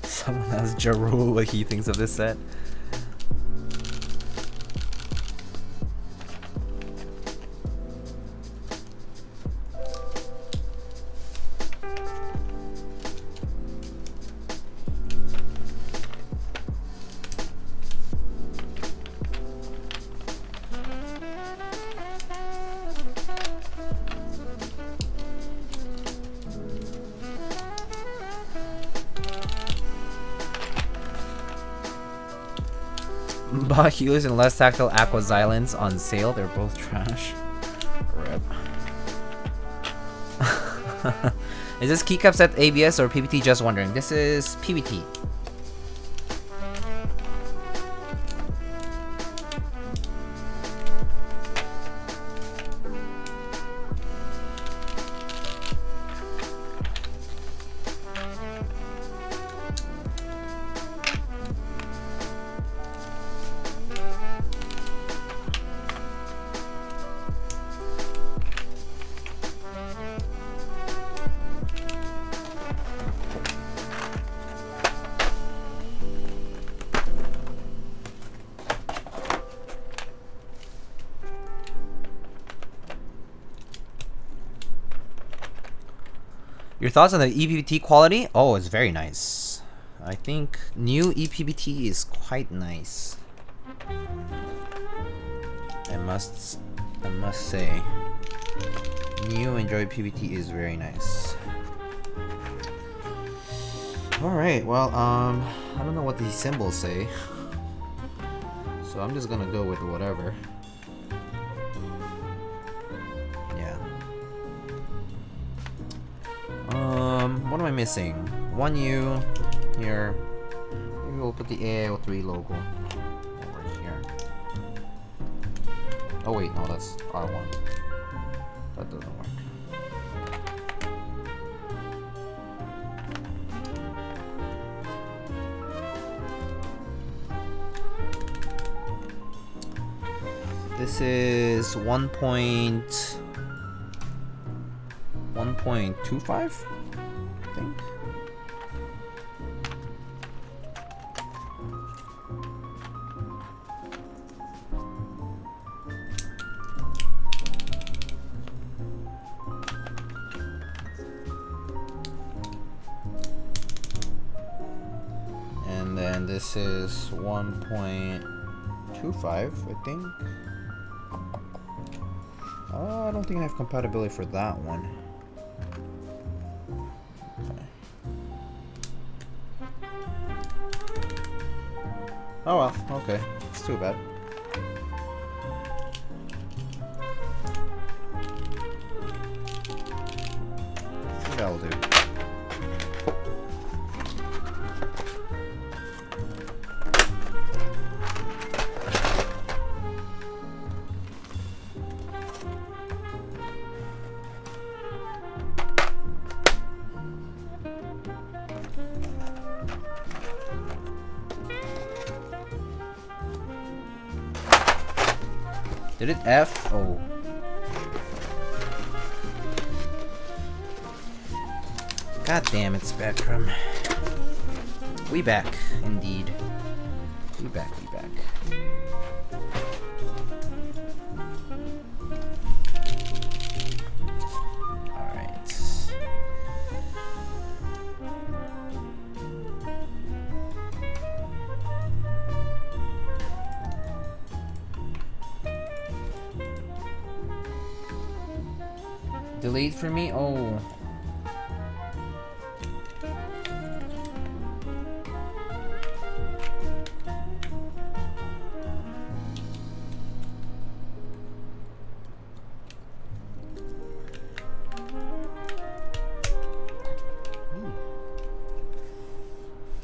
Someone asked Jarul what he thinks of this set. Healers and less tactile Aqua Xylans on sale. They're both trash. Rip. Is this Keycaps at ABS or PBT? Just wondering. This is PBT. Your thoughts on the EPBT quality? Oh, it's very nice. I think new EPBT is quite nice. I must say, new Enjoy PBT is very nice. All right, well, I don't know what these symbols say, so I'm just gonna go with whatever. What am I missing? One U here. Maybe we'll put the AIO3 logo over here. Oh wait, no, that's R1. That doesn't work. This is 1.1 1.25, I think. And then this is 1.25, I think. I don't think I have compatibility for that one. Okay. Oh well, okay. It's too bad. I think that'll do. Did it F? Oh. God damn it, Spectrum. We back, indeed. We back, we back. Alright. Delete for me? Oh.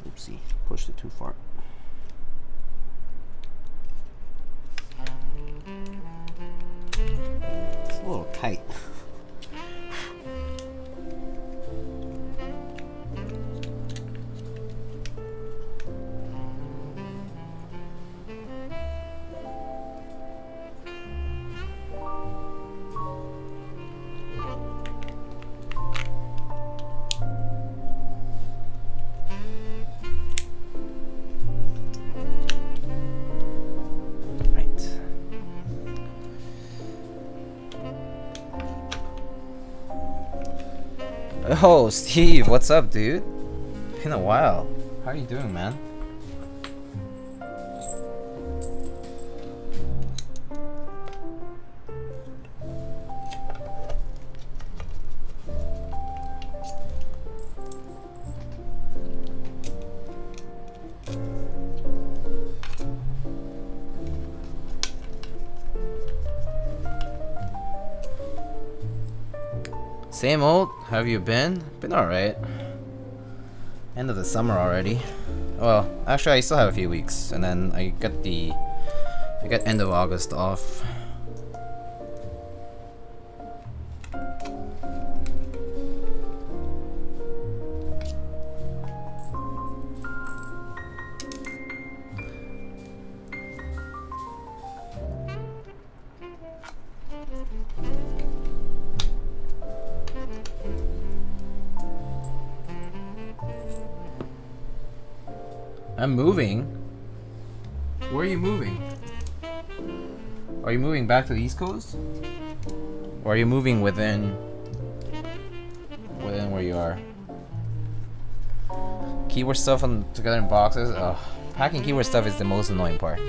Oopsie, pushed it too far. It's a little tight. Oh, Steve, what's up, dude? Been a while. How are you doing, man? Same old. How have you been? Been alright. End of the summer already. Well, actually I still have a few weeks, and then I got end of August off. I'm moving? Where are you moving? Are you moving back to the East Coast? Or are you moving within where you are? Keyword stuff together in boxes? Ugh. Packing keyword stuff is the most annoying part.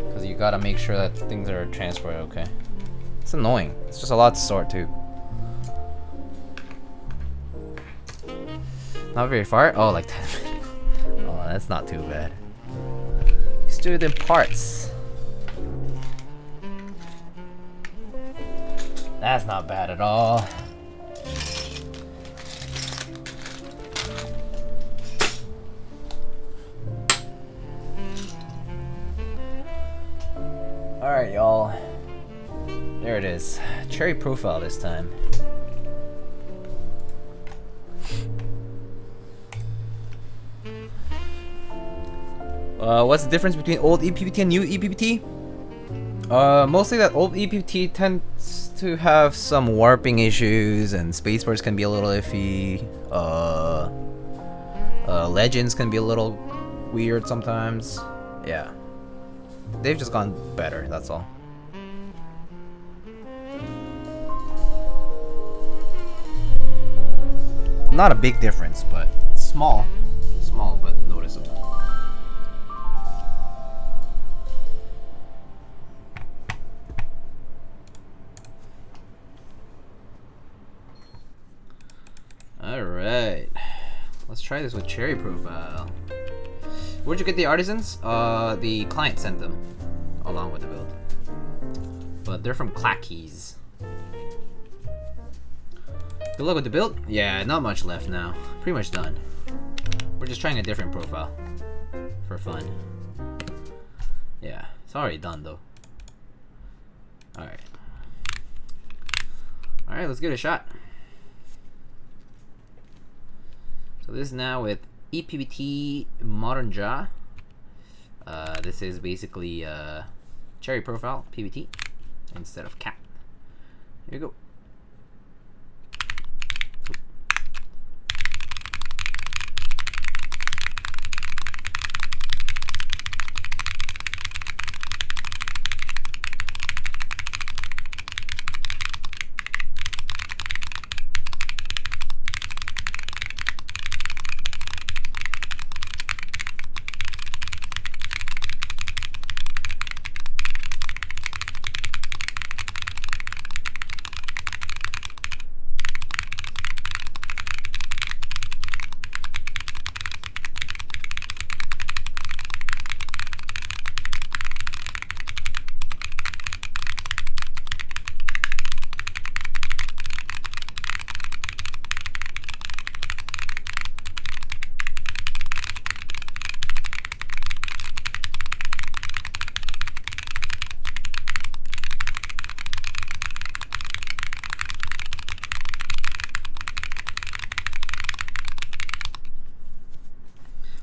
Because you gotta make sure that things are transferred okay. It's annoying. It's just a lot to sort too. Not very far? Oh, like 10 minutes. Oh, that's not too bad. Student parts. That's not bad at all. Alright, y'all. There it is. Cherry profile this time. What's the difference between old EPBT and new EPBT? Mostly that old EPBT tends to have some warping issues, and spacebars can be a little iffy. Legends can be a little weird sometimes. Yeah. They've just gone better, that's all. Not a big difference, but small. Small, but noticeable. Alright. Let's try this with Cherry Profile. Where'd you get the artisans? The client sent them along with the build. But they're from Clackies. Good luck with the build? Yeah, not much left now. Pretty much done. We're just trying a different profile. For fun. Yeah, it's already done though. Alright. Alright, let's give it a shot. So this is now with EPBT Modern Jaw. This is basically Cherry Profile PBT instead of Cap. Here we go.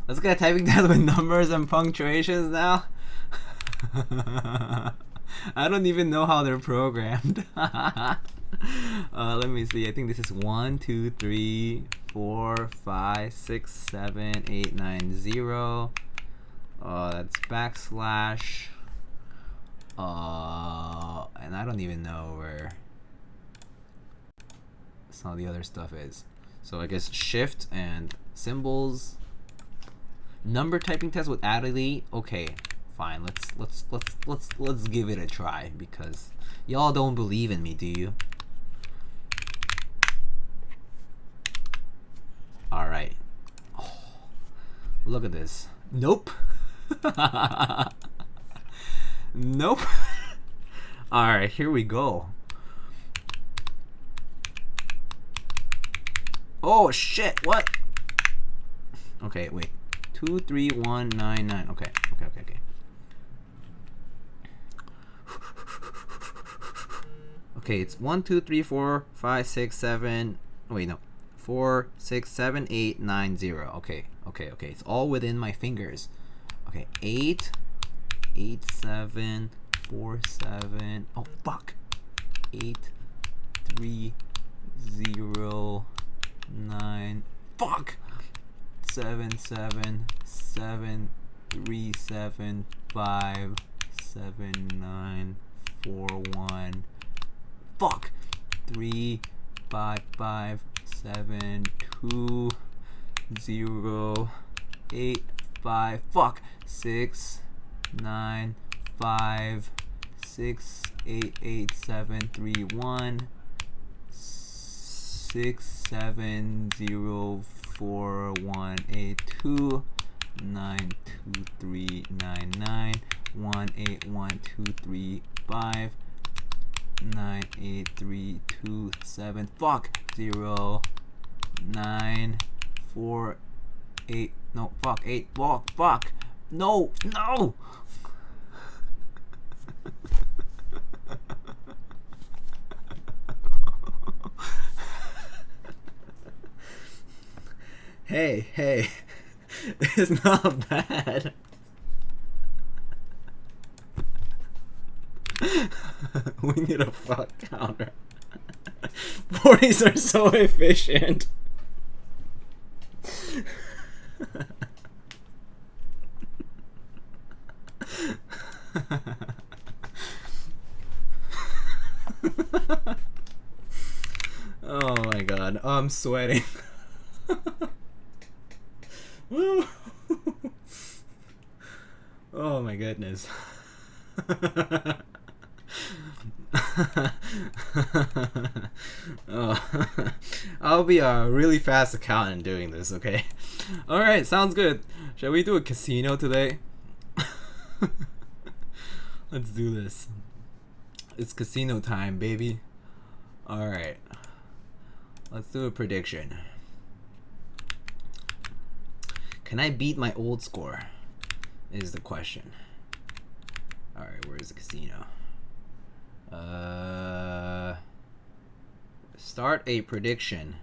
Let's get a typing test with numbers and punctuations now. I don't even know how they're programmed. Let me see. I think this is 1, 2, 3, 4, 5, 6, 7, 8, 9, 0. That's backslash. And I don't even know where some of the other stuff is. So I guess shift and symbols. Number typing test with Adelie. Okay, fine. Let's give it a try because y'all don't believe in me, do you? All right. Oh, look at this. Nope. Nope. All right, here we go. Oh shit! What? Okay, wait. 2, 3, 1, 9, 9. Okay. Okay, it's 1, 2, 3, 4, 5, 6, 7. Wait, no. 4, 6, 7, 8, 9, 0. Okay. It's all within my fingers. Okay, 8, 8, 7, 4, 7. Oh, fuck. 8, 3, 0, 9. Fuck! 7, 7, 7, 3, 7, 5, 7, 9, 4, 1. Fuck! 3, 5, 5, 7, 2, 0, 8, 5. Fuck! 6, 9, 5, 6, 8, 8, 7, 3, 1. 6, 7, 0, 4, 1, 8, 2, 9, 2, 3, 9, 9, 1, 8, 1, 2, 3, 5, 9, 8, 3, 2, 7, fuck, 0, 9, 4, 8, no, fuck, 8, fuck, no. Hey, it's not bad. We need a fuck counter. 40s are so efficient. Oh my god, I'm sweating. Oh my goodness. Oh. I'll be a really fast accountant doing this, okay? Alright, sounds good. Shall we do a casino today? Let's do this. It's casino time, baby. Alright. Let's do a prediction. Can I beat my old score? Is the question. Alright, where's the casino? Start a prediction.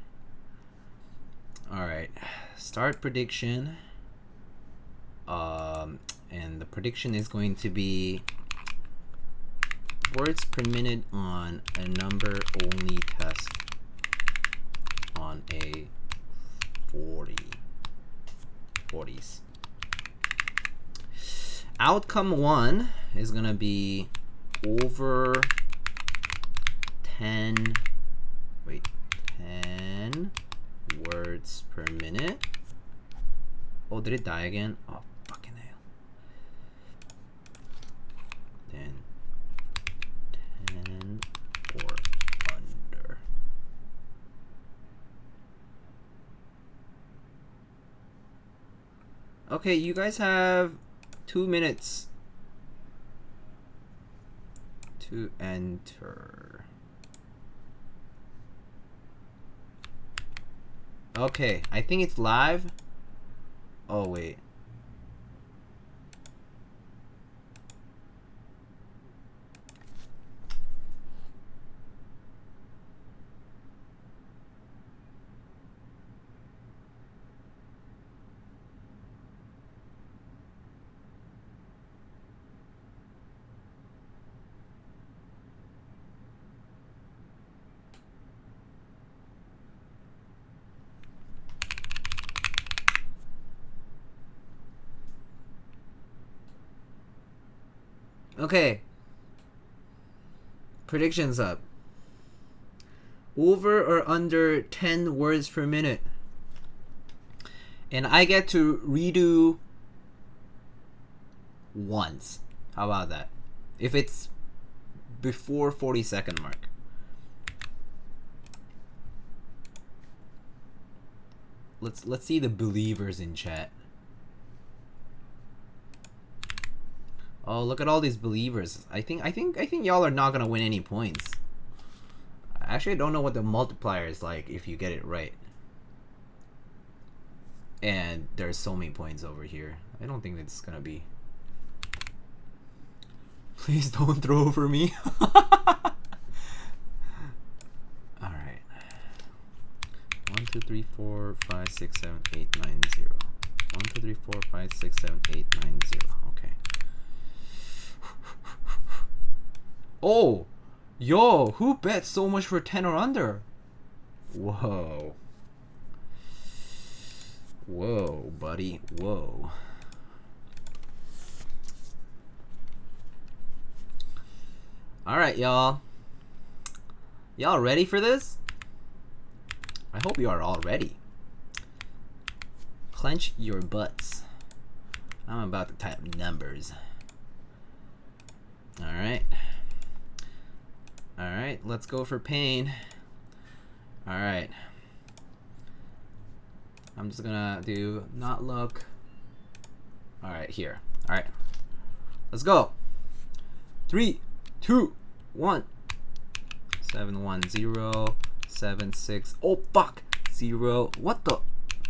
Alright. Start prediction. And the prediction is going to be words per minute on a number only test on a 40s. Outcome 1 is gonna be over 10 words per minute. Oh, did it die again? Oh, fucking hell. Then 10 or under. Okay, you guys have 2 minutes to enter. Okay, I think it's live. Oh, wait. Okay. Predictions up. Over or under 10 words per minute. And I get to redo once. How about that? If it's before 40-second mark. Let's see the believers in chat. Oh, look at all these believers. I think y'all are not gonna win any points. Actually, I don't know what the multiplier is like if you get it right. And there's so many points over here. I don't think it's gonna be. Please don't throw for me. Alright. 1, 2, 3, 4, 5, 6, 7, 8, 9, 0. 1, 2, 3, 4, 5, 6, 7, 8, 9, 0. Okay. Oh! Yo! Who bet so much for 10 or under? Whoa. Whoa, buddy. Whoa. Alright, y'all. Y'all ready for this? I hope you are all ready. Clench your butts. I'm about to type numbers. Alright. Alright, let's go for pain. Alright. I'm just gonna do not look. Alright, here. Alright. Let's go. 3, 2, 1. 7, 1, 0. 7, 6. Oh, fuck. 0. What the?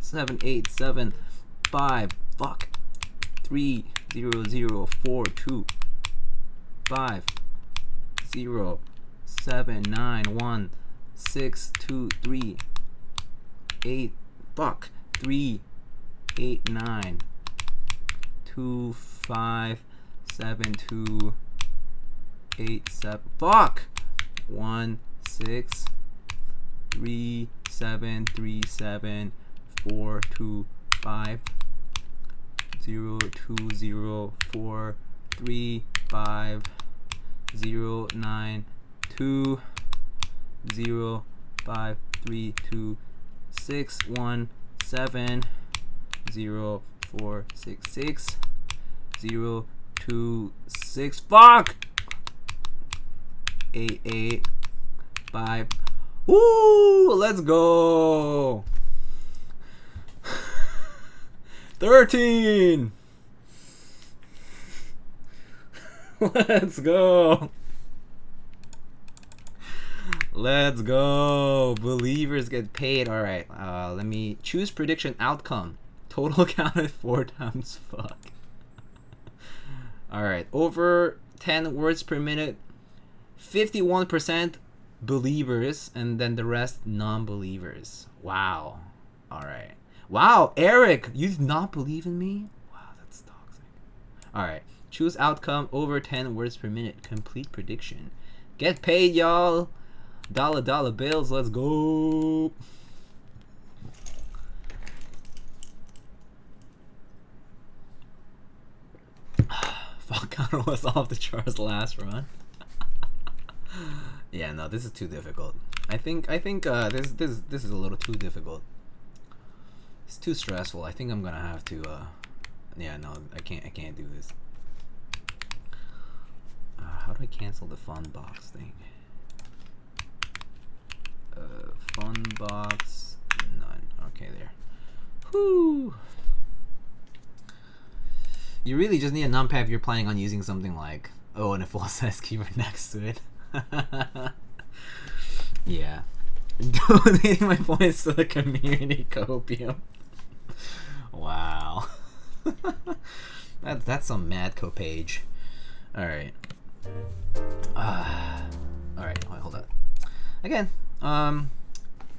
7, 8, 7, 5. Fuck. 3, 0, 0, 4, 2. 5, 0, 7, 9, 1, 6, 2, 3, 8, fuck, 3, 8, 9, 2, 5, 7, 2, 8, 7. Fuck! 1, 6, 3, 7, 3, 7, 4, 2, 5, 0, 2, 0, 4, 3, 5, 0, 9, 2, 0, 5, 3, 2, 6, 1, 7, 0, 4, 6, 6, 0, 2, 6. Fuck! 8, 8, 5. Woo! Let's go! 13! Let's go! Let's go! Believers get paid. Alright, let me choose prediction outcome. Total counted 4 times. Fuck. Alright, over 10 words per minute. 51% believers, and then the rest non-believers. Wow. Alright. Wow, Eric, you did not believe in me? Wow, that's toxic. Alright, choose outcome over 10 words per minute. Complete prediction. Get paid, y'all. Dollar bills, let's go. Fuck, Connor was off the charts last run. Yeah, no, this is too difficult. I think this is a little too difficult. It's too stressful. I think I'm gonna have to. Yeah, no, I can't do this. How do I cancel the fun box thing? Fun box none. Okay, there. Whoo. You really just need a numpad if you're planning on using something like and a full size keyboard next to it. Yeah. Donating my points to the community copium. Wow. That's some mad copage. Alright. Alright, hold up. Again,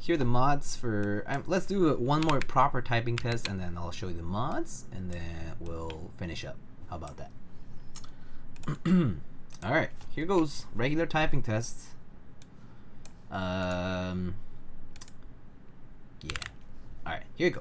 here are the mods for... let's do one more proper typing test, and then I'll show you the mods, and then we'll finish up. How about that? Alright, here goes. Regular typing test. Yeah. Alright, here you go.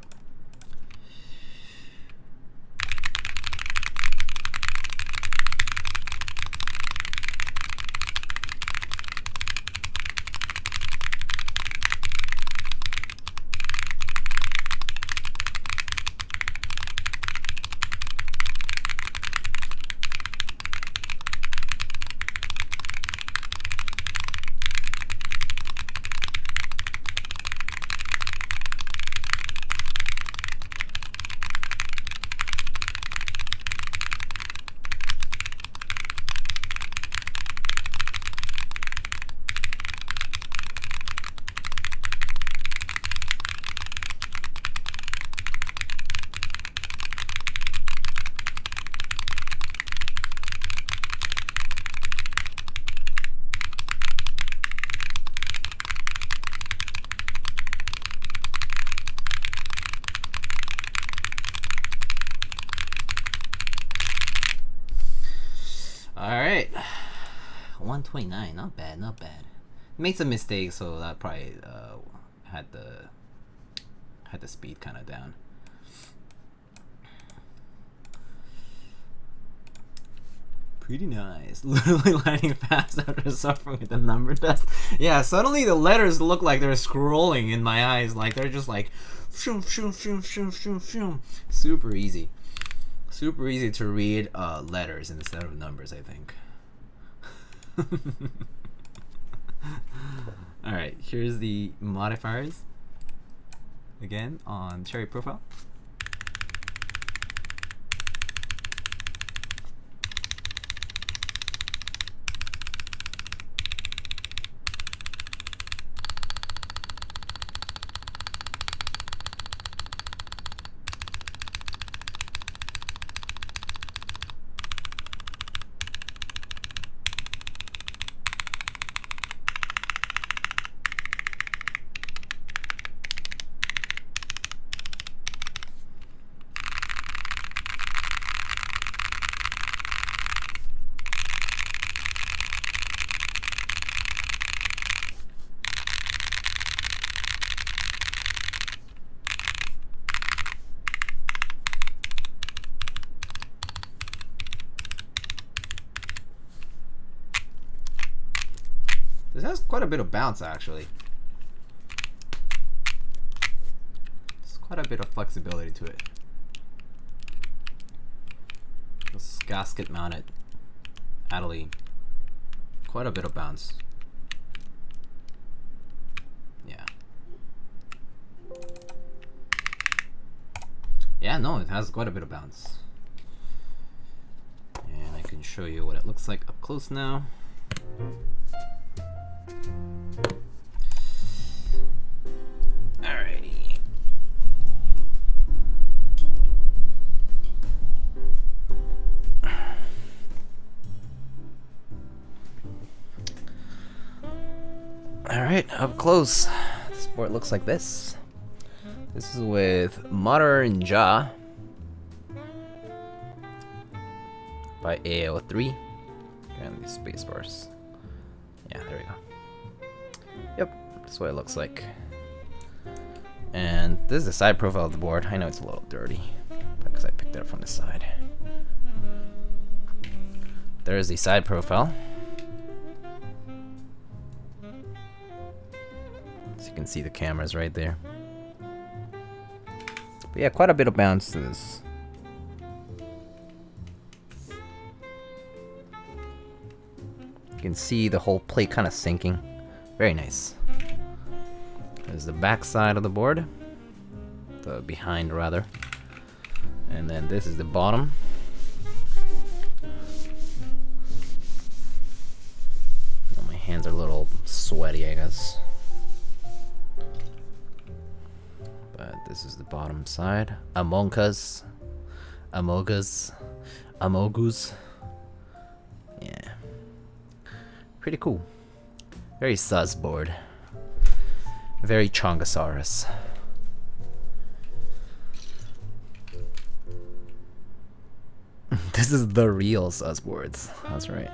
Alright. 129, not bad, not bad. Made some mistakes, so that probably had the speed kind of down. Pretty nice. Literally lighting fast after suffering with the number test. Yeah, suddenly the letters look like they're scrolling in my eyes, like they're just like shoom, shoom, shoom, shoom, shoom, shoom. Super easy. Super easy to read letters instead of numbers, I think. Alright, here's the modifiers. Again, on Cherry Profile. This has quite a bit of bounce actually. There's quite a bit of flexibility to it. This gasket mounted Adelie. Quite a bit of bounce. Yeah. Yeah, no, it has quite a bit of bounce. And I can show you what it looks like up close now. Alrighty. Alright, up close. This board looks like this. This is with Modern Ja by AO3. And these space bars. Yeah, there we go. Yep, that's what it looks like. And this is the side profile of the board. I know it's a little dirty because I picked it up from the side. There is the side profile. So you can see the cameras right there. But yeah, quite a bit of bounce to this. You can see the whole plate kind of sinking. Very nice. There's the back side of the board. The behind, rather. And then this is the bottom. Oh, my hands are a little sweaty, I guess. But this is the bottom side. Amogus. Yeah. Pretty cool. Very sus board. Very Chongosaurus. This is the real sus boards. That's right.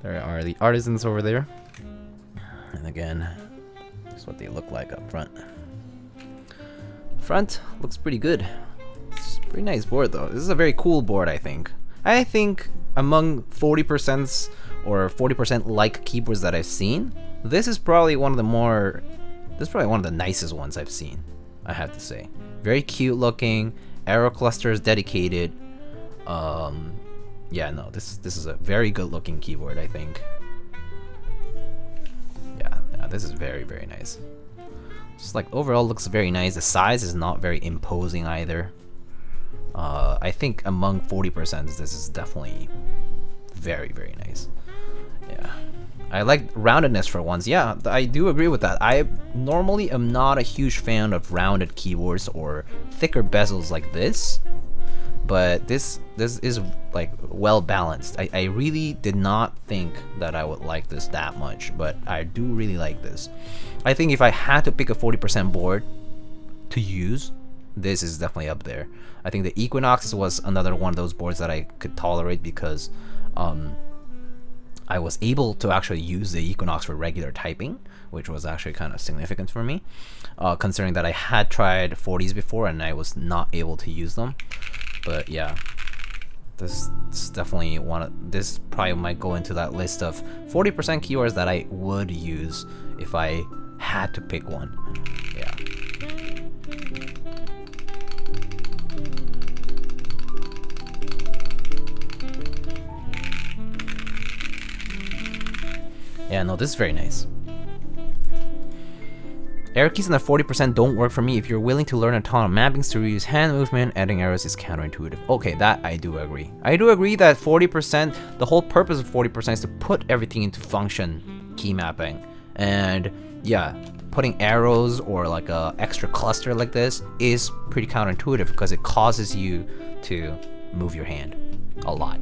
There are the artisans over there. And again, that's what they look like up front. Front looks pretty good. It's a pretty nice board though. This is a very cool board, I think. I think among 40% or 40% like keyboards that I've seen, this is probably one of the more, this is probably one of the nicest ones I've seen, I have to say. Very cute looking, arrow clusters dedicated. Yeah, no, this is a very good looking keyboard, I think. Yeah, this is very, very nice. Just like overall looks very nice. The size is not very imposing either. I think among 40%, this is definitely very, very nice. Yeah, I like roundedness for once. Yeah, I do agree with that. I normally am not a huge fan of rounded keyboards or thicker bezels like this, but this is like well balanced. I really did not think that I would like this that much, but I do really like this. I think if I had to pick a 40% board to use, this is definitely up there. I think the Equinox was another one of those boards that I could tolerate because I was able to actually use the Equinox for regular typing, which was actually kind of significant for me, considering that I had tried 40s before and I was not able to use them. But yeah, this is definitely this probably might go into that list of 40% keywords that I would use if I had to pick one. Yeah. Yeah, no, this is very nice. Arrow keys in the 40% don't work for me. If you're willing to learn a ton of mappings to reuse hand movement, adding arrows is counterintuitive. Okay, that I do agree. I do agree that 40%, the whole purpose of 40% is to put everything into function key mapping. And yeah, putting arrows or like a extra cluster like this is pretty counterintuitive because it causes you to move your hand a lot.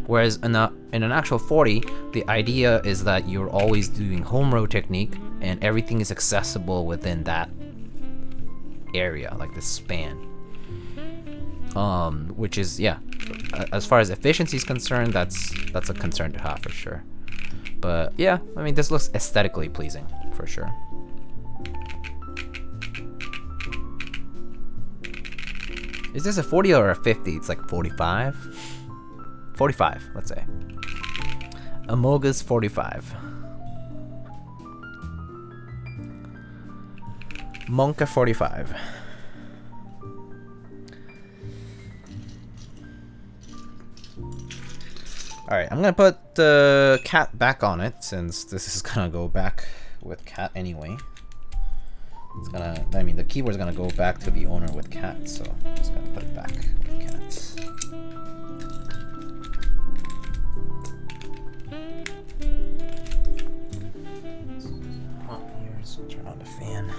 Whereas in an actual 40, the idea is that you're always doing home row technique and everything is accessible within that area, like the span. Which is, yeah, as far as efficiency is concerned, that's a concern to have for sure. But yeah, I mean, this looks aesthetically pleasing for sure. Is this a 40 or a 50? It's like 45? 45, let's say. Amogus 45. Monka 45. Alright, I'm gonna put the cat back on it since this is gonna go back with cat anyway. It's gonna, I mean, the keyboard's gonna go back to the owner with cat, so I'm just gonna put it back with cat. Oh, here's, turn on the fan.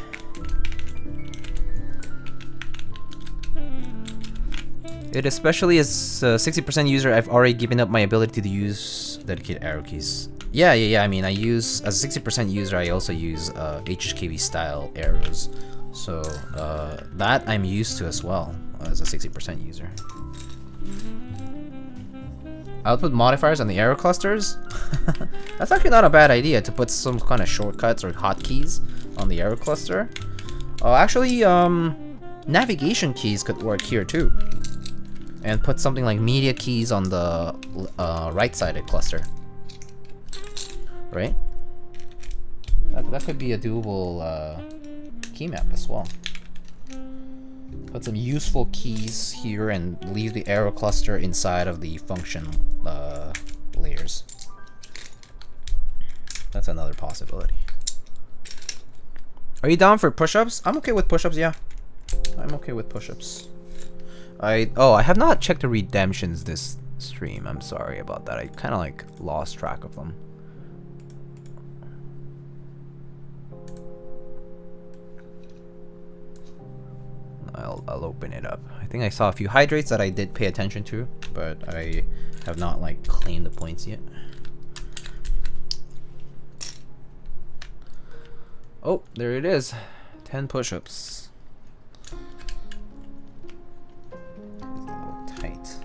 It especially as a 60% user, I've already given up my ability to use dedicated arrow keys. Yeah. I mean, I use, as a 60% user, I also use HKV style arrows. So that I'm used to as well as a 60% user. Output modifiers on the arrow clusters? That's actually not a bad idea to put some kind of shortcuts or hotkeys on the arrow cluster. Actually, navigation keys could work here too. And put something like media keys on the right-sided cluster. Right? That could be a doable key map as well. Put some useful keys here and leave the arrow cluster inside of the function layers. That's another possibility. Are you down for push-ups? I'm okay with push-ups, yeah. I'm okay with push-ups. I have not checked the redemptions this stream. I'm sorry about that. I kind of like lost track of them. I'll open it up. I think I saw a few hydrates that I did pay attention to, but I have not like claimed the points yet. Oh, there it is. 10 push-ups. Tight.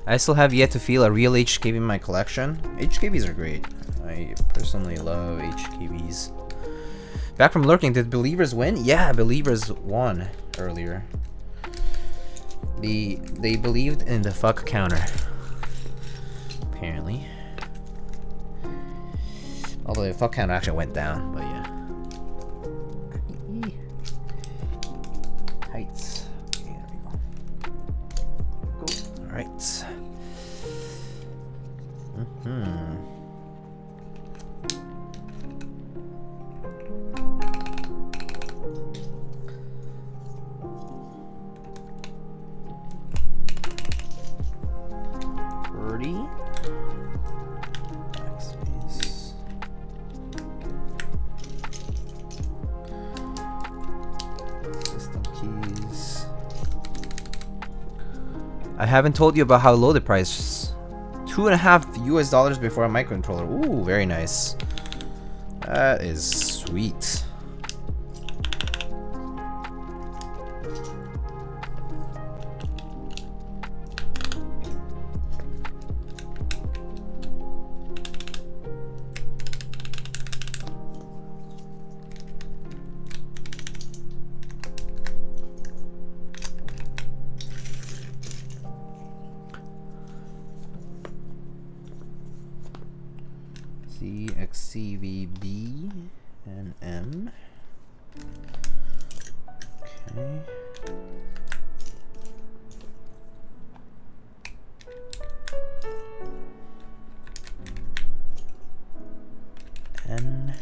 I still have yet to feel a real HKV in my collection. HKVs are great. I personally love HKVs. Back from lurking, did Believers win? Yeah, Believers won earlier. They believed in the fuck counter. Apparently. Although the fuck counter actually went down, but yeah. Heights. Okay, there we go. Cool. Alright. I haven't told you about how low the price is. $2.50 US before a microcontroller. Ooh, very nice. That is sweet. CXCVB and M. Okay. N.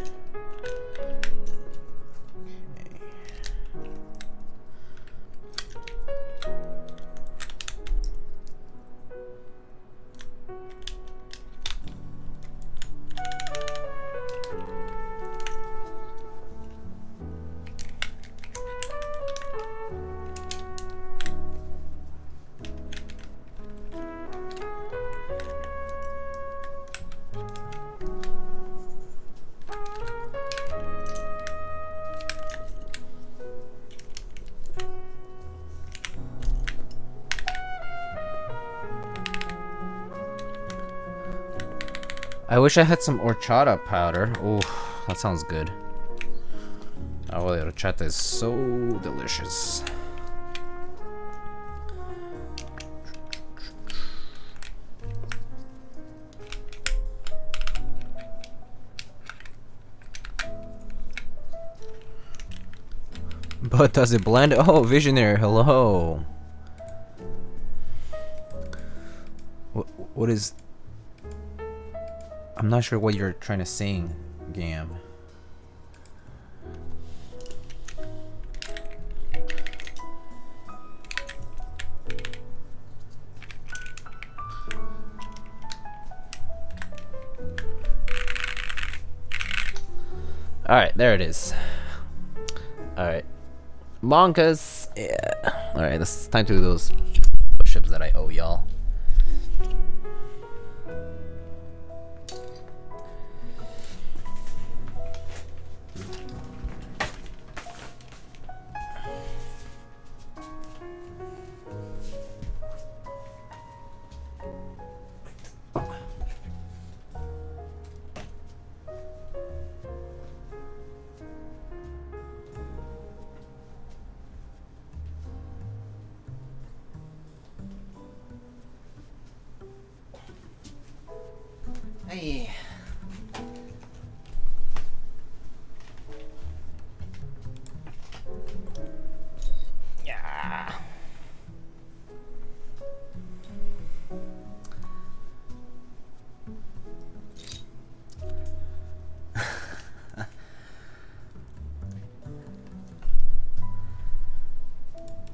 I wish I had some horchata powder. Oh, that sounds good. Oh, the horchata is so delicious. But does it blend? Oh, Visionary, hello. What is... I'm not sure what you're trying to sing, Gam. Alright, there it is. Alright. Monkas! Yeah. Alright, it's time to do those push-ups that I owe y'all. Hey. Yeah.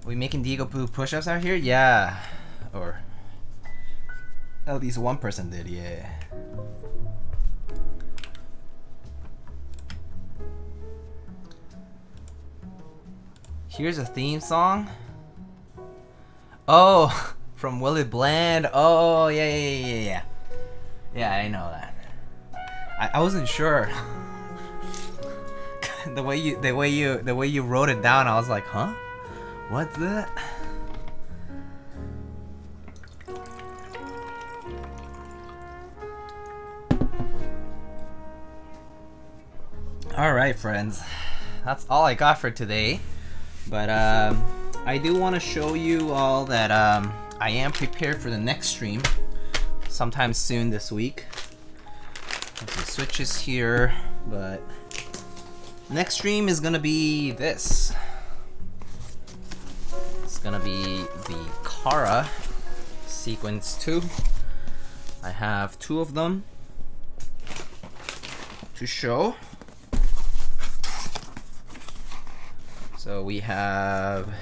We making Diego Poo push-ups out here? Yeah. Or at least one person did, yeah. Here's a theme song. Oh, from Will It Blend. Oh, yeah. Yeah, I know that. I wasn't sure. the way you wrote it down, I was like, huh? What's that? All right, friends. That's all I got for today. But I do want to show you all that I am prepared for the next stream sometime soon this week. Some switches here, but next stream is gonna be this. It's gonna be the Kara Sequence 2. I have 2 of them to show. So we have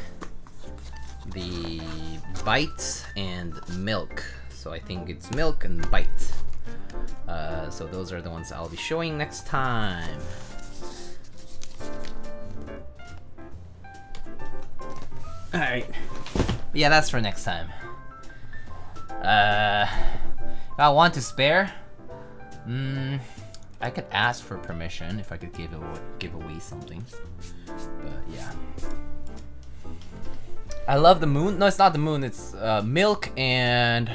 the Bite and Milk. So I think it's Milk and Bite. So those are the ones I'll be showing next time. Alright. Yeah, that's for next time. Got one to spare. I could ask for permission if I could give away something. But yeah. I love the moon. No, it's not the moon. It's Milk and...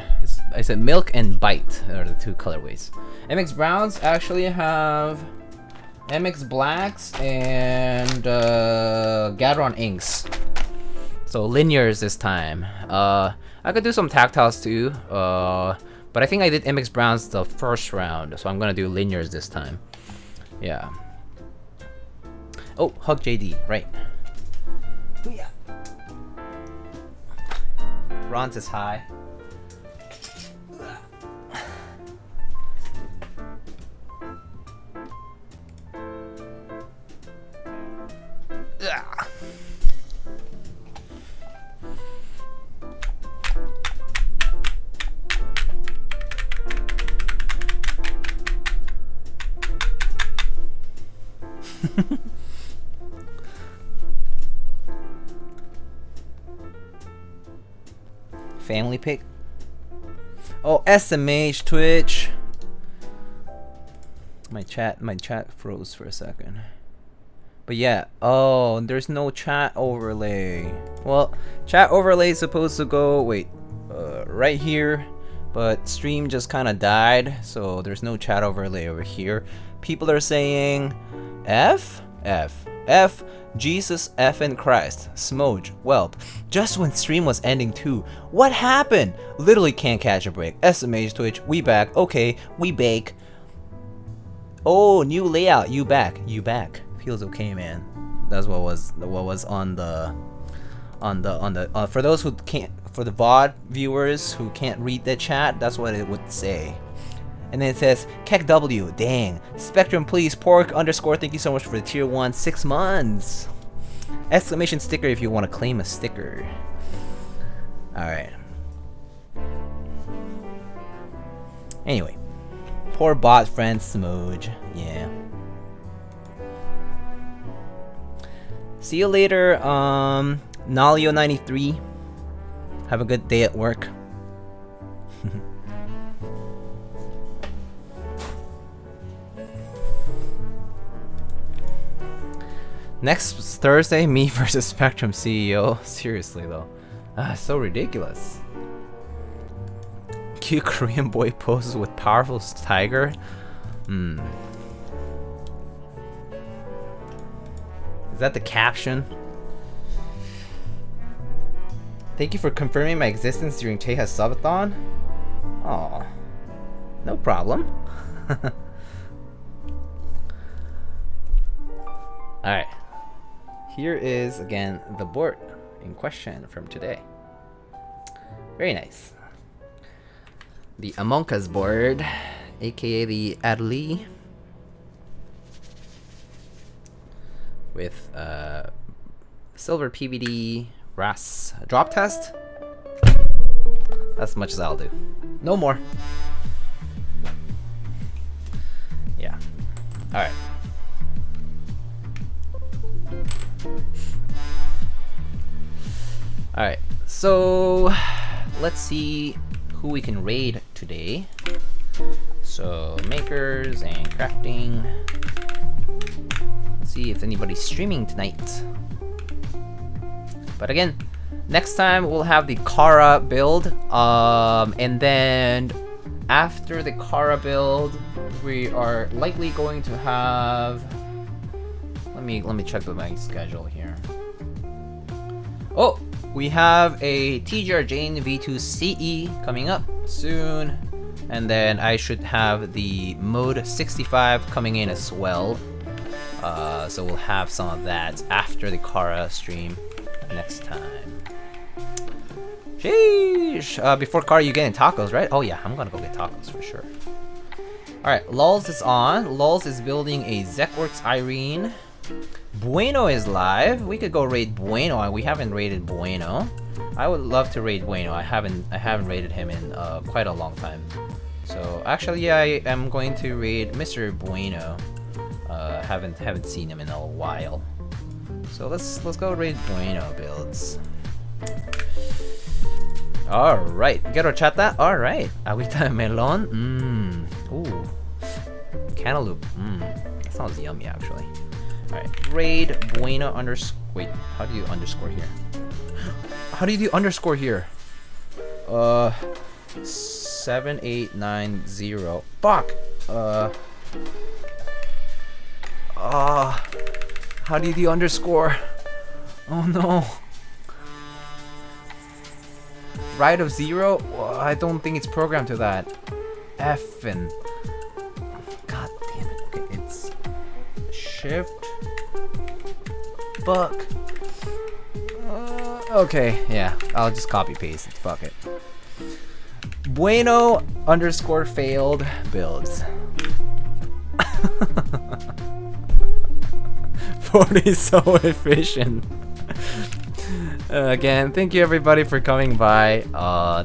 I said Milk and Bite are the 2 colorways. MX Browns actually have MX Blacks and Gateron Inks. So linears this time. I could do some tactiles too. But I think I did MX Browns the first round, so I'm gonna do linears this time. Yeah. Oh, Hug JD, right. Yeah. Ron says hi. Family pick. Oh, SMH Twitch. My chat froze for a second. But yeah, oh, there's no chat overlay. Well, chat overlay is supposed to go, wait, right here but stream just kind of died, so there's no chat overlay over here. People are saying F, Jesus F and Christ, Smoge, Whelp. Just when stream was ending too. What happened? Literally can't catch a break. SMH Twitch, we back. Okay, we bake. Oh, new layout. You back. Feels okay, man. That's what was on the for those who can't, for the VOD viewers who can't read the chat, that's what it would say. And then it says, Keck W, dang. Spectrum, please, pork underscore, thank you so much for the tier 1, 6 months. Exclamation sticker if you want to claim a sticker. Alright. Anyway. Poor bot friend Smoge. Yeah. See you later, Nalio93. Have a good day at work. Next Thursday, me versus Spectrum CEO. Seriously though, so ridiculous. Cute Korean boy poses with powerful tiger. Is that the caption? Thank you for confirming my existence during Teha's subathon. Aw, no problem. Alright. Here is, again, the board in question from today. Very nice. The Among Us board, aka the Adelie, with silver PVD RAS drop test. That's as much as I'll do. No more. Yeah. Alright. Alright, so let's see who we can raid today. So makers and crafting. Let's see if anybody's streaming tonight. But again, next time we'll have the Kara build, and then after the Kara build, we are likely going to have. Let me check my schedule here. Oh, we have a TGR Jane V2 CE coming up soon, and then I should have the Mode 65 coming in as well. So we'll have some of that after the Kara stream next time. Sheesh! Before Kara, you getting tacos, right? Oh yeah, I'm gonna go get tacos for sure. Alright, Lulz is on. Lulz is building a Zekworks Irene. Bueno is live. We could go raid Bueno. We haven't raided Bueno. I would love to raid Bueno. I haven't raided him in quite a long time. So actually, yeah, I am going to raid Mr. Bueno. Haven't seen him in a while. So let's go raid Bueno builds. All right, quiero chata. All right, agüita de melon. Ooh, cantaloupe. That sounds yummy actually. All right, raid Bueno underscore. Wait, how do you underscore here? How do you do underscore here? 7890. Fuck. How do you do underscore? Oh no. Right of 0? Well, I don't think it's programmed to that. F and. God damn it. Okay, it's shift. Fuck. Okay, yeah. I'll just copy paste it. Fuck it. Bueno underscore failed builds. 40 is so efficient. Again, thank you everybody for coming by.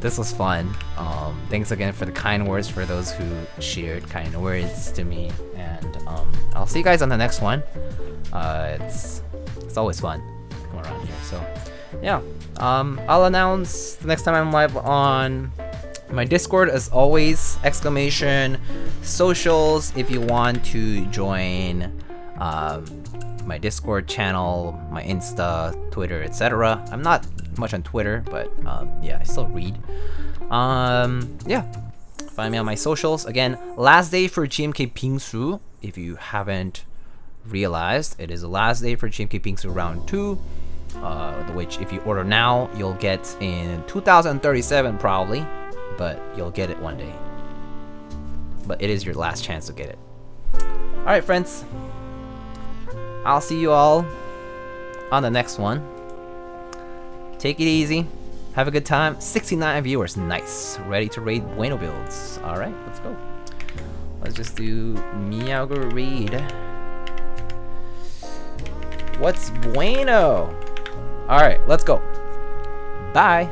This was fun. Thanks again for the kind words for those who shared kind words to me, and I'll see you guys on the next one. It's always fun to come around here. So yeah, I'll announce the next time I'm live on my Discord as always. Exclamation socials if you want to join my Discord channel, my Insta, Twitter, etc. I'm not much on Twitter, but yeah, I still read. Yeah. Find me on my socials. Again, last day for GMK Pingsu. If you haven't realized, it is the last day for GMK Pingsu round 2. Which if you order now, you'll get in 2037 probably. But you'll get it one day. But it is your last chance to get it. Alright, friends. I'll see you all on the next one. Take it easy. Have a good time. 69 viewers. Nice. Ready to raid Bueno builds. Alright, let's go. Let's just do Meowger raid. What's Bueno? Alright, let's go. Bye.